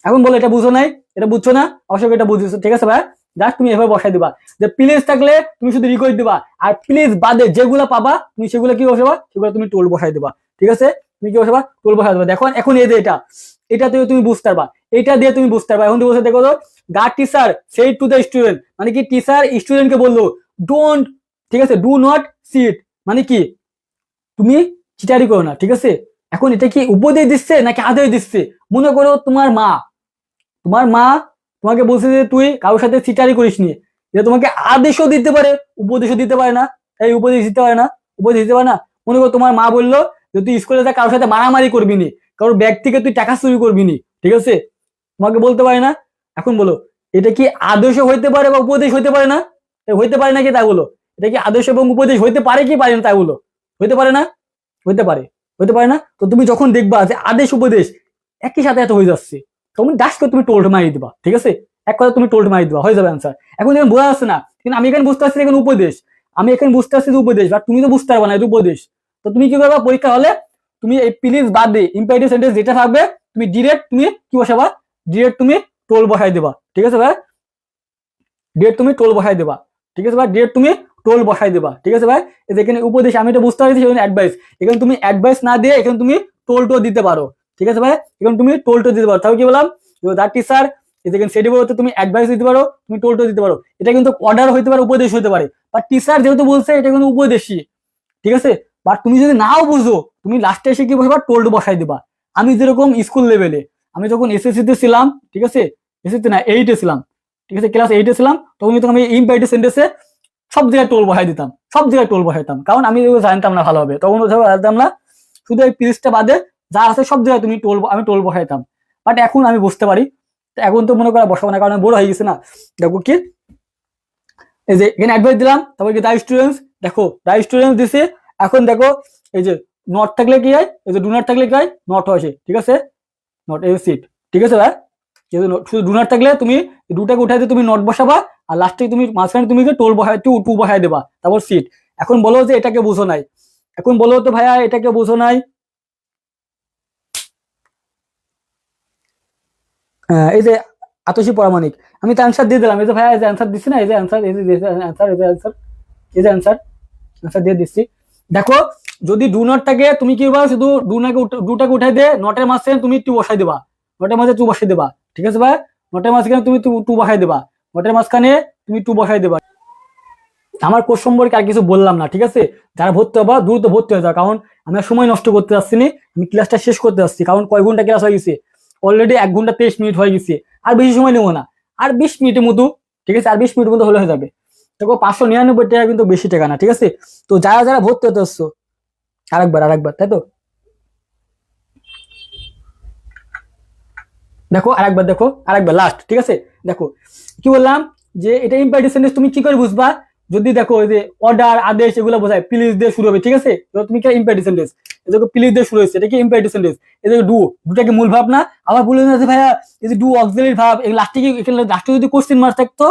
এখন বলো এটা বুঝো নাই, এটা বুঝছো না, অবশ্যই এটা বুঝছো, ঠিক আছে ভাই? জাস্ট তুমি এভাবে বসাই দিবা যে প্লিজ থাকলে তুমি শুধু রিকোয়েস্ট দিবা, আর প্লিজ বাদে যেগুলো পাবা তুমি সেগুলো কি বসাবা, সেগুলো তুমি টোল বসাই দিবা, ঠিক আছে? তুমি কি বসাবা, টোল বসাই দিবা। দেখো এখন এই যে এটা দিয়ে তুমি বুঝতে পারবা, এটা দিয়ে তুমি বুঝতে পারবা। এখন তুমি বসে দেখো তো, গা টিচার সেই টু দ্য স্টুডেন্ট, মানে কি টিচার স্টুডেন্টকে বললো ডোন্ট, ঠিক আছে, ডু নট সিট, মানে কি তুমি চিটারি করো না, ঠিক আছে? এখন এটা কি উপদেশ দিচ্ছে নাকি আদেশ দিচ্ছে? মনে করো তোমার মা তোমাকে বলছে যে তুই কারোর সাথে চিটারি করিস নি, এটা তোমাকে আদেশও দিতে পারে, উপদেশও দিতে পারে না, এই উপদেশ দিতে পারে না, উপদেশ দিতে পারে না। মনে করো তোমার মা বললো যে তুই স্কুলে যা কারোর সাথে মারামারি করবি নি, কারোর ব্যাগ থেকে তুই টাকা চুরি করবি নি, ঠিক আছে? তোমাকে বলতে পারে না। এখন বলো এটা কি আদেশও হইতে পারে বা উপদেশ হইতে পারে না? হইতে পারে নাকি, তা বলো? এটা কি আদেশ এবং উপদেশ হইতে পারে কি পারে না, তাই বলো? হইতে পারে না? হইতে পারে, হইতে পারে না? তো তুমি যখন দেখবা যে আদেশ উপদেশ একই সাথে এত হয়ে যাচ্ছে, তখন ডাস করে তুমি টোল্ড মারি দিবা, ঠিক আছে? এক কথা তুমি টোল্ড মারি দিবা, হয়ে যাবে অ্যান্সার। এখন এখানে বোঝা যাচ্ছে না, কিন্তু আমি এখানে বুঝতে পারছি এখানে উপদেশ, আমি এখানে বুঝতে পারছি যে উপদেশ, বা তুমি তো বুঝতে পারবে না এটা উপদেশ। তো তুমি কি করবা, পরীক্ষা হলে তুমি এই প্লিজ বাদ দিয়ে ইম্পারেটিভ সেন্টেন্স যেটা থাকবে তুমি ডিরেক্ট তুমি কি বসাবা, ডিরেক্ট তুমি টোল বসাই দেবা, ঠিক আছে ভাই? ডিরেক্ট তুমি টোল বসাই দেবা, ঠিক আছে ভাই? ডিরেক্ট তুমি টোল বসাই দেবা, ঠিক আছে ভাই? এখানে উপদেশ আমি এটা বুঝতে পারছি, সেখানে অ্যাডভাইস, এখানে তুমি অ্যাডভাইস না দিয়ে এখানে তুমি টোলটো দিতে পারো, ঠিক আছে ভাই? এখন তুমি টোলটো দিতে পারো, তাহলে কি বললাম, দ্য টিচার এখানে সেটি বলতে তুমি অ্যাডভাইস দিতে পারো, তুমি টোলটো দিতে পারো। এটা কিন্তু অর্ডার হইতে পারে, উপদেশ হইতে পারে, বা টিচার যেহেতু বলছে এটা কিন্তু উপদেশই, ঠিক আছে? বাট তুমি যদি নাও বুঝো তুমি লাস্টে এসে কি বসবা, টোল্ড বসাই দিবা। আমি যেরকম স্কুল লেভেলে, আমি যখন এসএসসি তে ছিলাম, ঠিক আছে, এসএসসি না 8-এ ছিলাম, ঠিক আছে, ক্লাস 8-এ ছিলাম, তখন কিন্তু আমি ইম্পারেটিভ সেন্টেন্সে সব জায়গায় টোল বসাই দিতাম, সব জায়গায় টোল বসাইতাম, কারণ আমি জানতাম না ভালোভাবে, তখন জানতাম না, শুধু এই পিরিচটা বাদে যা আছে সব জায়গায় তুমি আমি টোল বসাইতাম। বাট এখন আমি বুঝতে পারি, এখন তো মনে করা বসাবো না, কারণ বড় হয়ে গেছে না। দেখো কি, এই যে এখানে অ্যাডভাইস দিলাম, তারপর কি দ্য স্টুডেন্টস, দেখো দ্য স্টুডেন্টস দিছে। এখন দেখো এই যে নট থাকলে কি হয়, এই যে ডু নট থাকলে কি হয়, নট হয়েছে, ঠিক আছে? নট এই সিট, ঠিক আছে ভাই? যেহেতু শুধু ডু নট থাকলে তুমি দুটাকে উঠাই দিয়ে তুমি নট বসাবা, আর লাস্টে তুমি মাঝখানে তুমি টোল বসাই টু বসাই দেবা, তারপর সিট। এখন বলো যে এটাকে বুঝো নাই, এখন বলো তো ভাইয়া এটাকে বোঝো নাই? এই যে আতসী পরামাণিক, আমি তো অ্যান্সার দিয়ে দিলাম। এই যে ভাইয়া এই যে অ্যান্সার দিচ্ছি না, এই যে অ্যান্সার, এই যে অ্যান্সার, এই যে অ্যান্সার, এই যে অ্যান্সার, অ্যান্সার দিয়ে দিচ্ছি। দেখো, যদি ডু নট থাকে তুমি কি করবা, শুধু ডুটাকে উঠাই দিয়ে নটের মাঝখানে তুমি টু বসাই দেবা, নটের মাঝে টু বসাই দেবা, ঠিক আছে ভাই? নটের মাঝখানে তুমি টু বসাই দেবা, নটের মাঝখানে তুমি টু বসাই দেবা। আমার কোর্স সম্পর্কে আর কিছু বললাম না, ঠিক আছে? যারা ভর্তি হবা দ্রুত ভর্তি হয়ে যাও, কারণ আমি আর সময় নষ্ট করতে যাচ্ছি না, আমি ক্লাসটা শেষ করতে যাচ্ছি। কারণ কয় ঘন্টা ক্লাস হয়ে গেছে অলরেডি, 1 ঘন্টা 23 মিনিট হয়ে গেছে। আর বেশি সময় নেবো না, আর 20 মিনিটের মতো, ঠিক আছে? আর 20 মিনিট মতো হলে হয়ে যাবে। দেখো 599 টাকা কিন্তু বেশি টাকা না, ঠিক আছে? তো যারা যারা ভর্তি হতে আসছো, আরেকবার, তাই তো? দেখো আরেকবার, দেখো আরেকবার লাস্ট, ঠিক আছে? দেখো কি বললাম, যে এটা ইম্পারেটিভ সেন্টেন্স তুমি কি করে বুঝবা? যদি দেখো এই যে অর্ডার, আদেশ এগুলো বোঝায়, প্লিজ দিয়ে শুরু হবে, ঠিক আছে? এবার তুমি কি ইম্পারেটিভ সেন্টেন্স, দেখো প্লিজ দিয়ে শুরু হয়েছে, এটা কি ইম্পারেটিভ সেন্টেন্স? এই যে দুটা কি মূল ভাব না? আবার বলে না যে ভাইয়া এই যে ডু অক্সিলারি ভাব, এই লাস্টে কি, এখানে লাস্টে যদি কোশ্চেন মার্ক থাকতো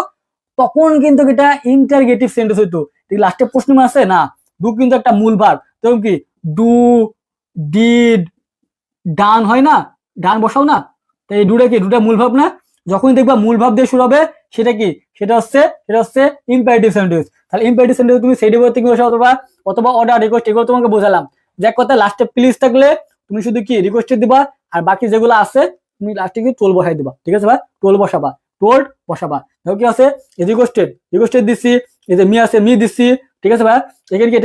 তখন কিন্তু এটা ইন্টারগেটিভ সেন্টেন্স হইতো। লাস্টে প্রশ্ন মার্ক আছে না, ডু কিন্তু একটা মূল ভাব। তখন কি ডু, ডিড, ডান হয় না, ডান বসাও না, তো এই ডুটা কি, ডুটা মূল ভাব না? যখনই দেখবা মূল ভাব দিয়ে শুরু হবে সেটা কি, সেটা হচ্ছে ইম্পারেটিভ সেন্টেন্স। তাহলে ইম্পারেটিভ সেন্টেন্স তুমি সেই ডিভার্ব থেকে বসাও, অথবা অথবা অর্ডার, রিকোয়েস্ট, এগুলো তোমাকে বোঝালাম। যে এক কথা লাস্টে প্লিজ থাকলে তুমি শুধু কি রিকোয়েস্ট দিবা, আর বাকি যেগুলো আছে তুমি লাস্টে কি টোল বসাই দিবা, ঠিক আছে ভাই? টোল বসাবা, টোল বসাবা। দেখো কি আছে, রিকোয়েস্টেড দিচ্ছি, এই যে মি আছে, মি দিচ্ছি, ঠিক আছে ভাই? এখানে কি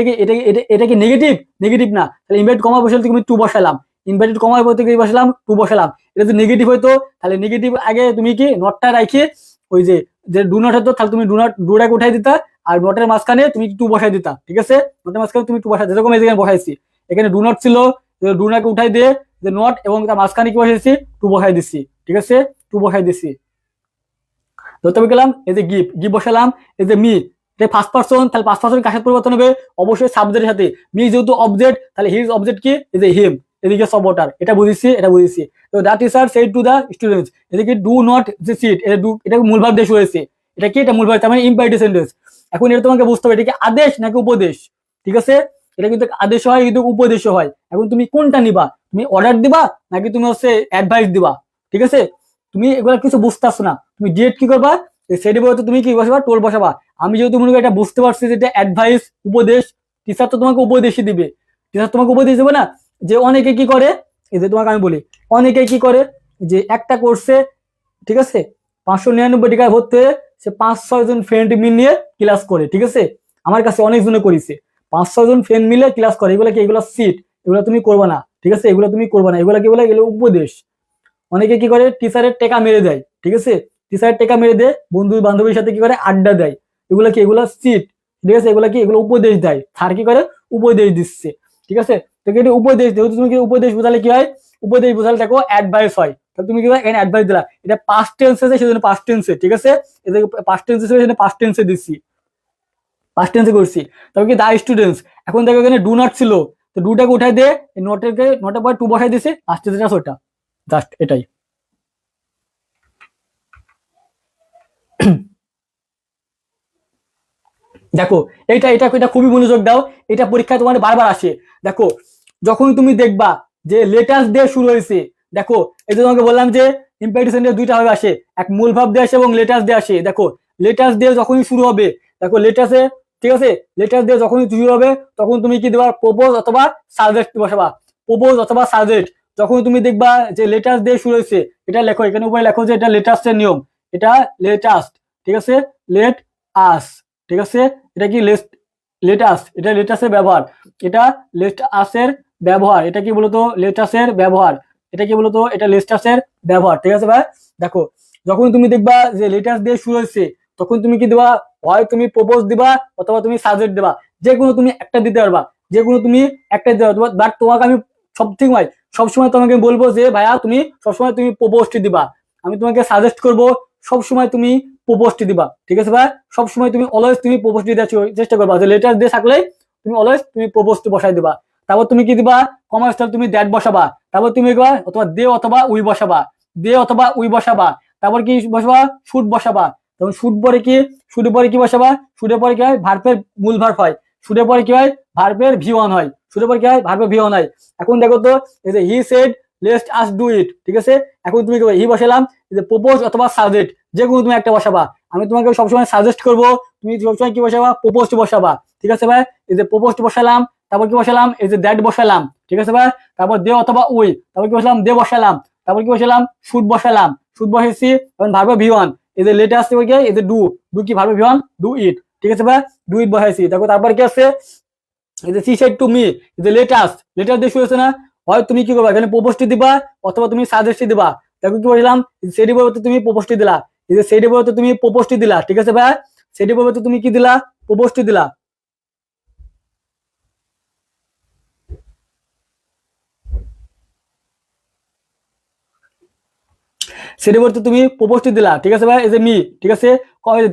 এটা কি নেগেটিভ? নেগেটিভ না, তাহলে ইনভার্ট কমা বসালে তুমি টু বসালাম, ইনভার্টেড কমার পর থেকে বসালাম টু বসালাম। এটা যদি নেগেটিভ হইতো তাহলে নেগেটিভ আগে তুমি কি নটটা রাখি, ওই যে যে ডু নট হতো তাহলে তুমি ডুটাকে উঠাই দিতা, আর নটের মাঝখানে তুমি টু বসাই দিতা, ঠিক আছে? নটের মাঝখানে তুমি টু বসাই, যেরকম এখানে বসাইছি, এখানে ডু নট ছিল, ডু নটকে উঠাই দিয়ে যে নট, এবং তার মাঝখানে কি বসাইছি, টু বসাই দিচ্ছি, ঠিক আছে? টু বসাই দিচ্ছি। ধরতে গেলাম এই যে গিভ বসালাম, এই যে মি, এটা ফার্স্ট পারসন, তাহলে ফার্স্ট পারসন কার সাথে পরিবর্তন হবে? অবশ্যই সাবজেক্টের সাথে। মি যেহেতু অবজেক্ট, তাহলে হিজ অবজেক্ট কি, এই যে হিম, এদিকে সাবওয়াটার, এটা বুঝিছি। তো that teacher said to the students, এদিকে ডু নট যে সিট, এটা মূল ভাব দিয়ে শুরু হয়েছে, এটা কি, এটা মূল ভাব, তার মানে ইম্পারেটিভ সেন্টেন্স। এখন এটা তোমাকে বুঝতে হবে এটা কি আদেশ নাকি উপদেশ, ঠিক আছে? এটা কিন্তু আদেশ হয়, কিন্তু উপদেশ হয়। এখন তুমি কোনটা নিবা, তুমি অর্ডার দিবা নাকি তুমি হচ্ছে অ্যাডভাইস দিবা, ঠিক আছে? তুমি এগুলা কিছু বুঝতেছো না, তুমি ডিরেক্ট কি করবা, সেটি বলতে তুমি কি বসাবা, টোল বসাবা। আমি যেহেতু মনে করি এটা বুঝতে পারছি যে এটা অ্যাডভাইস, উপদেশ, টিচার তো তোমাকে উপদেশই দিবে, টিচার তোমাকে উপদেশ দেবে না? যে অনেকে কি করে, এই যে তোমাকে আমি বলি, অনেকে কি করে, যে একটা কোর্সে, ঠিক আছে, 599 টাকায় ভর্তি হয়ে সে 5-6 জন ফ্রেন্ড মিলিয়ে ক্লাস করে, ঠিক আছে? আমার কাছে অনেকজনে করেছে, 5-6 জন ফ্রেন্ড মিলে ক্লাস করে। এগুলো কি, এগুলো সিট, এগুলো তুমি করবা না, ঠিক আছে? এগুলো তুমি করবা না, এগুলো কি বলে, এগুলো উপদেশ। অনেকে কি করে, টিচারের টেকা মেরে দেয়, ঠিক আছে? টিচারের টেকা মেরে দেয়, বন্ধু বান্ধবীর সাথে কি করে, আড্ডা দেয়, এগুলো কি, এগুলো চিট, ঠিক আছে? এগুলো কি, এগুলো উপদেশ দেয়, স্যার কি করে, উপদেশ দিচ্ছে, ঠিক আছে? তো কি উপদেশ, যেহেতু তুমি কি উপদেশ বোঝালে কি হয়, উপদেশ বোঝালে দেখো অ্যাডভাইস হয়, তাহলে তুমি কি এখানে অ্যাডভাইস দিলা, এটা পাস্ট টেন্স আছে সেজন্য পাস্ট টেন্সে, ঠিক আছে? এটা পাস্ট টেন্স আছে সেজন্য পাস্ট টেন্সে দিচ্ছি, পাস্ট টেন্সে করছি। তবে কি দা স্টুডেন্টস, এখন দেখো এখানে ডু নট ছিল, তো ডুটাকে উঠাই দিয়ে নটের পর টু বসাই দিছে, লাস্টে যেটা আছে ওটা, জাস্ট এটাই। দেখো এটা এটা এটা খুবই মনোযোগ দাও, এটা পরীক্ষায় তোমার বারবার আসে। দেখো যখন তুমি দেখবা যে লেটার্স দিয়ে শুরু হয়েছে, দেখো এই যে তোমাকে বললাম যে ইম্পারেটিভ সেন্টেন্স দুইটা ভাবে আসে, এক মূল ভাব দিয়ে আসে এবং লেটার্স দিয়ে আসে। দেখো লেটার্স দিয়ে যখনই শুরু হবে, দেখো লেটার্সে, ঠিক আছে, লেটার্স দিয়ে যখনই শুরু হবে তখন তুমি কি দেবা, প্রপোজ অথবা সাজেস্ট বসাবা, প্রপোজ অথবা সাজেস্ট। যখন তুমি দেখবা যে লেটার্স দিয়ে শুরু হয়েছে, এটা লেখো, এখানে উপরে লেখো যে এটা লেটার্সের নিয়ম, এটা লেটাস্ট, ঠিক আছে? লেট আস, ঠিক আছে? এটা কি লেটাস, এটা লেটাসের ব্যবহার, এটা লেটাসের ব্যবহার, এটা কি বলতো, লেটাসের ব্যবহার, এটা কি বলতো, এটা লেটাসের ব্যবহার, ঠিক আছে ভাই? দেখো যখন তুমি দেখবা যে লেটাস দিয়ে শুরু হয়েছে তখন তুমি কি দিবা, হয় তুমি প্রপোজ দিবা অথবা তুমি সাজেস্ট দিবা, যে কোনো তুমি একটা দিতে পারবা, যে কোনো তুমি একটা দিতে পারবা। বাট তোমাকে আমি সবসময় তোমাকে বলবো যে ভাইয়া তুমি সবসময় তুমি প্রপোজটি দিবা, আমি তোমাকে সাজেস্ট করব সবসময় তুমি প্রপোজটি দিবা, ঠিক আছে ভাই? সবসময় তুমি অলওয়েজ তুমি প্রপোজটি দেওয়ার চেষ্টা করবা, যে লেটার দিয়ে থাকলে তুমি অলওয়েজ তুমি প্রপোজটি বসাই দিবা। তারপর তুমি কি দিবা, কমার্স তুমি দ্যাট বসাবা, তারপর তুমি অথবা দে অথবা উই বসাবা, দে অথবা উই বসাবা, তারপর কি বসাবা, শুড বসাবা। তখন শুড পরে কি বসাবা, শুডের পরে কি হয়, ভার্বের মূল ভার্ব হয়, শুডের পরে কি হয়, ভার্বের ভি ওয়ান হয়, শুটের পর কি হয়, ভার্ব ভি ওয়ান হয়। এখন দেখো তো এই যে he said let's us do it, ঠিক আছে। এখন তুমি কি হি বসালাম, এই যে প্রপোজ অথবা সাজেস্ট, যে কোনো তুমি একটা বসাবা। আমি তোমাকে সবসময় সাজেস্ট করবো, তুমি সবসময় কি বসাবা, প্রপোজড বসাবা, ঠিক আছে ভাই। এই যে প্রপোজড বসালাম, তারপর কি বসালাম, এই যে দ্যাট বসালাম, ঠিক আছে ভাই। তারপর দে অথবা উই, তারপর কি বসালাম, দে বসালাম, তারপর কি বসালাম, শুড বসালাম, শুড বসাইছি। এখন ভার্ব ভি ওয়ান, এই যে লেটে আসছে কি, এই যে ডু, ডু কি verb V one, do it, ঠিক আছে ভাই, ডু ইট বসাইছি। তারপর কি আছে, এই যে সি সেড টু মি, এই যে লেটাস, লেটাস দিয়ে শুরু হয়েছে না, হয় তুমি কি করবা, এখানে প্রপোজটি দিবা অথবা তুমি সাজেস্টটি দিবা। দেখো কি বললাম, সেটি বলতে তুমি প্রপোজটি দিলা, এই যে সেটি বলতে তুমি প্রপোজটি দিলা, ঠিক আছে ভাই। সেটি বলতে তুমি কি দিলা, প্রপোজটি দিলা। সেটি বলতে তুমি প্রপোজটি দিলা, ঠিক আছে ভাই। এই যে মি, ঠিক আছে,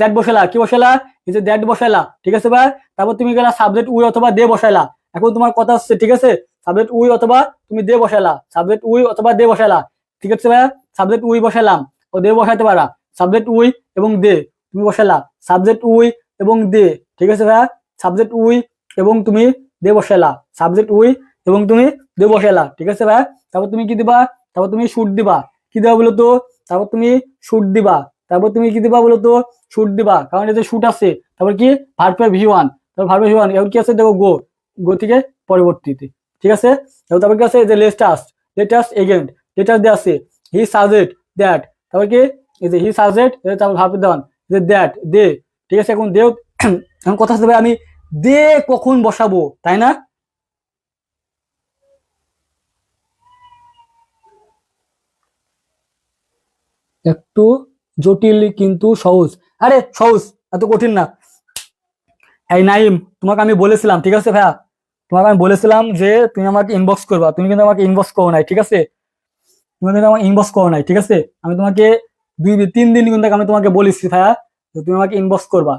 দ্যাট বসালা, কি বসালা, এই যে দ্যাট বসালা, ঠিক আছে ভাই। তারপর তুমি গেলা সাবজেক্ট উই অথবা দে বসালা। এখন তোমার কথা হচ্ছে, ঠিক আছে, সাবজেক্ট উই অথবা তুমি দে বসালা, সাবজেক্ট উই অথবা দে বসালা, ঠিক আছে ভাই। সাবজেক্ট উই বসালাম, ও দে বসাইতে পারা, সাবজেক্ট উই এবং দে তুমি বসালা, সাবজেক্ট উই এবং দে, ঠিক আছে ভাই। সাবজেক্ট উই এবং তুমি দে বসালা, সাবজেক্ট উই এবং তুমি দে বসালা, ঠিক আছে ভাই। তারপর তুমি কি দিবা, তারপর তুমি শুট দিবা, কি দেবা বলো তো, তারপর তুমি শুট দিবা, তারপর তুমি কি দিবা বলো তো, শুট দিবা, কারণ এতে শুট আছে। তারপর কি ভার্ব ভি ওয়ান, তারপর ভার্ব ভি ওয়ান, এখন কি আছে দেখো, গো, গো থেকে পরবর্তীতে, ঠিক আছে। তারপর কি আছে, যে লেটাস্ট, লেটাস্ট এগেন, লেটাস্ট দিয়ে আছে, হি সাজেট দ্যাট, তারপর কি এই যে হি সাজেট, তারপর ভার্ব দেওয়ান, যে দ্যাট দে, ঠিক আছে। এখন দেও, এখন কথা হচ্ছে ভাই, আমি দে কখন বসাবো, তাই না? একটু জটিল কিন্তু সহজ, আরে সহজ, এত কঠিন না। এই নাইম, তোমাকে আমি বলেছিলাম, ঠিক আছে ভাইয়া, তোমাকে আমি বলেছিলাম যে তুমি আমাকে ইনবক্স করবা, তুমি কিন্তু আমাকে ইনবক্স করো নাই, ঠিক আছে। তুমি কিন্তু আমাকে ইনবক্স করো নাই, ঠিক আছে। আমি তোমাকে 2-3 দিন কিন্তু আমি তোমাকে বলেছি ভাইয়া, যে তুমি আমাকে ইনবক্স করবা।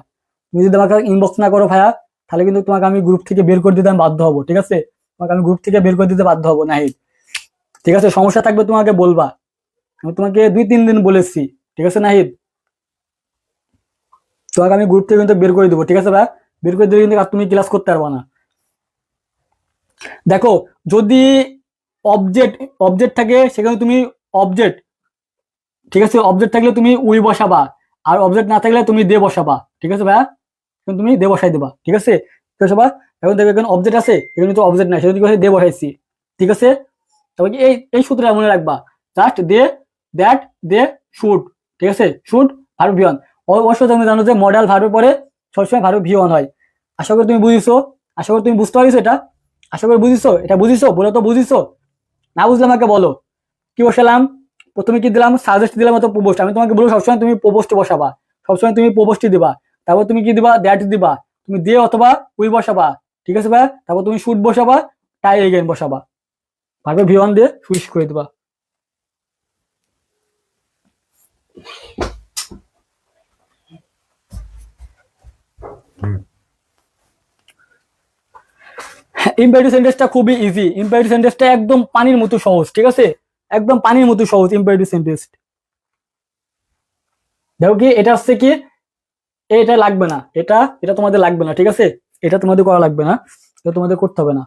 তুমি যদি আমাকে ইনবক্স না করো ভাইয়া, তাহলে কিন্তু তোমাকে আমি গ্রুপ থেকে বের করে দিতে আমি বাধ্য হবো, ঠিক আছে। তোমাকে আমি গ্রুপ থেকে বের করে দিতে বাধ্য হবো নাহিদ, ঠিক আছে। সমস্যা থাকবে তোমাকে বলবা, আমি তোমাকে 2-3 দিন বলেছি, ঠিক আছে নাহিদ। তোমাকে আমি গ্রুপ থেকে কিন্তু বের করে দেবো, ঠিক আছে ভাই। বের করে দিলে কিন্তু আর তুমি ক্লাস করতে পারবা না। দেখো, যদি অবজেক্ট অবজেক্ট থাকে, সেখানে তুমি অবজেক্ট, ঠিক আছে, অবজেক্ট থাকলে তুমি উই বসাবা, আর অবজেক্ট না থাকলে তুমি দে বসাবা, ঠিক আছে ভাইয়া। এখন তুমি দে বসাই দিবা, ঠিক আছে, ঠিক আছে ভাই। এখন দেখো এখানে অবজেক্ট আছে, এখানে তো অবজেক্ট নাই, সেজন্য কি দে বসাইছি, ঠিক আছে। তবে কি এই এই সূত্রটা মনে রাখবা, just they, that, they, should, ঠিক আছে, শুড ভার্ব ভি ওয়ান। অবশ্যই তুমি জানো যে মডাল ভার্বের পরে সবসময় ভার্ব ভি ওয়ান হয়। আশা করি তুমি বুঝিছো, আশা করি তুমি বুঝতে পারিছো এটা, আশা করি বুঝিছো, এটা বুঝিছো, বলো তো বুঝিছো। না বুঝলে আমাকে বলো। কি বসালাম, প্রথমে কি দিলাম, সাজেস্ট দিলাম অথবা প্রপোস্ট। আমি তোমাকে বলবো সবসময় তুমি প্রপোস্ট বসাবা, সবসময় তুমি প্রপোস্টই দিবা। তারপর তুমি কি দিবা, দ্যাট দিবা, তুমি দে অথবা উই বসাবা, ঠিক আছে ভাই। তারপর তুমি শুড বসাবা, টাই এগেন বসাবা, ভার্ব ভি ওয়ান দিয়ে সুইচ করে দিবা। ইম্পারেটিভ সেন্টেন্সটা খুবই ইজি, ইম্পারেটিভ সেন্টেন্সটা একদম পানির মতো সহজ, ঠিক আছে, একদম পানির মতো সহজ ইম্পারেটিভ সেন্টেন্স। দেখো কি এটা হচ্ছে কি, এটা লাগবে না, এটা এটা তোমাদের লাগবে না, ঠিক আছে, এটা তোমাদের করা লাগবে না, এটা তোমাদের করতে হবে না।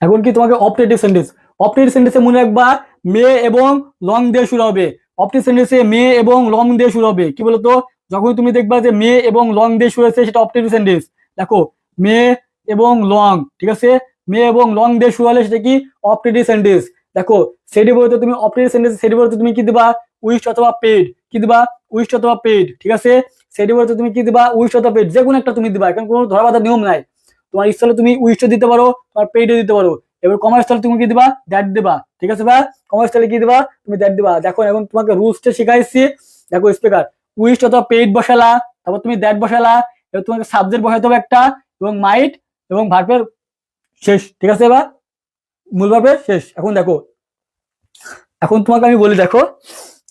এখন কি তোমাকে অপটেটিভ সেন্টেন্স, অপটেটিভ সেন্টেন্সে মনে রাখবা মে এবং লং দিয়ে শুরু হবে। অপটেটিভ সেন্টেন্সে মে এবং লং দিয়ে শুরু হবে, কি বলতো, যখন তুমি দেখবা যে মে এবং লং দিয়ে শুরু হয়েছে, সেটা অপটেটিভ সেন্টেন্স। দেখো মে এবং লং, ঠিক আছে, মে এবং লং দিয়ে শুরু হলে সেটা কি, অপটেটিভ সেন্টেন্স। দেখো সেটি বলতে তুমি অপটেটিভ সেন্টেন্স, সেটি বলতে তুমি কি দিবা, উইশ অথবা পেড, কি দিবা, উইশ অথবা পেড, ঠিক আছে। সেটি বলতে তুমি কি দিবা, উইশ অথবা পেড, যে কোনো একটা তুমি দিবা, এখন কোনো ধরা বাঁধা নিয়ম নাই। তোমার ইচ্ছা হলে তুমি উইশও দিতে পারো, তোমার পেইডও দিতে পারো। এবার কমার্স তাহলে তুমি কি দিবা, দ্যাট দিবা, ঠিক আছে ভাই। কমার্স তাহলে কি দিবা, তুমি দ্যাট দিবা। দেখো এখন তোমাকে রুলসটা শিখাইছি, দেখো স্পিকার উইশ অথবা পেইড বসালা, তারপর তুমি দ্যাট বসালা, এবার তোমাকে সাবজেক্ট বসাইতে হবে একটা, এবং মাইট এবং ভার্বের শেষ, ঠিক আছে এবার মূল ভার্বের শেষ। এখন দেখো, এখন তোমাকে আমি বলি, দেখো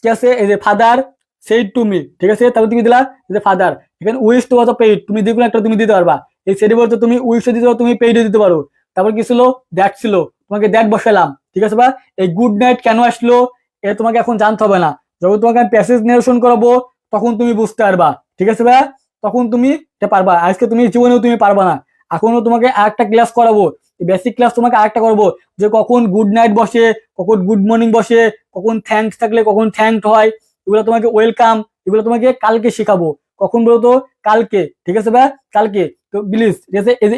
কি আছে, এই যে ফাদার সেইড টু মি, ঠিক আছে, তারপর তুমি দিলা এই যে ফাদার, এখানে উইশ তো অথবা পেইড, তুমি যে কোনো একটা তুমি দিতে পারবা। এই সেটি বলতে তুমি উইশও দিতে পারো, তুমি পেইডও দিতে পারো। তারপর কি ছিল, দ্যাট ছিল, তোমাকে দ্যাট বসালাম, ঠিক আছে বা। এই গুড নাইট কেন আসলো, এটা তোমাকে এখন জানতে হবে না, যখন তোমাকে আমি প্যাসেজ নিরসন করাবো তখন তুমি বুঝতে পারবা, ঠিক আছে ভাই, তখন তুমি এটা পারবা, আজকে তুমি জীবনেও তুমি পারবা না। এখনো তোমাকে আরেকটা ক্লাস করাবো, বেসিক ক্লাস তোমাকে আরেকটা করবো, যে কখন গুড নাইট বসে, কখন গুড মর্নিং বসে, কখন থ্যাঙ্কস থাকলে কখন থ্যাঙ্কড হয়, এগুলো তোমাকে ওয়েলকাম, এগুলো তোমাকে কালকে শেখাবো। কখন বলতো? কালকে, ঠিক আছে ভাই, কালকে। তো প্লিজ, ঠিক আছে। এই যে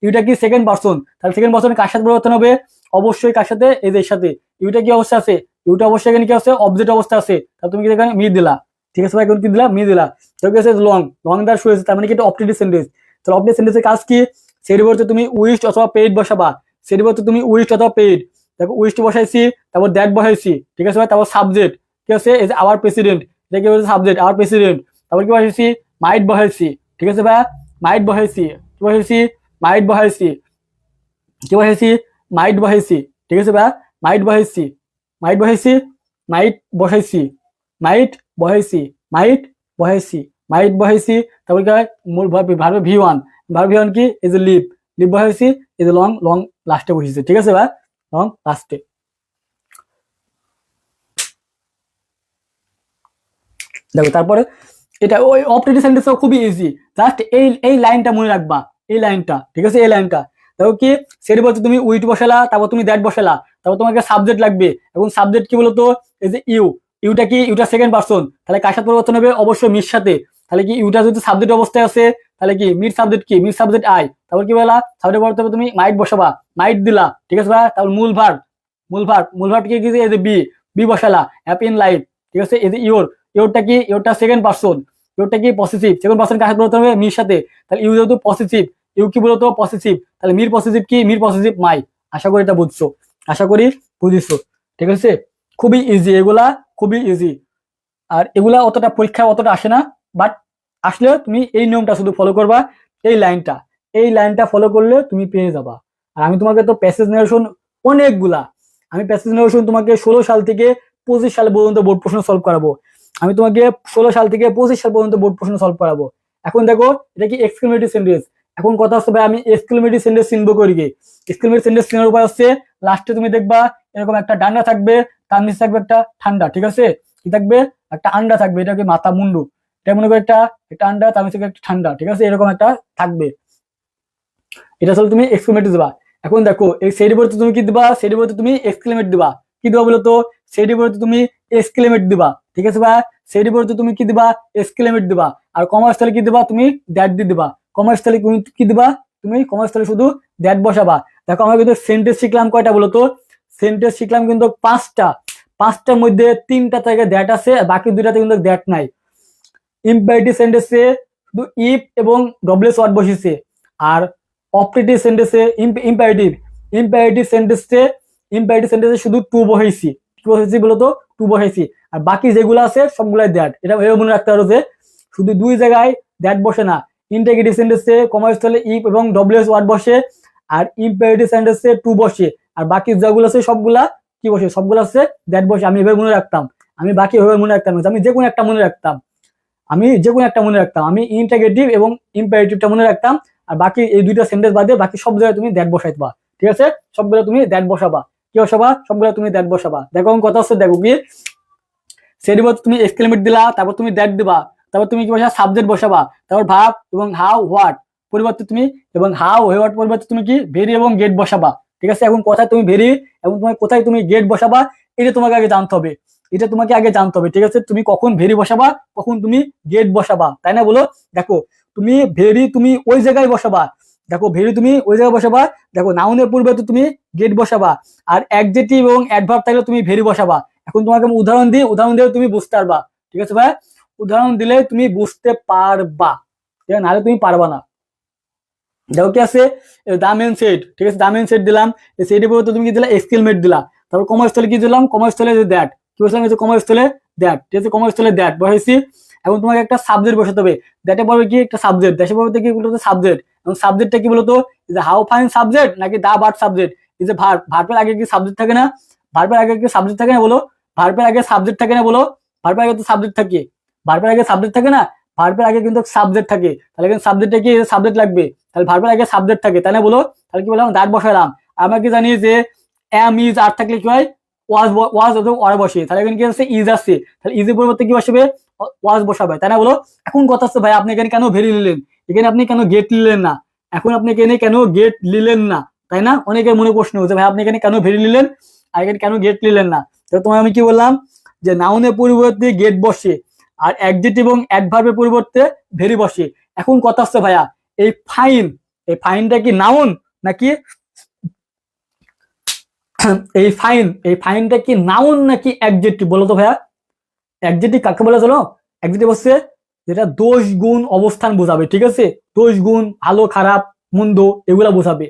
ইউটা কি সেকেন্ড পারসন, তাহলে সেকেন্ড পারসন কার সাথে পরিবর্তন হবে? অবশ্যই কার সাথে? এই যে এর সাথে। ইউটা কি অবস্থা আছে? ইউটা অবশ্যই এখানে কি আছে? অবজেক্ট অবস্থা আছে। তাহলে তুমি কি এখানে মি দিলা, ঠিক আছে ভাই, এখন কি দিলা? মি দিলা। তো কি আছে? লং, লং দ্বারা শুরু হয়েছে, তার মানে কি এটা অপটেটিভ সেন্টেন্স। তাহলে অপটেটিভ সেন্টেন্সের কাজ কি? সেটির পরিবর্তে তুমি উইশড অথবা পেইড বসাবা, সেটির পরিবর্তে তুমি উইশড অথবা পেইড, দেখো উইশড বসাইছি, তারপর দ্যাট বসাইছি, ঠিক আছে ভাই, তারপর সাবজেক্ট, ঠিক আছে, এই যে আওয়ার প্রেসিডেন্ট, এটা কি বলছে? Subject, hour president. তারপর কি বসাইছি? মাইট বসাইছি, ঠিক আছে ভাই, মাইট বসাইছি, কি বসাইছি? মাইট বসাইছি, কি বসাইছি? মাইট বসাইছি, ঠিক আছে ভাই, মাইট বসাইছি, মাইট বসাইছি, মাইট বসাইছি, মাইট বসাইছি, মাইট বসাইছি, মাইট বসাইছি। তারপর কি হয়? মূল verb V one, verb V one কি? এই যে লিভ, লিভ বসাইছি, এই যে লং, লং লাস্টে বসেছে, ঠিক আছে ভাই, লং লাস্টে। দেখো তারপরে এটা ওই অপটেটিভ সেন্টেন্সও খুবই ইজি, জাস্ট এই লাইনটা মনে রাখবা, এই লাইনটা, ঠিক আছে, এই লাইনটা। দেখো কি? সেটি বলতে তুমি উইট বসালা, তারপর তুমি দ্যাট বসালা, তারপর তোমাকে সাবজেক্ট লাগবে, এবং সাবজেক্ট কি বলতো? এই যে ইউটা কি? ইউটা সেকেন্ড পারসন, তাহলে কার সাথে পরিবর্তন হবে? অবশ্যই মির সাথে। তাহলে কি ইউটা যদি সাবজেক্ট অবস্থায় আছে, তাহলে কি মির সাবজেক্ট কি? Mir subject I. তারপর কি বলা? সাবজেক্ট পরিবর্তন হবে তুমি মাইট বসাবা, মাইট দিলা, ঠিক আছে ভাই। তারপর মূল ভার্ব, মূল ভার্ব, মূল ভার্ব কি? এই যে বি বসালা, হ্যাপি ইন লাইফ, ঠিক আছে। এই যে ইউরটা কি? ইউরটা সেকেন্ড পারসন, ইউরটা কি? পসেসিভ, সেকেন্ড পারসন কার সাথে বলতে হবে? মির সাথে। তাহলে ইউ যেহেতু পসেসিভ, ইউ কি বলতো? পসেসিভ, তাহলে মির পসেসিভ কি? মির পসেসিভ মাই। আশা করি এটা বুঝছো, আশা করি বুঝিছো, ঠিক আছে। খুবই ইজি এগুলা, খুবই ইজি। আর এগুলা অতটা পরীক্ষা অতটা আসে না, বাট আসলে তুমি এই নিয়মটা শুধু ফলো করবা, এই লাইনটা, এই লাইনটা ফলো করলে তুমি পেয়ে যাবা। আর আমি তোমাকে তো প্যাসেজ নারেশন অনেকগুলা, আমি প্যাসেজ নারেশন তোমাকে 16 সাল থেকে 25 সাল পর্যন্ত বোর্ড প্রশ্ন সলভ করাবো। আমি তোমাকে 16 সাল থেকে 25 সাল পর্যন্ত বোর্ড প্রশ্ন সলভ করাবো। এখন দেখো এটা কি? Exclamatory sentence. এখন কথা হচ্ছে ভাই, আমি এক্সক্লেমেটরি সেন্টেন্স চিনবো করি কি? এক্সক্লেমেটরি সেন্টেন্স চেনার উপায় হচ্ছে, লাস্টে তুমি দেখবা এরকম একটা ডান্ডা থাকবে, তার নিচে থাকবে একটা ঠান্ডা, ঠিক আছে, কি থাকবে? একটা আন্ডা থাকবে, এটাকে মাথা মুন্ডু, এটা মনে করে একটা একটা আন্ডা, তার নিচে একটা ঠান্ডা, ঠিক আছে, এরকম একটা থাকবে। এটা আসলে তুমি এক্সক্লেমেট দিবা। এখন দেখো এই সেটি বলতে তুমি কি দিবা? সেটি বলতে তুমি এক্সক্লেমেট দিবা। কি দিবা বলো তো? সেটি বলতে তুমি এক্সক্লেমেট দিবা, ঠিক আছে ভাই। সেটি বলতে তুমি কি দিবা? এক্সক্লেমেট দিবা। আর কমার্স তাহলে কি দিবা? তুমি দ্যাট দিয়ে দিবা। কমার্স তাহলে তুমি কি দিবা? তুমি কমার্স তাহলে শুধু দ্যাট বসাবা। দেখো আমরা কিন্তু সেন্টেন্স শিখলাম কয়টা বলো তো? সেন্টেন্স শিখলাম কিন্তু 5টা, 5টার মধ্যে 3টা থেকে দ্যাট আছে, আর বাকি 2টাতে কিন্তু দ্যাট নাই। ইম্পারেটিভ সেন্টেন্সে শুধু ইফ এবং ডব্লিউএস ওয়ার্ড বসেছে, আর অপটেটিভ সেন্টেন্সে ইম্পারেটিভ, ইম্পারেটিভ সেন্টেন্সে, ইম্পারেটিভ সেন্টেন্সে শুধু টু বসাইছি। কি বসাইছি বলতো? টু বসাইছি। আর বাকি যেগুলো আছে সবগুলাই দ্যাট। এটা ভেবে মনে রাখতে পারো যে শুধু 2 জায়গায় দ্যাট বসে না। ইন্টিগ্রেটিভ সেন্টেন্সে কমার্স স্থলে ইফ এবং ডব্লিউএস ওয়ার্ড বসে, আর ইম্পারেটিভ সেন্টেন্সে টু বসে, আর বাকি যেগুলো আছে সবগুলা কি বসে? সবগুলো আছে দ্যাট বসে। আমি এভাবে মনে রাখতাম, আমি বাকি এভাবে মনে রাখতাম, আমি যে কোনো একটা মনে রাখতাম, আমি যে কোনো একটা মনে রাখতাম, আমি ইন্টিগ্রেটিভ এবং ইম্পারেটিভটা মনে রাখতাম। আর বাকি এই 2টা সেন্টেন্স বাদে বাকি সব জায়গায় তুমি দ্যাট বসাইবা, ঠিক আছে, সবগুলো তুমি দ্যাট বসাবা। কি বসাবা? সবগুলো তুমি দ্যাট বসাবা। দেখো এখন কথা হচ্ছে, দেখো কি? সেটি বলতে তুমি এক্সক্লেমেট দিলা, তারপর তুমি দ্যাট দিবা, তারপর তুমি কি বসাবা? সাবজেক্ট বসাবা, তারপর ভাব এবং হাউ হোয়াট পরিবর্তে তুমি, এবং হাউ হোয়াট পরিবর্তে তুমি কি? ভেরি এবং গেট বসাবা, ঠিক আছে। এখন কোথায় তুমি ভেরি এবং তোমার কোথায় তুমি গেট বসাবা, এটা তোমাকে আগে জানতে হবে, এটা তোমাকে আগে জানতে হবে, ঠিক আছে। তুমি কখন ভেরি বসাবা, কখন তুমি গেট বসাবা, তাই না বলো? দেখো তুমি ভেরি তুমি ওই জায়গায় বসাবা, দেখো ভেরি তুমি ওই জায়গায় বসাবা। দেখো নাউনের পূর্বে তো তুমি গেট বসাবা, আর অ্যাডজেক্টিভ এবং অ্যাডভার্ব থাকলে তুমি ভেরি বসাবা। এখন তোমাকে আমি উদাহরণ দিই, উদাহরণ দিলে তুমি বুঝতে পারবা, ঠিক আছে ভাই, উদাহরণ দিলে তুমি বুঝতে পারবা, ঠিক আছে, নাহলে তুমি পারবা না। দেখো কি আছে? দা মেন সেট, ঠিক আছে, দা মেন সেট দিলাম, সেটি বলতে তুমি কি দিলা? এক্সক্লেমেট দিলা। তারপর কমার্স স্থলে কি দিলাম? কমার্স স্থলে দ্যাট, কি বলছিলাম? কমার্স স্থলে দ্যাট, ঠিক আছে, কমার্স স্থলে দ্যাট বসাইছি। এখন তোমাকে একটা সাবজেক্ট বসাতে হবে, দ্যাটে পড়বে কি? একটা সাবজেক্ট, দেশে পড়বে কি বলতো? সাবজেক্ট। এবং সাবজেক্টটা কি বলতো? যে হাউ ফাইন সাবজেক্ট নাকি দা বাট সাবজেক্ট? এই যে ভার্ব, ভার্বের আগে কি সাবজেক্ট থাকে না? ভার্বের আগে কি সাবজেক্ট থাকে না বলো? ভার্বের আগে সাবজেক্ট থাকে না বলো? ভার্বের আগে তো সাবজেক্ট থাকে, ভার্বের আগে সাবজেক্ট থাকে না? ভার্বের আগে কিন্তু সাবজেক্ট থাকে, তাহলে কিন্তু সাবজেক্টটা কি? সাবজেক্ট লাগবে, তাহলে ভার্বের আগে সাবজেক্ট থাকে, তাই না বলো? তাহলে কি বললাম? দ্যাট বসালাম। আমরা কি জানি যে এম ইজ আর থাকলে কি হয়? ওয়াজ, ওয়াজ অথবা ওয়ার বসে, তাহলে এখানে কি আছে? ইজ আসছে, তাহলে ইজের পরিবর্তে কি বসাবে? ওয়াজ বসাবে, তাই না বলো? এখন কথা হচ্ছে ভাই, আপনি এখানে কেন ভেরি নিলেন? এখানে আপনি কেন গেট নিলেন না? এখন আপনি এখানে কেন গেট নিলেন না, তাই না? অনেকের মনে প্রশ্ন হচ্ছে ভাই আপনি এখানে কেন ভেরি নিলেন আর এখানে কেন গেট নিলেন না। তো তোমায় আমি কি বললাম যে নাউনের পরিবর্তে গেট বসে আর অ্যাডজেক্টিভ এবং অ্যাডভার্বের পরিবর্তে ভেরি বসে। এখন কথা হচ্ছে ভাইয়া এই ফাইনটা কি নাউন নাকি এই ফাইনটা কি নাউন নাকি অ্যাডজেক্টিভ বলো তো ভাইয়া? অ্যাডজেক্টিভ কাকে বলে চলো? অ্যাডজেক্টিভ হচ্ছে যেটা দোষ গুণ অবস্থান বোঝাবে, ঠিক আছে? দোষ গুণ, ভালো খারাপ মন্দ এগুলা বোঝাবে,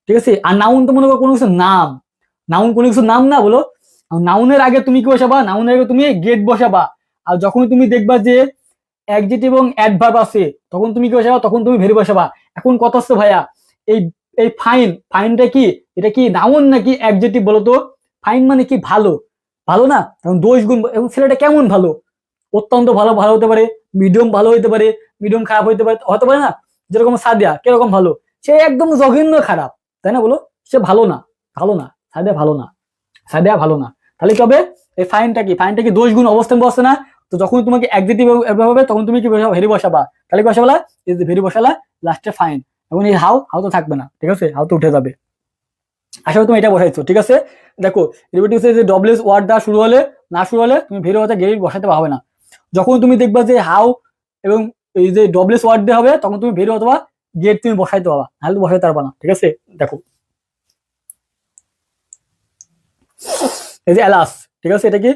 ঠিক আছে? আর নাউন তো মনে করো কোনো কিছু নাম, নাউন কোনো কিছু নাম না বলো। নাউনের আগে তুমি কি বসাবা? নাউনের আগে তুমি গেট বসাবা। আর যখন তুমি দেখবা যে অ্যাডজেক্টিভ এবং অ্যাডভার্ব আছে তখন তুমি কি বসাবা? তখন তুমি ভেরি বসাবা। এখন কথা হচ্ছে ভাইয়া এই এই ফাইনটা কি, এটা কি নাউন নাকি অ্যাডজেক্টিভ বলো তো? ফাইন মানে কি ভালো, ভালো না? এখন দোষ গুণ, এবং ছেলেটা কেমন ভালো? অত্যন্ত ভালো ভালো হতে পারে, মিডিয়াম ভালো হতে পারে, মিডিয়াম খারাপ হতে পারে না? যেরকম সাদিয়া কিরকম ভালো, সে একদম জঘন্য খারাপ, তাই না বলো? সে ভালো না, ভালো না, সাদিয়া ভালো না, সাদিয়া ভালো না। তাহলে কি হবে? এই ফাইনটা কি দোষ গুণ অবস্থান বসছে না? তো যখন তোমাকে অ্যাডজেক্টিভ হবে তখন তুমি কি বসাবা? ভেরি বসাবা। তাহলে কি বসাবা? এই যে ভেরি বসালা, লাস্টে ফাইন, এবং এই হাউ তো থাকবে না, ঠিক আছে? হাউ তো উঠে যাবে। আসলে তুমি এটা বসাইছো, ঠিক আছে? দেখো ডেরিভেটিভ যে ডব্লিউএস ওয়ার্ড দ্বারা শুরু হলে না শুরু হলে তুমি ভেরি হতে গেট বসাতে পারবে না। যখন তুমি দেখবা যে হাউ এবং এই যে ডব্লিউএস ওয়ার্ড দিয়ে হবে তখন তুমি ভেরি অথবা গেট তুমি বসাইতে পারবা, নাহলে তো বসাইতে পারবা না, ঠিক আছে? দেখো এই যে অ্যালাস, ঠিক আছে? এটা কি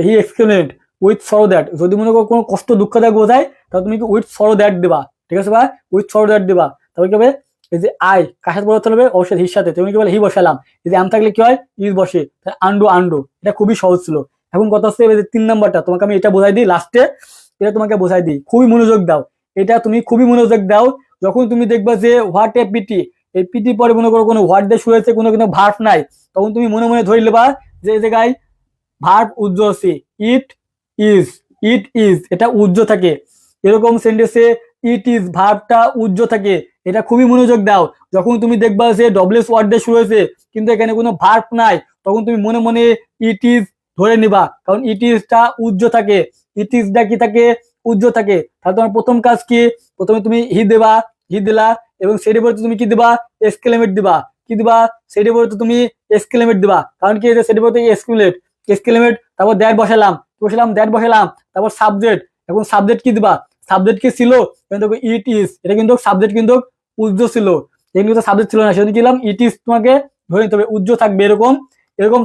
হি এক্সক্লেমেন্ট উইথ সরো দ্যাট, যদি মনে করো কোনো কষ্ট দুঃখদায়ক বোঝায় তাহলে তুমি কি উইথ সরো দ্যাট দিবা, ঠিক আছে? বা উইথ সরো দ্যাট দিবা। তাহলে কি হবে? এই যে আই কার সাথে বলতে হবে? অবশ্যই হির সাথে, তুমি কি বলে হি বসালাম। এই যে আম থাকলে কি হয়? ইজ বসে, আন্ডু। এটা খুবই সহজ ছিল। এখন কথা হচ্ছে এই যে 3 নাম্বারটা তোমাকে আমি এটা বোঝাই দিই লাস্টে, এটা তোমাকে বোঝাই দিই, খুবই মনোযোগ দাও। এটা তুমি খুবই মনোযোগ দাও। যখন তুমি দেখবা যে হোয়াট এ পিটি, এই পিটি পরে মনে করো কোনো হোয়াট দিয়ে শুরু হয়েছে, কোনো কোনো ভার্ব নাই, তখন তুমি মনে মনে ধরে নেবা যে এই জায়গায় ভার্ব উজ্জ আছে, ইট ইজ, এটা উজ্জ থাকে। এরকম সেন্টেন্সে ইট ইজ ভার্বটা উজ্জ থাকে, এটা খুবই মনোযোগ দাও। যখন তুমি দেখবা যে ডব্লিউএস ওয়ার্ড দিয়ে শুরু হয়েছে কিন্তু এখানে কোনো ভার্ব নাই, তখন তুমি মনে মনে ইট ইজ ধরে নিবা, কারণ ইট ইজটা উজ্জ থাকে, ইট ইজটা কি থাকে? উজ্জ থাকে। তাহলে তোমার প্রথম কাজ কি? প্রথমে তুমি হি দিলা, এবং সেটার পরে তুমি কি দিবা? এক্সক্লেমেট দিবা। কি দিবা? সেটার পরে তুমি এক্সক্লেমেট দিবা, কারণ কি সেটার পরে এক্সক্লেমেট, তারপর দ্যাট বসালাম, তারপর সাবজেক্ট। এখন সাবজেক্ট কি দিবা? সাবজেক্ট কি ছিল? দেখো ইট ইজ, এটা কিন্তু সাবজেক্ট কিন্তু উজ্জ ছিল, এখানে কিন্তু সাবজেক্ট ছিল না, সেজন্য দিলাম ইট ইজ। তোমাকে ধরে নিতে হবে উজ্জ থাকবে, এরকম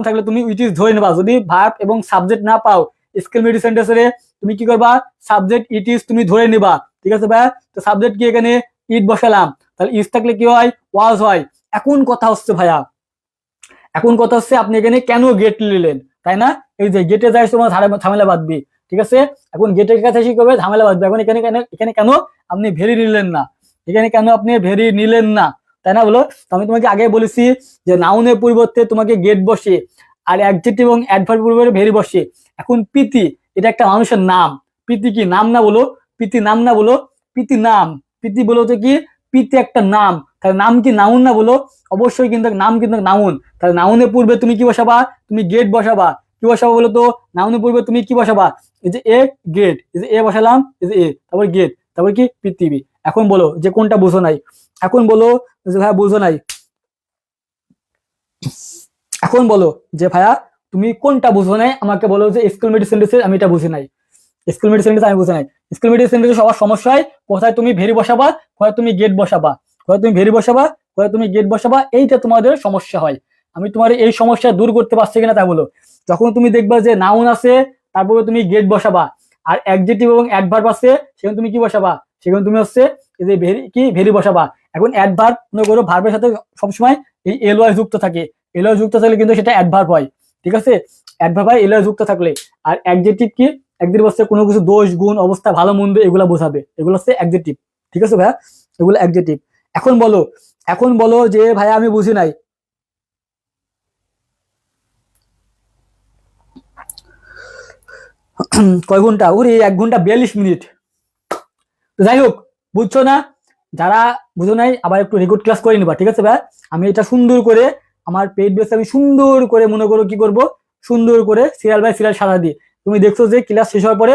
থাকলে তুমি ইট ইজ ধরে নেবা। যদি ভার্ব এবং সাবজেক্ট না পাও এক্সক্লেমেটরি সেন্টেন্সে তুমি কি করবা? সাবজেক্ট ইট ইজ তুমি ধরে নিবা, ঠিক আছে ভাই? তো সাবজেক্ট কি এখানে ইট বসালাম, তাহলে ইজ থাকলে কি হয়? ওয়াজ হয়। এখন কথা হচ্ছে ভাইয়া, আপনি এখানে কেন গেট নিলেন, তাই না? এই যে গেটে যাই তোমার ঝামেলা বাঁধবি, ঠিক আছে? এখন গেটের কাছে কি করবে? ঝামেলা বাঁধবে। এখন এখানে কেন আপনি ভেরি নিলেন না? তাই না বলো? তো আমি তোমাকে আগে বলেছি যে নাউনের পরিবর্তে তোমাকে গেট বসে আর অ্যাডজেক্টিভ এবং অ্যাডভার্ব পরিবর্তে ভেরি বসে। এখন প্রীতি, এটা একটা মানুষের নাম। প্রীতি কি নাম না বলো? প্রীতি নাম না বলো? প্রীতি নাম, প্রীতি বলো তো কি? প্রীতি একটা নাম, তাহলে নাম কি নাউন না বলো? অবশ্যই কিন্তু নাম কিন্তু নাউন। তাহলে নাউনের পূর্বে তুমি কি বসাবা? তুমি গেট বসাবা। কি বসাবা বলো তো? নাউনের পূর্বে তুমি কি বসাবা? এই যে এ গেট, এই যে এ বসালাম, এই যে এ, তারপর গেট, তারপর কি পৃথিবী। এখন বলো যে কোনটা বুঝো নাই? এখন বলো যে ভাইয়া বুঝো নাই। এখন বলো যে ভাইয়া তুমি কোনটা বুঝো নাই, আমাকে বলো যে এক্সক্লেমেটরি সেন্টেন্সে আমি এটা বুঝি নাই। এক্সক্লেমেটরি সেন্টেন্স আমি বুঝি নাই। এক্সক্লেমেটরি সেন্টেন্সে সবার সমস্যা হয় কোথায় তুমি ভেরি বসাবা, কোথায় তুমি গেট বসাবা, কোথায় তুমি ভেরি বসাবা, কোথায় তুমি গেট বসাবা, এইটা তোমাদের সমস্যা হয়। আমি তোমার এই সমস্যা দূর করতে পারছি কিনা তা বলো। যখন তুমি দেখবা যে নাউন আছে তারপরে তুমি গেট বসাবা, আর অ্যাডজেক্টিভ এবং অ্যাডভার্ব আছে সেখানে তুমি কি বসাবা? সেখানে তুমি হচ্ছে এই যে ভেরি বসাবা। এখন অ্যাডভার্ব মনে করো ভার্বের সাথে সবসময় এই এলওয়াই যুক্ত থাকে, এলওয়াই যুক্ত থাকলে কিন্তু সেটা অ্যাডভার্ব হয়, ঠিক আছে? অ্যাডভার্ব হয় এলওয়াই যুক্ত থাকলে। আর অ্যাডজেক্টিভ কি? একদিন বসে কোনো কিছু দোষ গুণ অবস্থা ভালো মন্দ এগুলা বোঝাবে, এগুলো হচ্ছে অ্যাডজেক্টিভ, ঠিক আছে ভাইয়া? এগুলো অ্যাডজেক্টিভ। এখন বলো যে ভাইয়া আমি বুঝি নাই। কয় ঘন্টা? ওরে 1 ঘন্টা 42 মিনিট। তো যাই হোক, বুঝছো না? যারা বুঝো নাই আবার একটু রেকর্ড ক্লাস করে নিবা, ঠিক আছে ভাই? আমি এটা সুন্দর করে আমার পেইড বেসে আমি সুন্দর করে মনে করো কি করব, সুন্দর করে সিরিয়াল বাই সিরিয়াল সাজা দিই। তুমি দেখছো যে ক্লাস শেষ হওয়ার পরে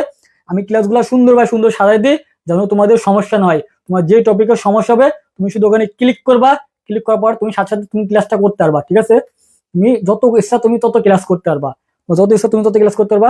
আমি ক্লাসগুলো সুন্দর বাই সুন্দর সাজাই দিই যেন তোমাদের সমস্যা না হয়। তোমার যে টপিকের সমস্যা হবে তুমি শুধু ওখানে ক্লিক করবা, ক্লিক করার পর তুমি সাথে সাথে তুমি ক্লাসটা করতে পারবা, ঠিক আছে? তুমি যত ইচ্ছা তুমি তত ক্লাস করতে পারবা, যত ইচ্ছা তুমি তত ক্লাস করতে পারবা।